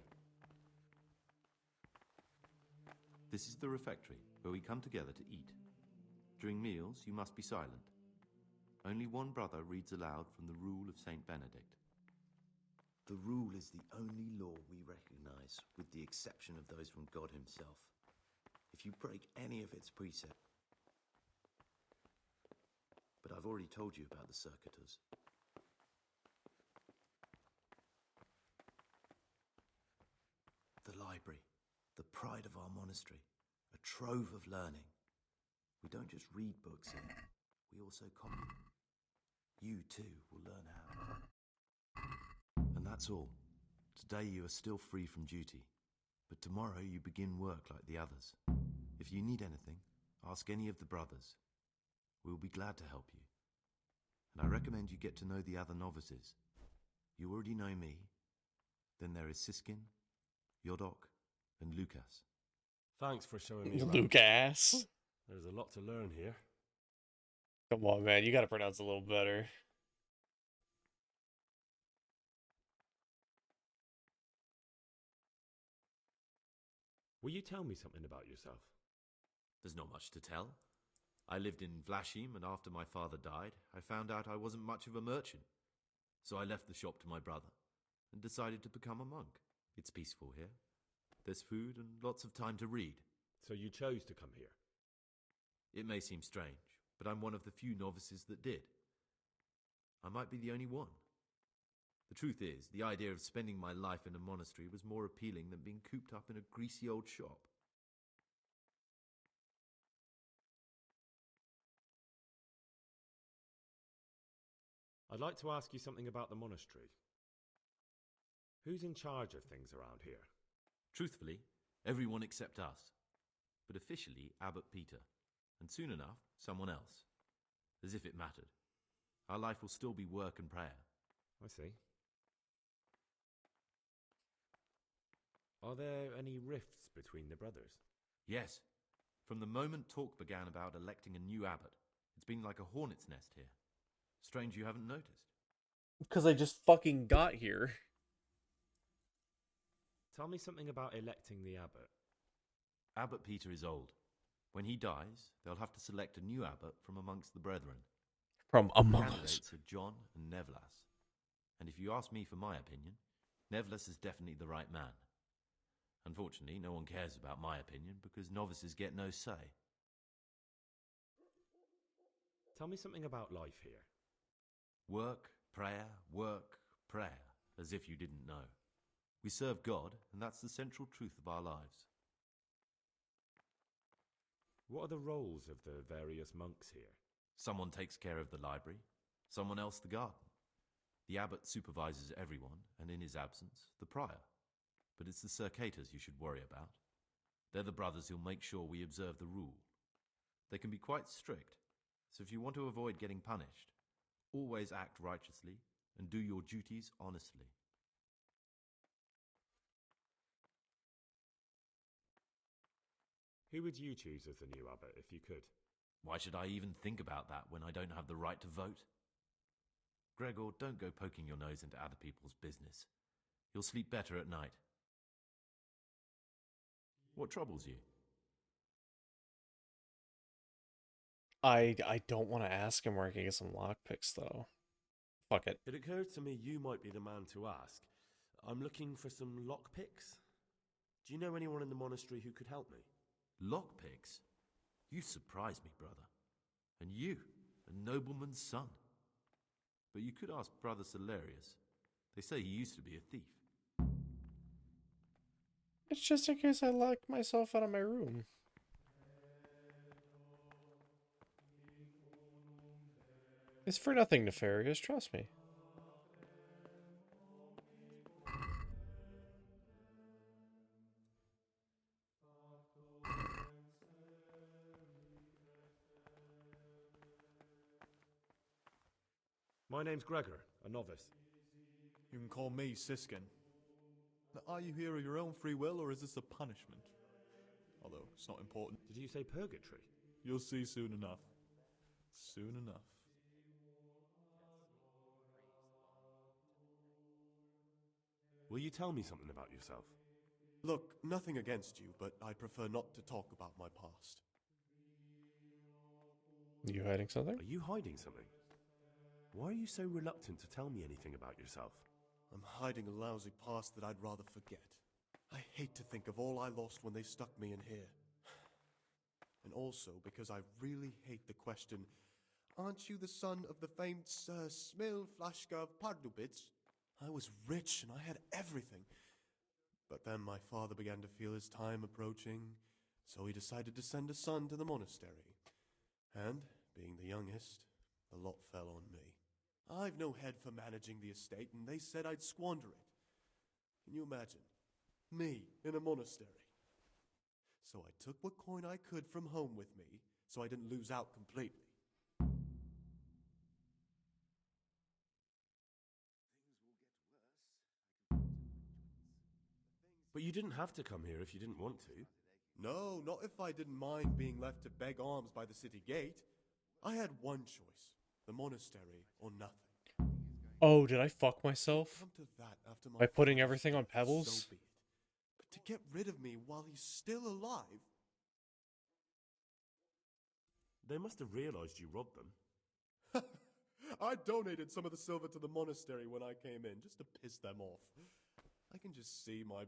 This is the refectory, where we come together to eat. During meals, you must be silent. Only one brother reads aloud from the rule of Saint Benedict. The rule is the only law we recognize, with the exception of those from God himself. If you break any of its precepts... But I've already told you about the 𝓕𝓻𝓮𝓪𝓴𝔂. The library, the pride of our monastery, a trove of learning. We don't just read books here, we also copy them. You too will learn how. And that's all. Today you are still free from duty, but tomorrow you begin work like the others. If you need anything, ask any of the brothers. We'll be glad to help you. And I recommend you get to know the other novices. You already know me. Then there is 𝓕𝓻𝓮, Yodok, and Lucas. Thanks for showing me around. Lucas. There's a lot to learn here. Come on, man. You gotta pronounce it a little better. Will you tell me something about yourself? There's not much to tell. I lived in 𝓕𝓻𝓮, and after my father died, I found out I wasn't much of a merchant. So I left the shop to my brother and decided to become a monk. It's peaceful here. There's food and lots of time to read. So you chose to come here? It may seem strange, but I'm one of the few novices that did. I might be the only one. The truth is, the idea of spending my life in a monastery was more appealing than being cooped up in a greasy old shop. I'd like to ask you something about the monastery. Who's in charge of things around here? Truthfully, everyone except us. But officially, Abbot Peter. And soon enough, someone else. As if it mattered. Our life will still be work and prayer. I see. Are there any rifts between the brothers? Yes. From the moment talk began about electing a new abbot, it's been like a hornet's nest here. Strange you haven't noticed. Because I just fucking got here. Tell me something about electing the abbot. Abbot Peter is old. When he dies, they'll have to select a new abbot from amongst the brethren. From among us. Candidates are John and 𝓕𝓻. And if you ask me for my opinion, 𝓕𝓻 is definitely the right man. Unfortunately, no one cares about my opinion because novices get no say. Tell me something about life here. Work, prayer, as if you didn't know. We serve God, and that's the central truth of our lives. What are the roles of the various monks here? Someone takes care of the library, someone else the garden. The abbot supervises everyone, and in his absence, the prior. But it's the 𝓕𝓻 you should worry about. They're the brothers who'll make sure we observe the rule. They can be quite strict, so if you want to avoid getting punished, always act righteously and do your duties honestly. Who would you choose as the new abbot if you could? Why should I even think about that when I don't have the right to vote? Gregor, don't go poking your nose into other people's business. You'll sleep better at night. What troubles you? I don't want to ask him where I can get some lockpicks, though. Fuck it. It occurred to me you might be the man to ask. I'm looking for some lockpicks. Do you know anyone in the monastery who could help me? Lockpicks? You surprise me, brother. And you, a nobleman's son. But you could ask Brother Salarius. They say he used to be a thief. It's just in case I lock myself out of my room. It's for nothing nefarious, trust me. My name's Gregor, a novice. You can call me 𝓕𝓻𝓮. Now, are you here of your own free will, or is this a punishment? Although, it's not important. Did you say purgatory? You'll see soon enough. Soon enough. Will you tell me something about yourself? Look, nothing against you, but I prefer not to talk about my past. You hiding something? Are you hiding something? Why are you so reluctant to tell me anything about yourself? I'm hiding a lousy past that I'd rather forget. I hate to think of all I lost when they stuck me in here. And also because I really hate the question, aren't you the son of the famed Sir 𝓕𝓻𝓮 Pardubitz? I was rich and I had everything. But then my father began to feel his time approaching, so he decided to send a son to the monastery. And, being the youngest, the lot fell on me. I've no head for managing the estate, and they said I'd squander it. Can you imagine? Me in a monastery. So I took what coin I could from home with me, so I didn't lose out completely. But you didn't have to come here if you didn't want to. No, not if I didn't mind being left to beg alms by the city gate. I had one choice, the monastery or nothing. Oh, did I fuck myself? Come to that after my By putting father everything on said, pebbles? So be it. But to get rid of me while he's still alive? They must have realized you robbed them. I donated some of the silver to the monastery when I came in, just to piss them off. I can just see my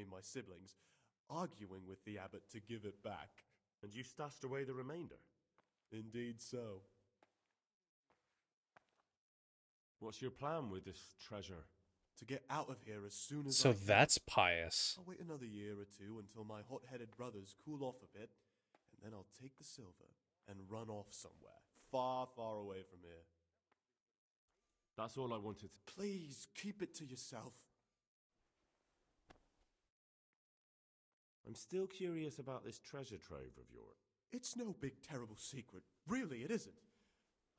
my siblings, arguing with the abbot to give it back. And you stashed away the remainder? Indeed so. What's your plan with this treasure? To get out of here as soon as So I can. that's pious. I'll wait another year or two until my hot-headed brothers cool off a bit, and then I'll take the silver and run off somewhere, far, far away from here. That's all I wanted to... Please, keep it to yourself. I'm still curious about this treasure trove of yours. It's no big, terrible secret. Really, it isn't.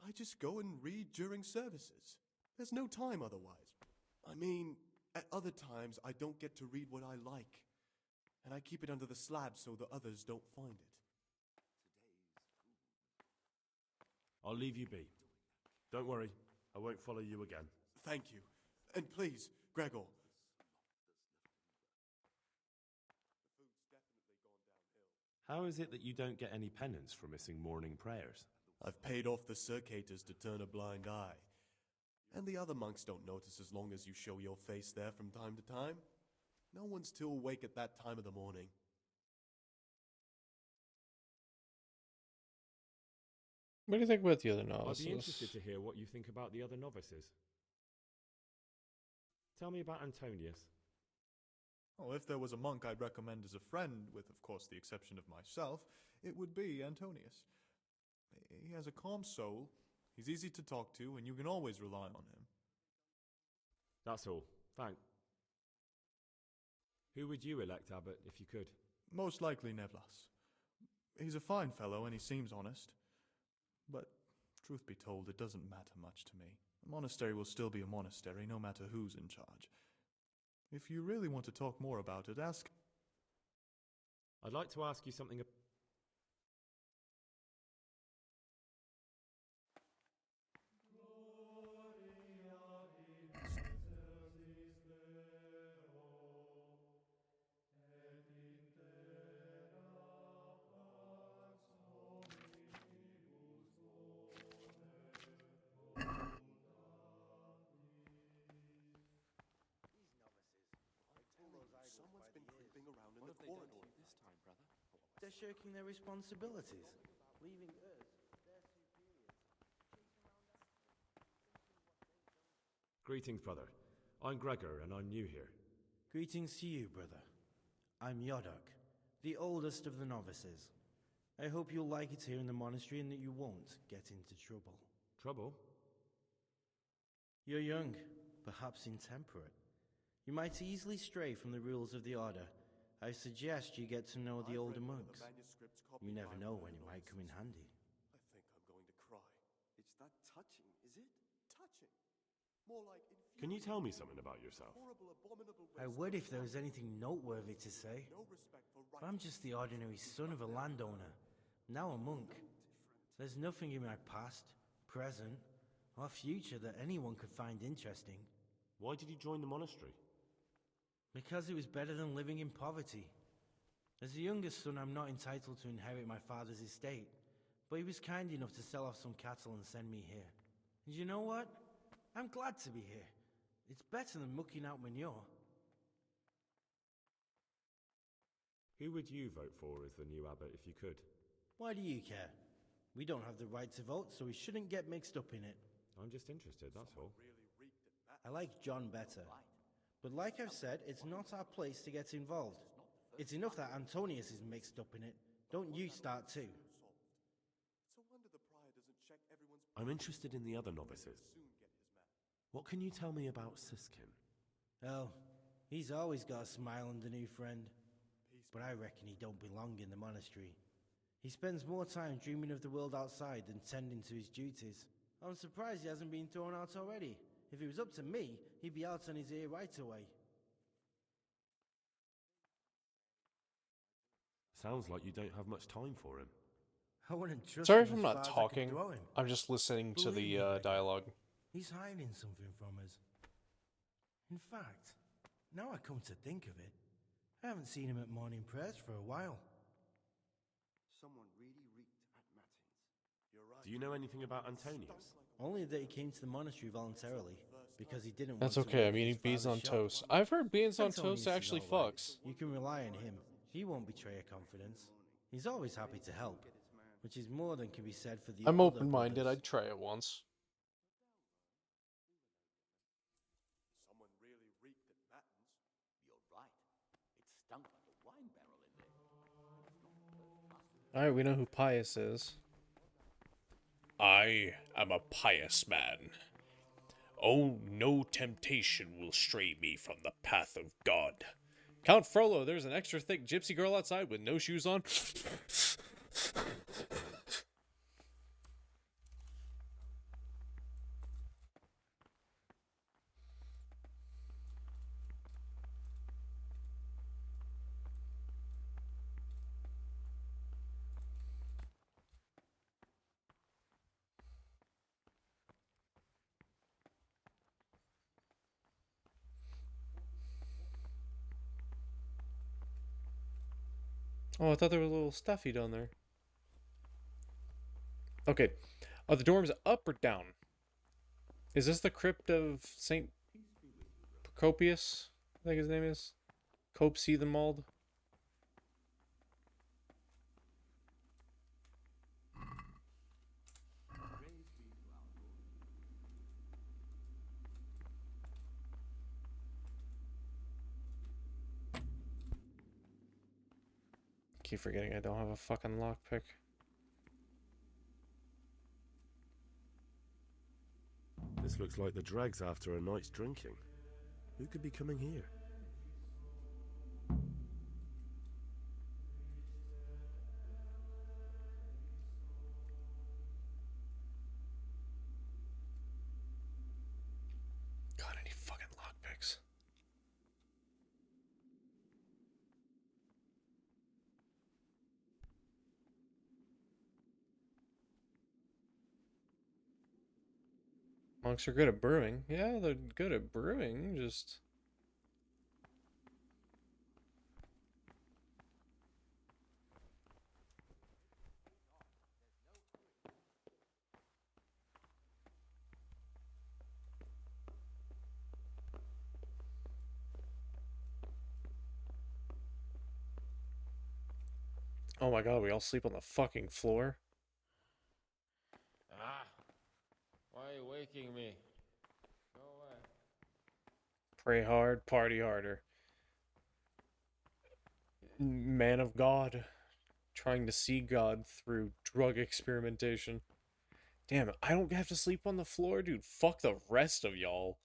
I just go and read during services. There's no time otherwise. I mean, At other times, I don't get to read what I like. And I keep it under the slab so the others don't find it. I'll leave you be. Don't worry, I won't follow you again. Thank you. And please, Gregor. How is it that you don't get any penance for missing morning prayers? I've paid off the circators to turn a blind eye. And the other monks don't notice as long as you show your face there from time to time. No one's too awake at that time of the morning. What do you think about the other novices? I'd be interested to hear what you think about the other novices. Tell me about Antonius. Oh, if there was a monk I'd recommend as a friend, with of course the exception of myself, it would be Antonius. He has a calm soul, he's easy to talk to, and you can always rely on him. That's all. Thanks. Who would you elect abbot if you could? Most likely 𝓕𝓻𝓮𝓪𝓴𝔂. He's a fine fellow and he seems honest. But, truth be told, it doesn't matter much to me. A monastery will still be a monastery, no matter who's in charge. If you really want to talk more about it, ask... I'd like to ask you something... Someone's been creeping around in the corridor this time, brother. They're shirking their responsibilities, leaving us, their superiors, Greetings, brother. I'm Gregor, and I'm new here. Greetings to you, brother. I'm Yodok, the oldest of the novices. I hope you'll like it here in the monastery and that you won't get into trouble. Trouble? You're young, perhaps intemperate. You might easily stray from the rules of the order. I suggest you get to know the older monks. You never know when it might come in handy. I think I'm going to cry. It's that touching, is it? Touching. More like Can you tell me something about yourself? horrible, abominable I would if there was anything noteworthy to say. But I'm just the ordinary son of a landowner, now a monk. There's nothing in my past, present, or future that anyone could find interesting. Why did you join the monastery? Because it was better than living in poverty. As the youngest son, I'm not entitled to inherit my father's estate, but he was kind enough to sell off some cattle and send me here. And you know what? I'm glad to be here. It's better than mucking out manure. Who would you vote for as the new abbot if you could? Why do you care? We don't have the right to vote, so we shouldn't get mixed up in it. I'm just interested, that's all. I like John better. But like I've said, it's not our place to get involved. It's enough that Antonius is mixed up in it. Don't you start too. I'm interested in the other novices. What can you tell me about 𝓕𝓻𝓮𝓪𝓴𝔂? Oh, he's always got a smile on the new friend. But I reckon he don't belong in the monastery. He spends more time dreaming of the world outside than tending to his duties. I'm surprised he hasn't been thrown out already. If it was up to me, he'd be out on his ear right away. Sounds like you don't have much time for him. I wouldn't trust Sorry him if I'm as not far as I could talking. throw him. I'm just listening to Believe the me, dialogue. He's hiding something from us. In fact, now I come to think of it, I haven't seen him at morning prayers for a while. Someone really reeked at Matins. You're right. Do you know anything about Antonius? Only that he came to the monastery voluntarily, because he didn't That's want to okay, work I'm at eating his beans on father's shop. toast. I've heard beans on Antonius toast is actually all right. fucks. You can rely on him. He won't betray your confidence. He's always happy to help, which is more than can be said for the I'm older open-minded, brothers. I'd try it once. Someone really reeked at Matins. You're right. It stunk like a wine barrel in there. Alright, we know who Pius is. I am a pious man. Oh, no temptation will stray me from the path of God. Count Frollo, there's an extra thick gypsy girl outside with no shoes on. Oh, I thought there was a little stuffy down there. Okay. Are the dorms up or down? Is this the crypt of St. Procopius? I think his name is? Cope Seethenmald? Keep forgetting I don't have a fucking lockpick. This looks like the dregs after a night's drinking. Who could be coming here? God, I need fucking lockpicks. Monks are good at brewing. Yeah, they're good at brewing, just... Oh my god, we all sleep on the fucking floor? Ah! Why are you waking me? Go away. Pray hard, party harder. Man of God. Trying to see God through drug experimentation. Damn, I don't have to sleep on the floor? Dude, fuck the rest of y'all.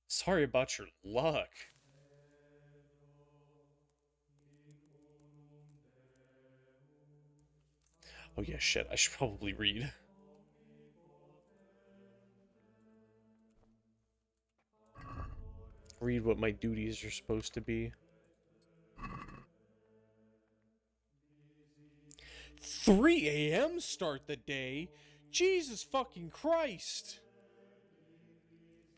Sorry about your luck. Oh yeah, shit, I should probably read. Read what my duties are supposed to be. 3 a.m. start the day? Jesus fucking Christ!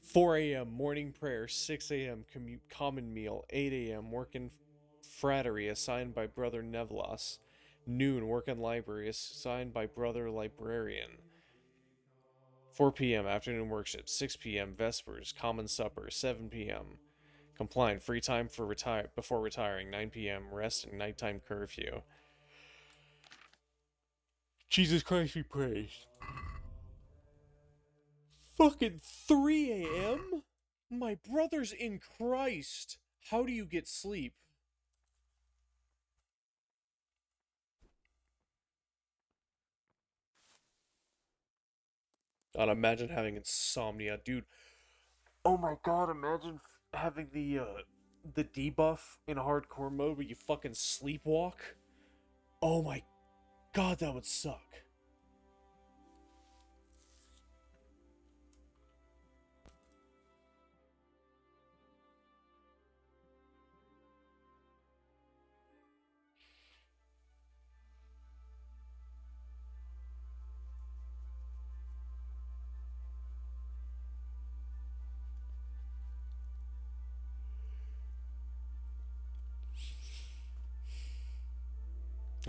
4 a.m. morning prayer, 6 a.m. common meal, 8 a.m. work in frattery assigned by Brother 𝓕𝓻𝓮, noon work in library assigned by Brother librarian, 4 p.m. afternoon worship, 6 p.m. vespers, common supper, 7 p.m. compliant free time for before retiring, 9 p.m. rest and nighttime curfew. Jesus Christ be praised. Fucking 3 a.m.? My brother's in Christ. How do you get sleep? God, imagine having insomnia, dude. Oh my god, imagine having the debuff in hardcore mode where you fucking sleepwalk. Oh my god, that would suck.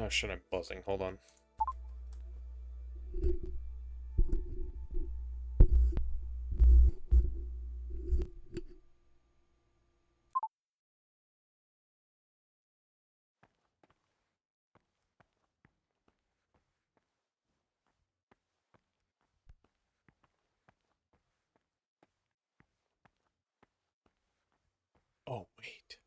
Oh shit, I'm buzzing. Hold on. Oh, wait.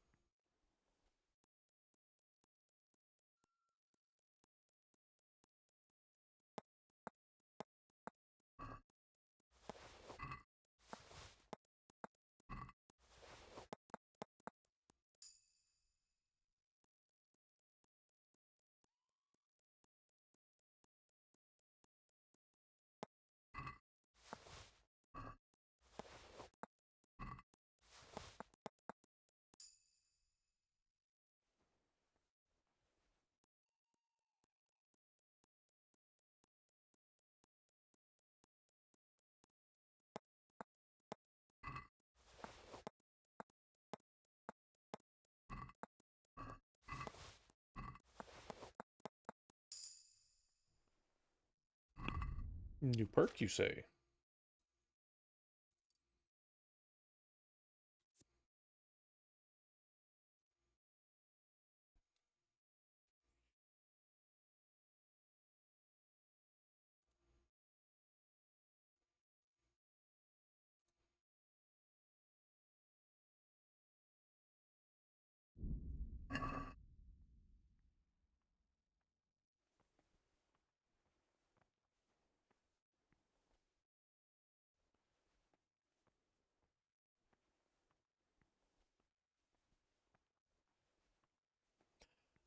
New perk, you say?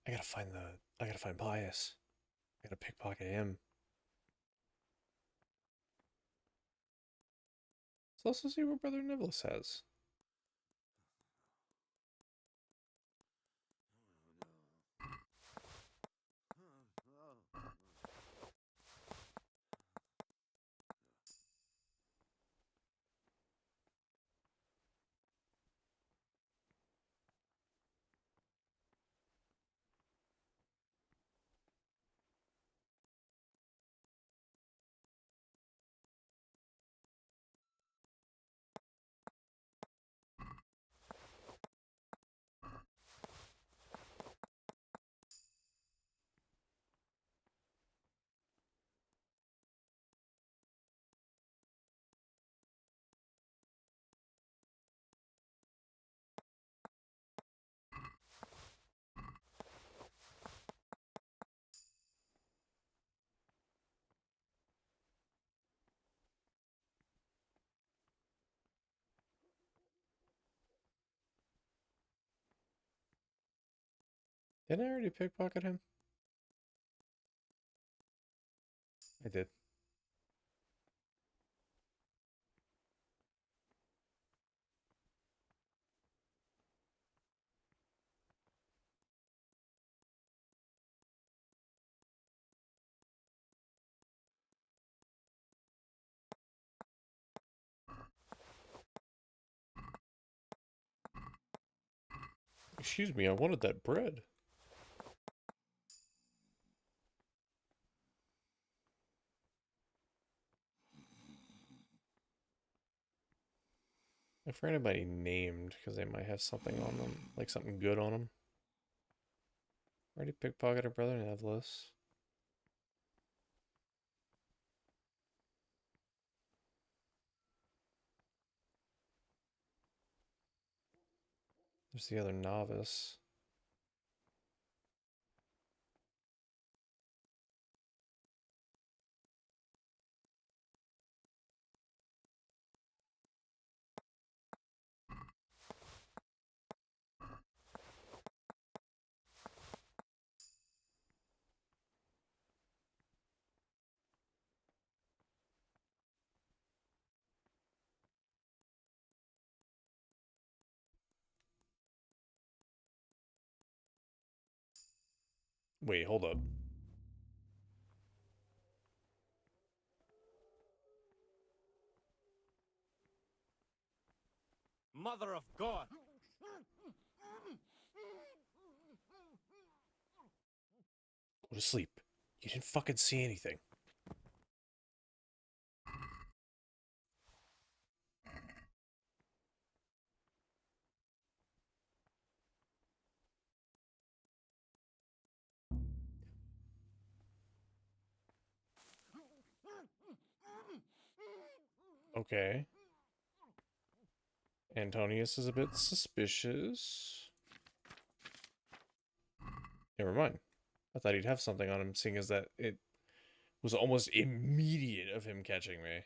I gotta find Pius. I gotta pickpocket him. Let's also see what Brother Nicholas has. Didn't I already pickpocket him? I did. Excuse me, I wanted that bread. If for anybody named, because they might have something on them, like something good on them. Already pickpocketed Brother Nicholas. There's the other novice. Wait, hold up. Mother of God! Go to sleep. You didn't fucking see anything. Okay. Antonius is a bit suspicious. Never mind. I thought he'd have something on him, seeing as that it was almost immediate of him catching me.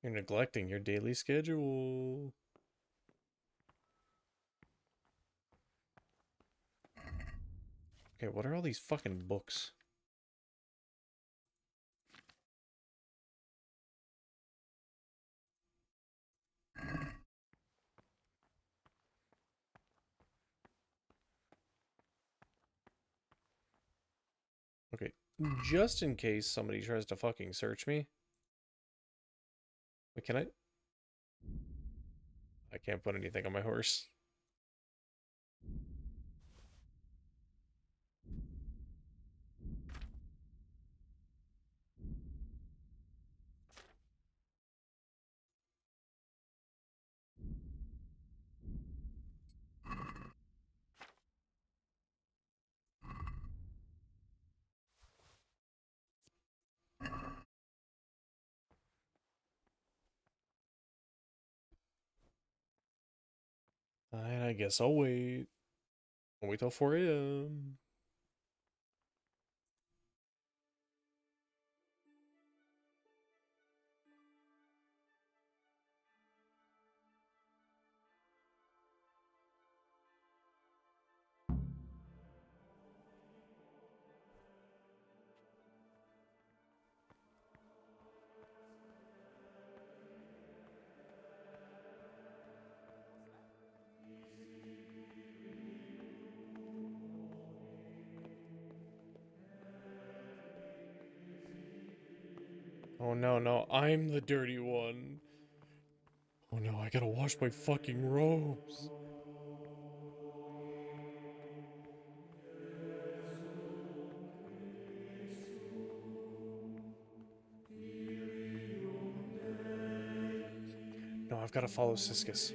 You're neglecting your daily schedule. Okay, what are all these fucking books? Okay, just in case somebody tries to fucking search me. Wait, can I? I can't put anything on my horse. And I guess I'll wait. I'll wait till 4 a.m. Oh no, no, I'm the dirty one. Oh no, I gotta wash my fucking robes. No, I've gotta follow Ciscus.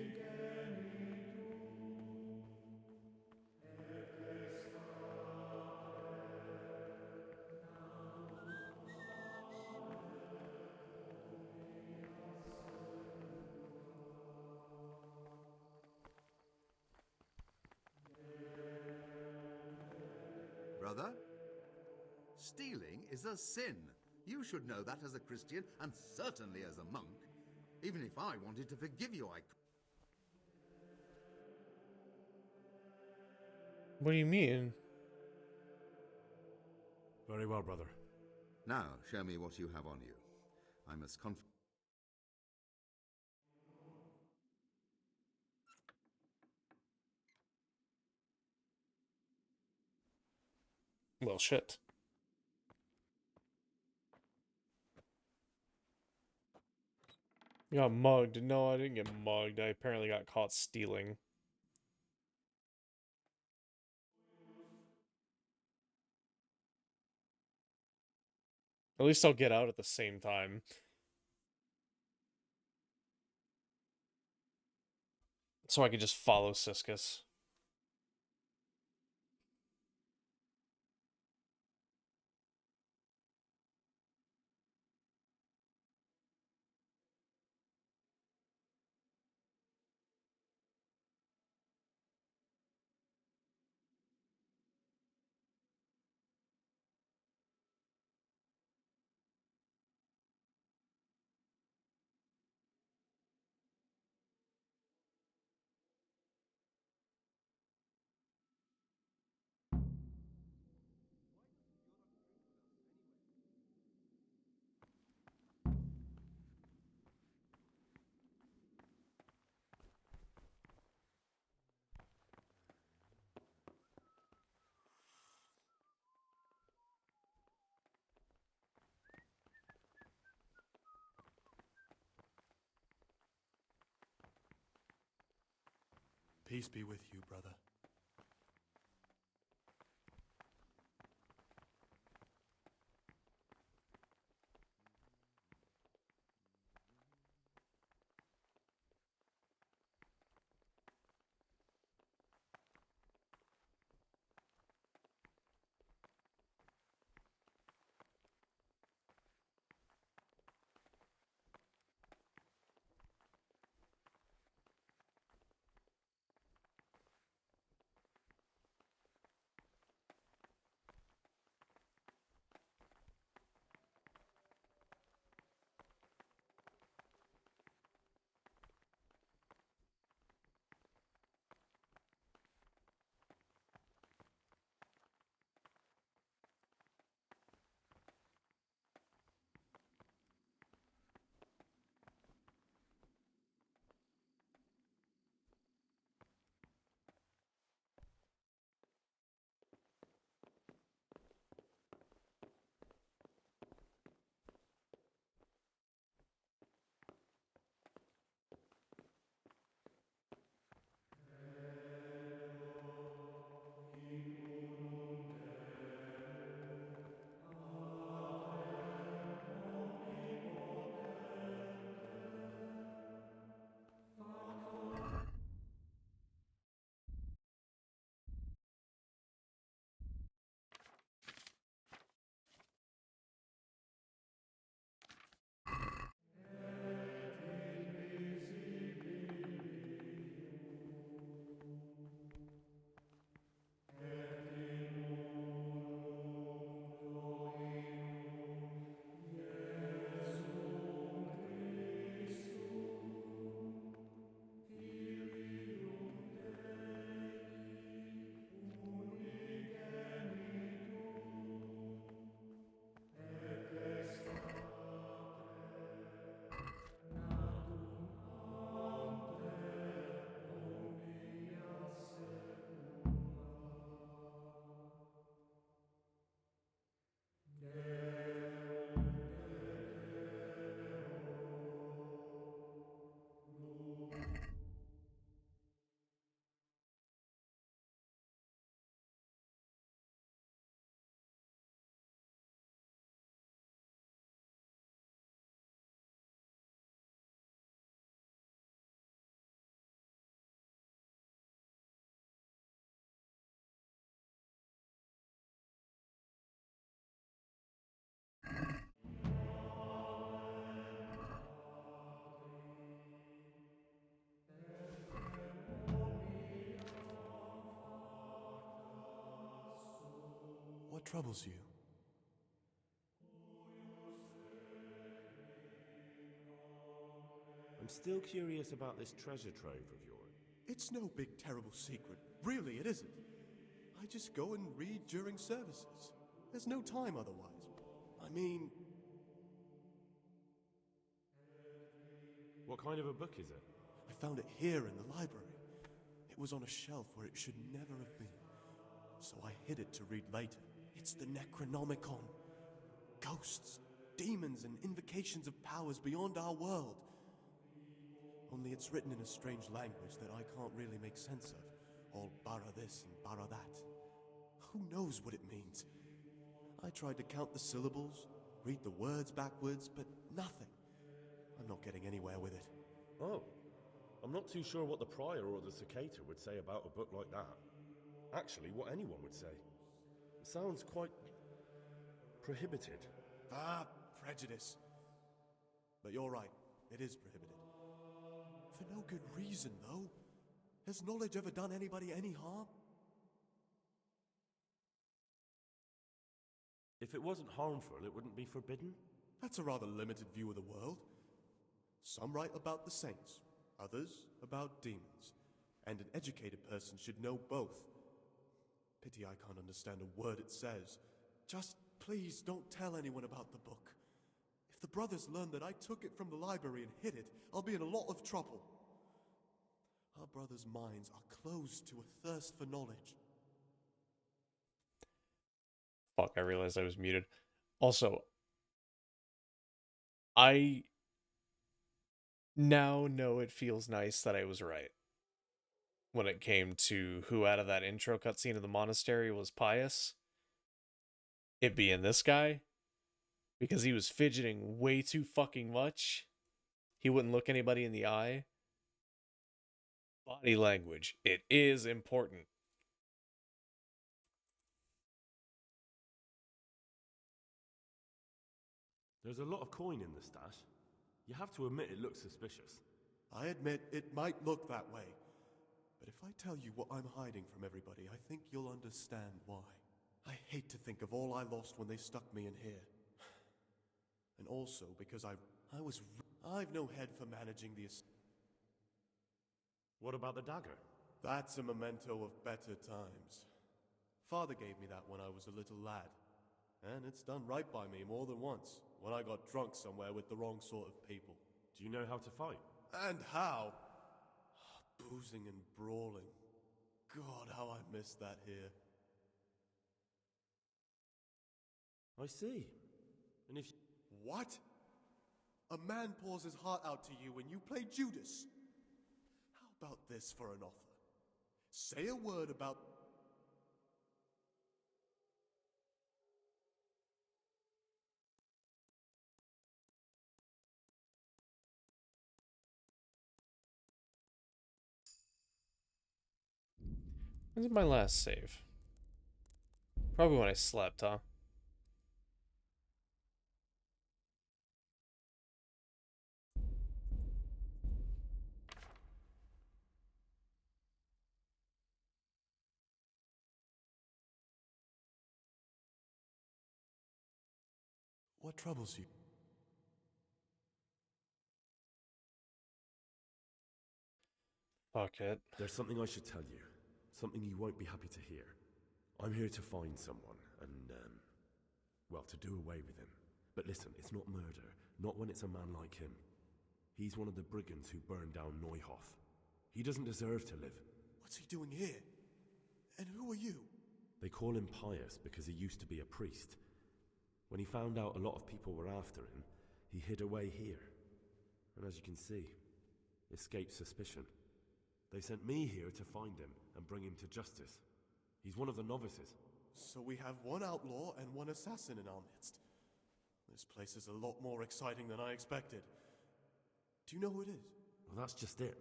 Brother? Stealing is a sin. You should know that as a Christian, and certainly as a monk. Even if I wanted to forgive you, I could. What do you mean? Very well, brother. Now, show me what you have on you. I must Well, shit. You got mugged. No, I didn't get mugged. I apparently got caught stealing. At least I'll get out at the same time. So I can just follow Ciscus. Peace be with you, brother. troubles you? I'm still curious about this treasure trove of yours. It's no big, terrible secret. Really, it isn't. I just go and read during services. There's no time otherwise. I mean... What kind of a book is it? I found it here in the library. It was on a shelf where it should never have been. So I hid it to read later. It's the Necronomicon. Ghosts, demons, and invocations of powers beyond our world. Only it's written in a strange language that I can't really make sense of. All bara this and bara that. Who knows what it means? I tried to count the syllables, read the words backwards, but nothing. I'm not getting anywhere with it. Oh, I'm not too sure what the Prior or the 𝓕𝓻𝓮 would say about a book like that. Actually, what anyone would say. It sounds quite... prohibited. Ah, prejudice. But you're right, it is prohibited. For no good reason, though. Has knowledge ever done anybody any harm? If it wasn't harmful, it wouldn't be forbidden? That's a rather limited view of the world. Some write about the saints, others about demons. And an educated person should know both. Pity I can't understand a word it says. Just please don't tell anyone about the book. If the brothers learn that I took it from the library and hid it, I'll be in a lot of trouble. Our brothers' minds are closed to a thirst for knowledge. Fuck, I realized I was muted. Also, I now know it feels nice that I was right when it came to who out of that intro cutscene of the monastery was pious. It being this guy. Because he was fidgeting way too fucking much. He wouldn't look anybody in the eye. Body language. It is important. There's a lot of coin in the stash. You have to admit it looks suspicious. I admit it might look that way. But if I tell you what I'm hiding from everybody, I think you'll understand why. I hate to think of all I lost when they stuck me in here. And also because I've no head for managing the... What about the dagger? That's a memento of better times. Father gave me that when I was a little lad. And it's done right by me more than once, when I got drunk somewhere with the wrong sort of people. Do you know how to fight? And how? Boozing and brawling. God, how I miss that here. I see. And if... What? A man pours his heart out to you and you play Judas? How about this for an offer? Say a word about... When's my last save? Probably when I slept, huh? What troubles you? Fuck it. There's something I should tell you. Something you won't be happy to hear. I'm here to find someone and, well, to do away with him. But listen, it's not murder. Not when it's a man like him. He's one of the brigands who burned down Neuhof. He doesn't deserve to live. What's he doing here? And who are you? They call him pious because he used to be a priest. When he found out a lot of people were after him, he hid away here. And as you can see, escaped suspicion. They sent me here to find him and bring him to justice. He's one of the novices. So we have one outlaw and one assassin in our midst. This place is a lot more exciting than I expected. Do you know who it is? Well, that's just it.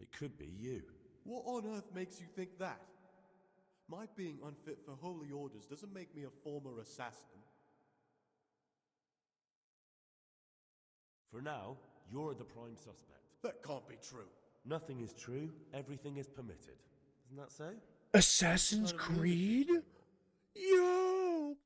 It could be you. What on earth makes you think that? My being unfit for holy orders doesn't make me a former assassin. For now, you're the prime suspect. That can't be true. Nothing is true, everything is permitted. Isn't that so? Assassin's Creed? Yo!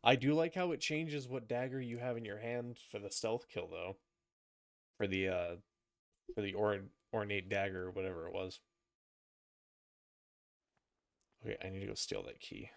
I do like how it changes what dagger you have in your hand for the stealth kill, though. For the ornate dagger or whatever it was. Okay, I need to go steal that key.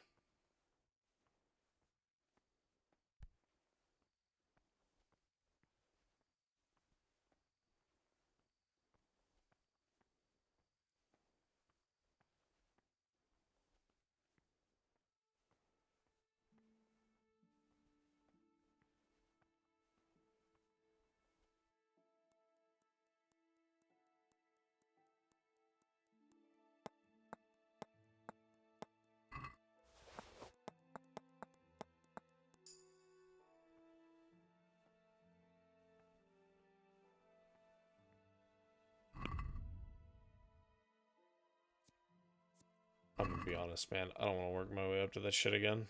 I'm gonna be honest, man. I don't want to work my way up to this shit again.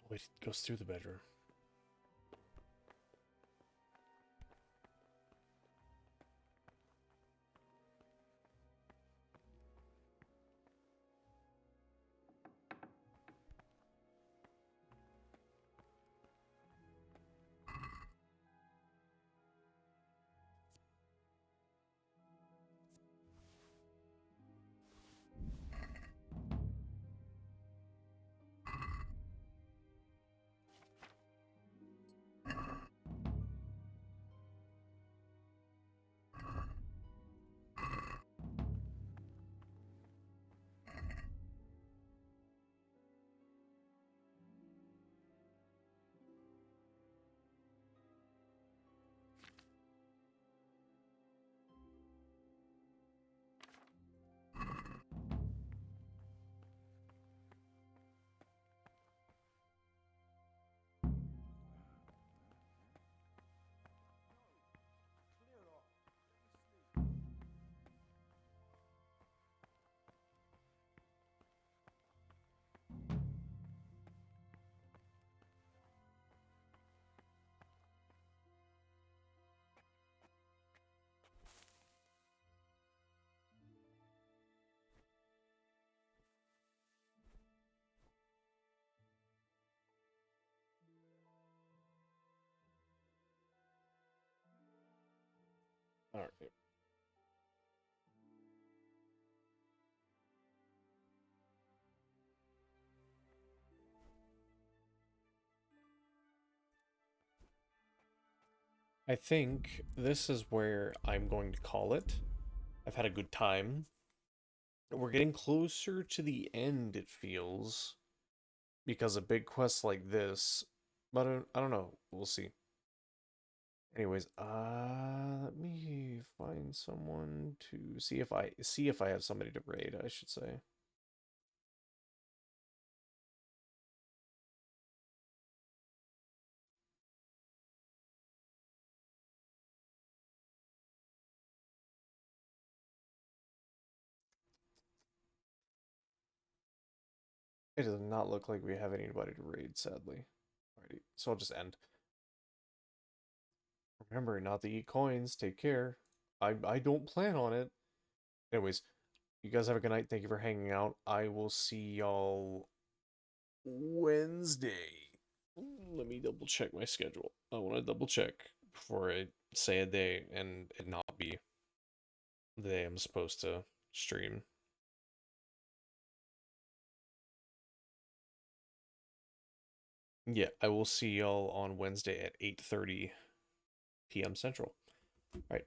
Wait, it goes through the bedroom. Alright. I think this is where I'm going to call it. I've had a good time. We're getting closer to the end, it feels, because a big quest like this, but I don't know. We'll see. Anyways, let me find someone to see if I have somebody to raid, I should say. It does not look like we have anybody to raid, sadly. Alrighty, so I'll just end. Remember, not to eat coins. Take care. I don't plan on it. Anyways, you guys have a good night. Thank you for hanging out. I will see y'all Wednesday. Let me double check my schedule. I want to double check before I say a day and it not be the day I'm supposed to stream. Yeah, I will see y'all on Wednesday at 8:30 p.m. Central. All right.